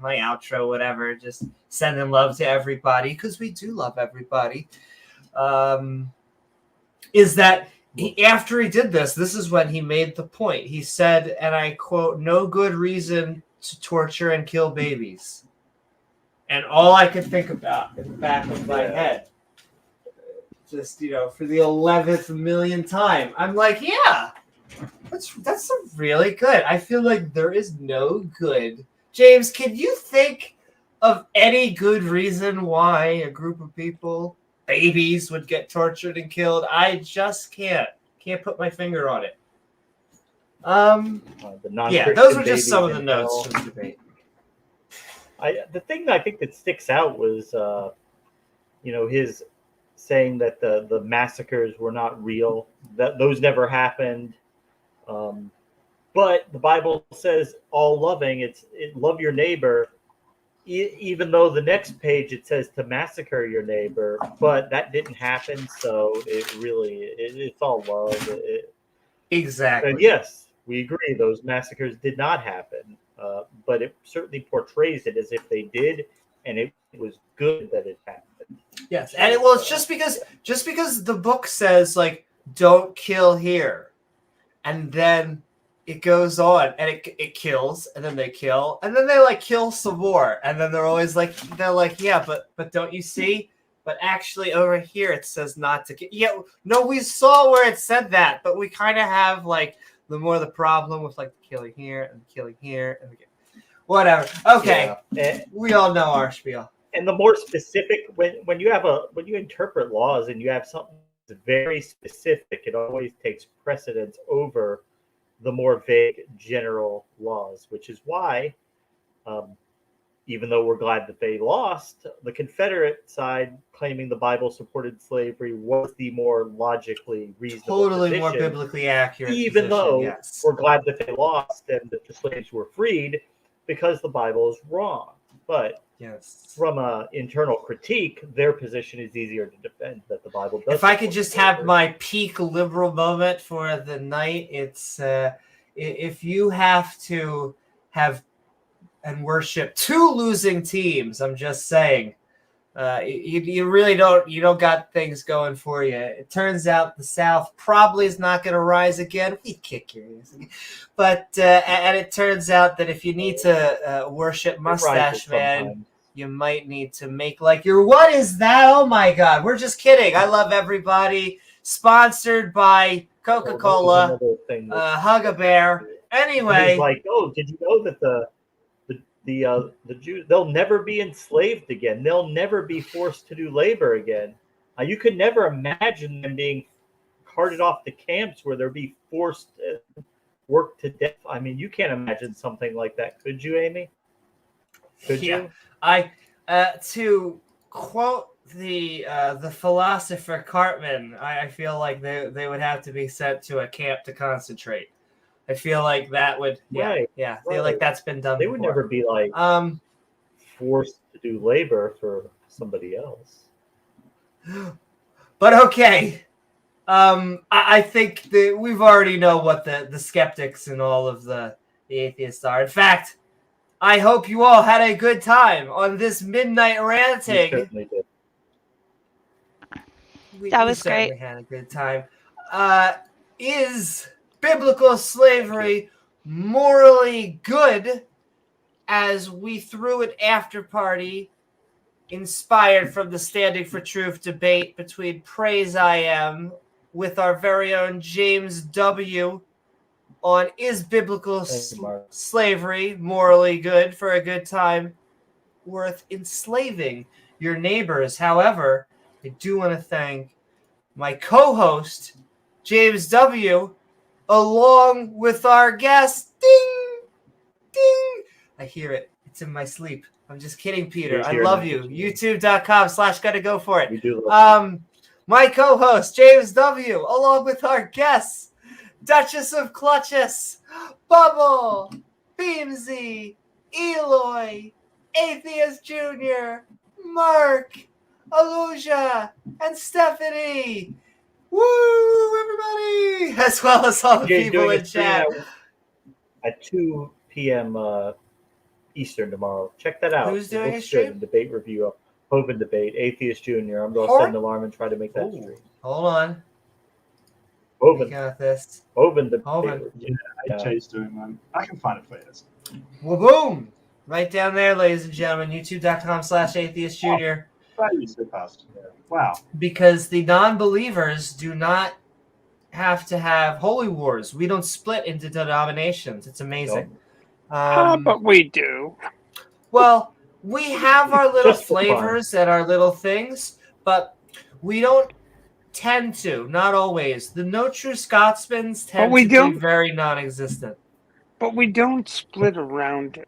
Speaker 12: my outro, whatever. Just sending love to everybody because we do love everybody. Is that after he did this is when he made the point. He said, and I quote, "No good reason to torture and kill babies." And all I could think about in the back of my head, just, for the 11th million time, I'm like, yeah, that's really good. I feel like there is no good. James, can you think of any good reason why a group of people, babies, would get tortured and killed. I just can't put my finger on it. Yeah, those were just some of the notes from the debate.
Speaker 16: The thing that I think that sticks out was, his saying that the massacres were not real, that those never happened. But the Bible says all loving, love your neighbor, even though the next page it says to massacre your neighbor, but that didn't happen. So it's all love.
Speaker 12: Exactly.
Speaker 16: And yes, we agree those massacres did not happen, but it certainly portrays it as if they did, and it was good that it happened.
Speaker 12: Yes, and it's just because the book says like don't kill here, and then it goes on and it kills, and then they kill, and then they like kill some more, and then they're like yeah, but don't you see? But actually over here it says not to kill. Yeah, no, we saw where it said that, but we kind of have like the problem with like the killing here and the killing here and whatever. Okay, we all know our spiel.
Speaker 16: And the more specific, when you interpret laws and you have something that's very specific, it always takes precedence over the more vague general laws, which is why, even though we're glad that they lost, the Confederate side claiming the Bible supported slavery was the more logically reasonable
Speaker 12: totally more biblically accurate
Speaker 16: even
Speaker 12: position,
Speaker 16: though
Speaker 12: yes.
Speaker 16: we're glad that they lost and that the slaves were freed, because the Bible is wrong. But from an internal critique, their position is easier to defend, that the Bible does.
Speaker 12: If I could just have my peak liberal moment for the night, it's if you have to have and worship two losing teams, I'm just saying, you really don't got things going for you. It turns out the South probably is not going to rise again. We kick your ass again. But and it turns out that if you need to worship Mustache Man, you might need to make like your what is that? Oh my God, we're just kidding. I love everybody. Sponsored by Coca-Cola, Hug a Bear. Anyway,
Speaker 16: he's like, oh, did you know that the Jews, they'll never be enslaved again. They'll never be forced to do labor again. You could never imagine them being carted off to camps where they'll be forced to work to death. I mean, you can't imagine something like that, could you, Amy? Could you?
Speaker 12: I to quote the philosopher Cartman, I feel like they would have to be sent to a camp to concentrate. I feel like that would, I feel like that's been done.
Speaker 16: They would never be like forced to do labor for somebody else.
Speaker 12: But okay, I think that we've already know what the skeptics and all of the atheists are. In fact, I hope you all had a good time on this midnight ranting.
Speaker 16: We certainly did.
Speaker 13: That was great.
Speaker 12: We had a good time. Is biblical slavery morally good? As we threw an after party inspired from the Standing for Truth debate between PraiseIam with our very own James W. on is biblical slavery morally good for a good time worth enslaving your neighbors. However, I do want to thank my co-host, James W., along with our guest, ding, ding. I hear it. It's in my sleep. I'm just kidding, Peter. I love you. YouTube.com/gotta go for it.
Speaker 16: You do
Speaker 12: my co-host, James W., along with our guests, Duchess of Clutches, Bubble, Beamsy, Eloy, Atheist Jr., Mark, Aluja, and Stephanie. Woo, everybody! As well as all the people in chat.
Speaker 16: At 2 p.m. Eastern tomorrow. Check that out.
Speaker 12: Who's doing a
Speaker 16: good.
Speaker 12: stream?
Speaker 16: Debate review of Hovind Debate, Atheist Jr. I'm going to send an alarm and try to make that stream.
Speaker 12: Hold on.
Speaker 16: Hovind.
Speaker 12: We got this.
Speaker 16: Hovind Debate.
Speaker 12: Hovind.
Speaker 11: Yeah, Jay's doing one. I can find it for you.
Speaker 12: Well, boom! Right down there, ladies and gentlemen. YouTube.com/Atheist Jr.
Speaker 11: So fast. Wow.
Speaker 12: Because the non-believers do not have to have holy wars. We don't split into denominations. It's amazing.
Speaker 15: But we do.
Speaker 12: Well, We have our little
Speaker 16: Just for fun.
Speaker 12: flavors and our little things, but we don't tend to. Not always. The No True Scotsmans tend
Speaker 15: we
Speaker 12: to be
Speaker 15: don't-
Speaker 12: very non-existent.
Speaker 15: But we don't split around it.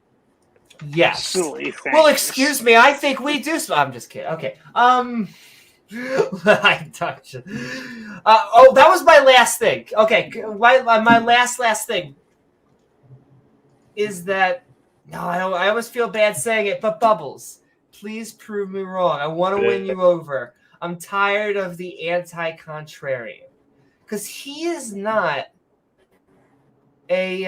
Speaker 12: Yes.
Speaker 15: Silly things.
Speaker 12: Well, excuse me. I think we do. I'm just kidding. Okay. I touched it. Oh, that was my last thing. Okay, my last thing is that I always feel bad saying it, but Bubbles, please prove me wrong. I want to win you over. I'm tired of the anti-contrarian because he is not a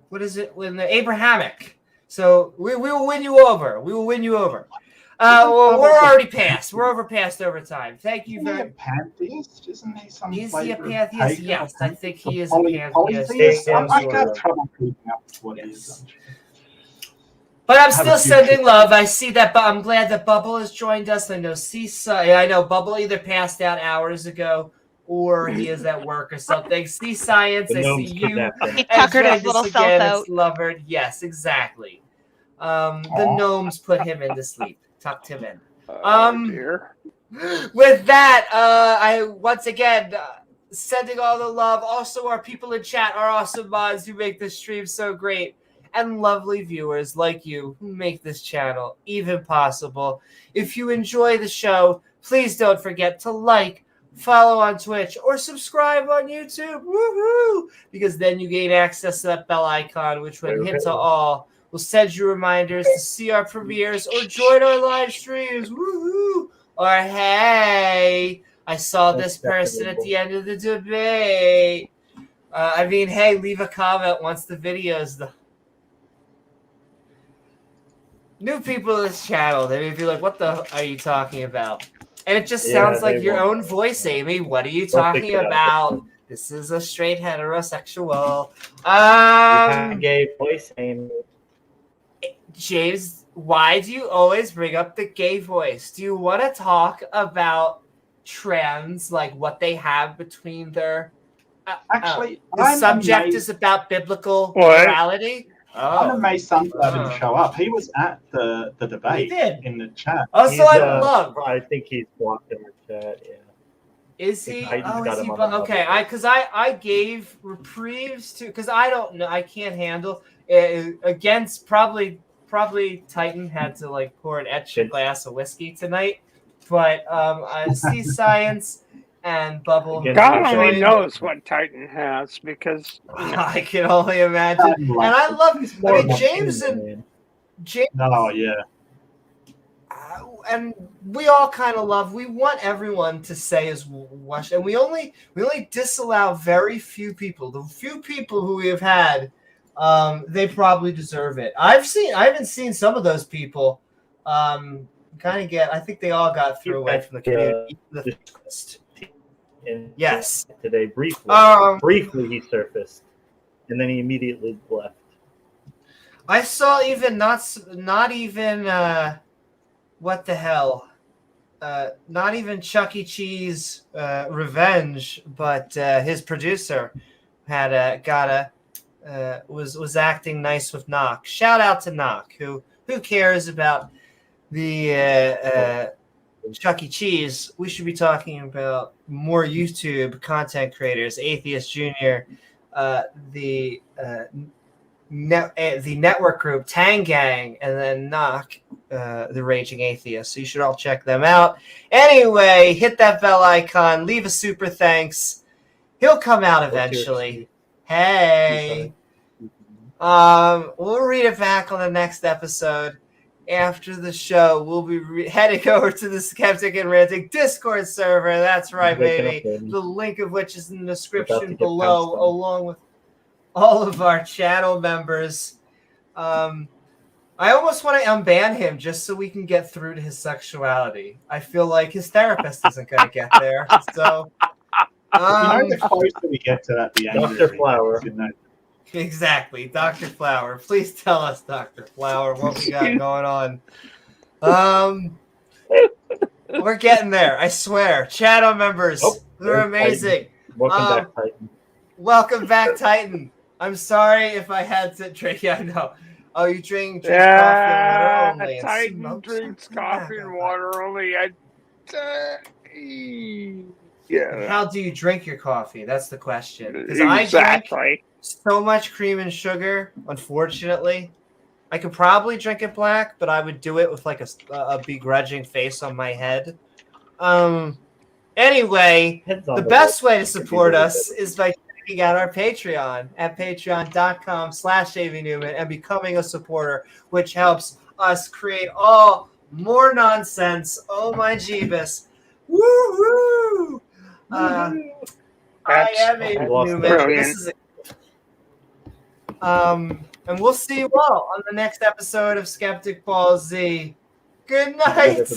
Speaker 12: what is it when the Abrahamic. So we will win you over. We will win you over. Well, we're already past. We're overpast over time. Thank you very much.
Speaker 11: Pantheist, isn't he? Some
Speaker 12: Is he a
Speaker 11: flavor of
Speaker 12: pantheist?
Speaker 11: pagan
Speaker 12: Yes,
Speaker 11: or
Speaker 12: I think he is a
Speaker 11: polytheist?
Speaker 12: pantheist.
Speaker 11: I got trouble picking up what he is.
Speaker 12: But I'm
Speaker 11: Have
Speaker 12: still
Speaker 11: a few
Speaker 12: sending love. I see that, but I'm glad that Bubble has joined us. I know I know Bubble either passed out hours ago or he is at work or something. See Science, I see you.
Speaker 13: He tuckered his little self out.
Speaker 12: It's Lovered. Yes, exactly. The gnomes put him into sleep, tucked him in.
Speaker 15: Dear.
Speaker 12: With that, I once again sending all the love. Also, our people in chat are awesome mods who make this stream so great, and lovely viewers like you who make this channel even possible. If you enjoy the show, please don't forget to like, follow on Twitch, or subscribe on YouTube. Woohoo! Because then you gain access to that bell icon, which when hit to all will send you reminders to see our premieres or join our live streams. Woohoo! Or hey, I saw this person at the end of the debate. Hey, leave a comment once the video's done. New people to this channel, they may be like, what the are you talking about? And it just sounds like your own voice, Amy. What are you talking about? This is a straight heterosexual.
Speaker 16: Gay voice, Amy.
Speaker 12: James, why do you always bring up the gay voice? Do you want to talk about trans, like what they have between their...
Speaker 11: Actually,
Speaker 12: the
Speaker 11: I'm
Speaker 12: subject
Speaker 11: amazed-
Speaker 12: is about biblical
Speaker 11: What?
Speaker 12: morality?
Speaker 11: I'm amazed Sunflower didn't show up. He was at the debate in the chat.
Speaker 12: Also, I love...
Speaker 16: I think he's blocked in the chat, yeah.
Speaker 12: Is he?
Speaker 16: Titan's
Speaker 12: Oh,
Speaker 16: got
Speaker 12: is
Speaker 16: him
Speaker 12: he?
Speaker 16: on the
Speaker 12: Okay, because I gave reprieves to... Because I don't know. I can't handle... against probably Titan had to like pour an extra glass of whiskey tonight, but I see Science and Bubble.
Speaker 15: God only knows what Titan has because
Speaker 12: I can only imagine. And I love. James and James.
Speaker 11: Oh yeah.
Speaker 12: And we all kind of love. We want everyone to say is wash, and we only disallow very few people. The few people who we have had. They probably deserve it. I haven't seen some of those people kind of get. I think they all got threw away from the community. Yes.
Speaker 16: Today, briefly he surfaced, and then he immediately left.
Speaker 12: I saw even not even what the hell, not even Chuck E. Cheese Revenge, but his producer had was acting nice with Knock. Shout out to Knock, who cares about the Chuck E. Cheese. We should be talking about more YouTube content creators, Atheist Junior, the network group Tang Gang, and then Knock, the Raging Atheist. So you should all check them out. Anyway, hit that bell icon, leave a super thanks. He'll come out eventually. Hey. We'll read it back on the next episode. After the show, we'll be heading over to the Skeptic and Ranting Discord server. That's right, baby. The link of which is in the description below, along with all of our channel members. I almost want to unban him just so we can get through to his sexuality. I feel like his therapist isn't going to get there. So,
Speaker 11: the closer we get to that, the angrier
Speaker 16: Dr. Flower.
Speaker 12: Exactly, Dr. Flower. Please tell us, Dr. Flower, what we got going on. We're getting there, I swear. Channel members, they're amazing.
Speaker 16: Welcome back, Titan.
Speaker 12: Welcome back, Titan. I'm sorry if I had to drink. Yeah, I know. Oh, you drink coffee and water
Speaker 15: Yeah,
Speaker 12: only and
Speaker 15: Titan
Speaker 12: smoke
Speaker 15: drinks
Speaker 12: some
Speaker 15: coffee and water only. Yeah.
Speaker 12: How do you drink your coffee? That's the question. Because I drink so much cream and sugar, unfortunately. I could probably drink it black, but I would do it with like a begrudging face on my head. Anyway, the best way to support us is by checking out our Patreon at patreon.com/AVNewman and becoming a supporter, which helps us create all more nonsense. Oh my Jeebus. Woo-hoo! I am a Newman. This is and we'll see you all on the next episode of Skeptic Ball Z. Good night.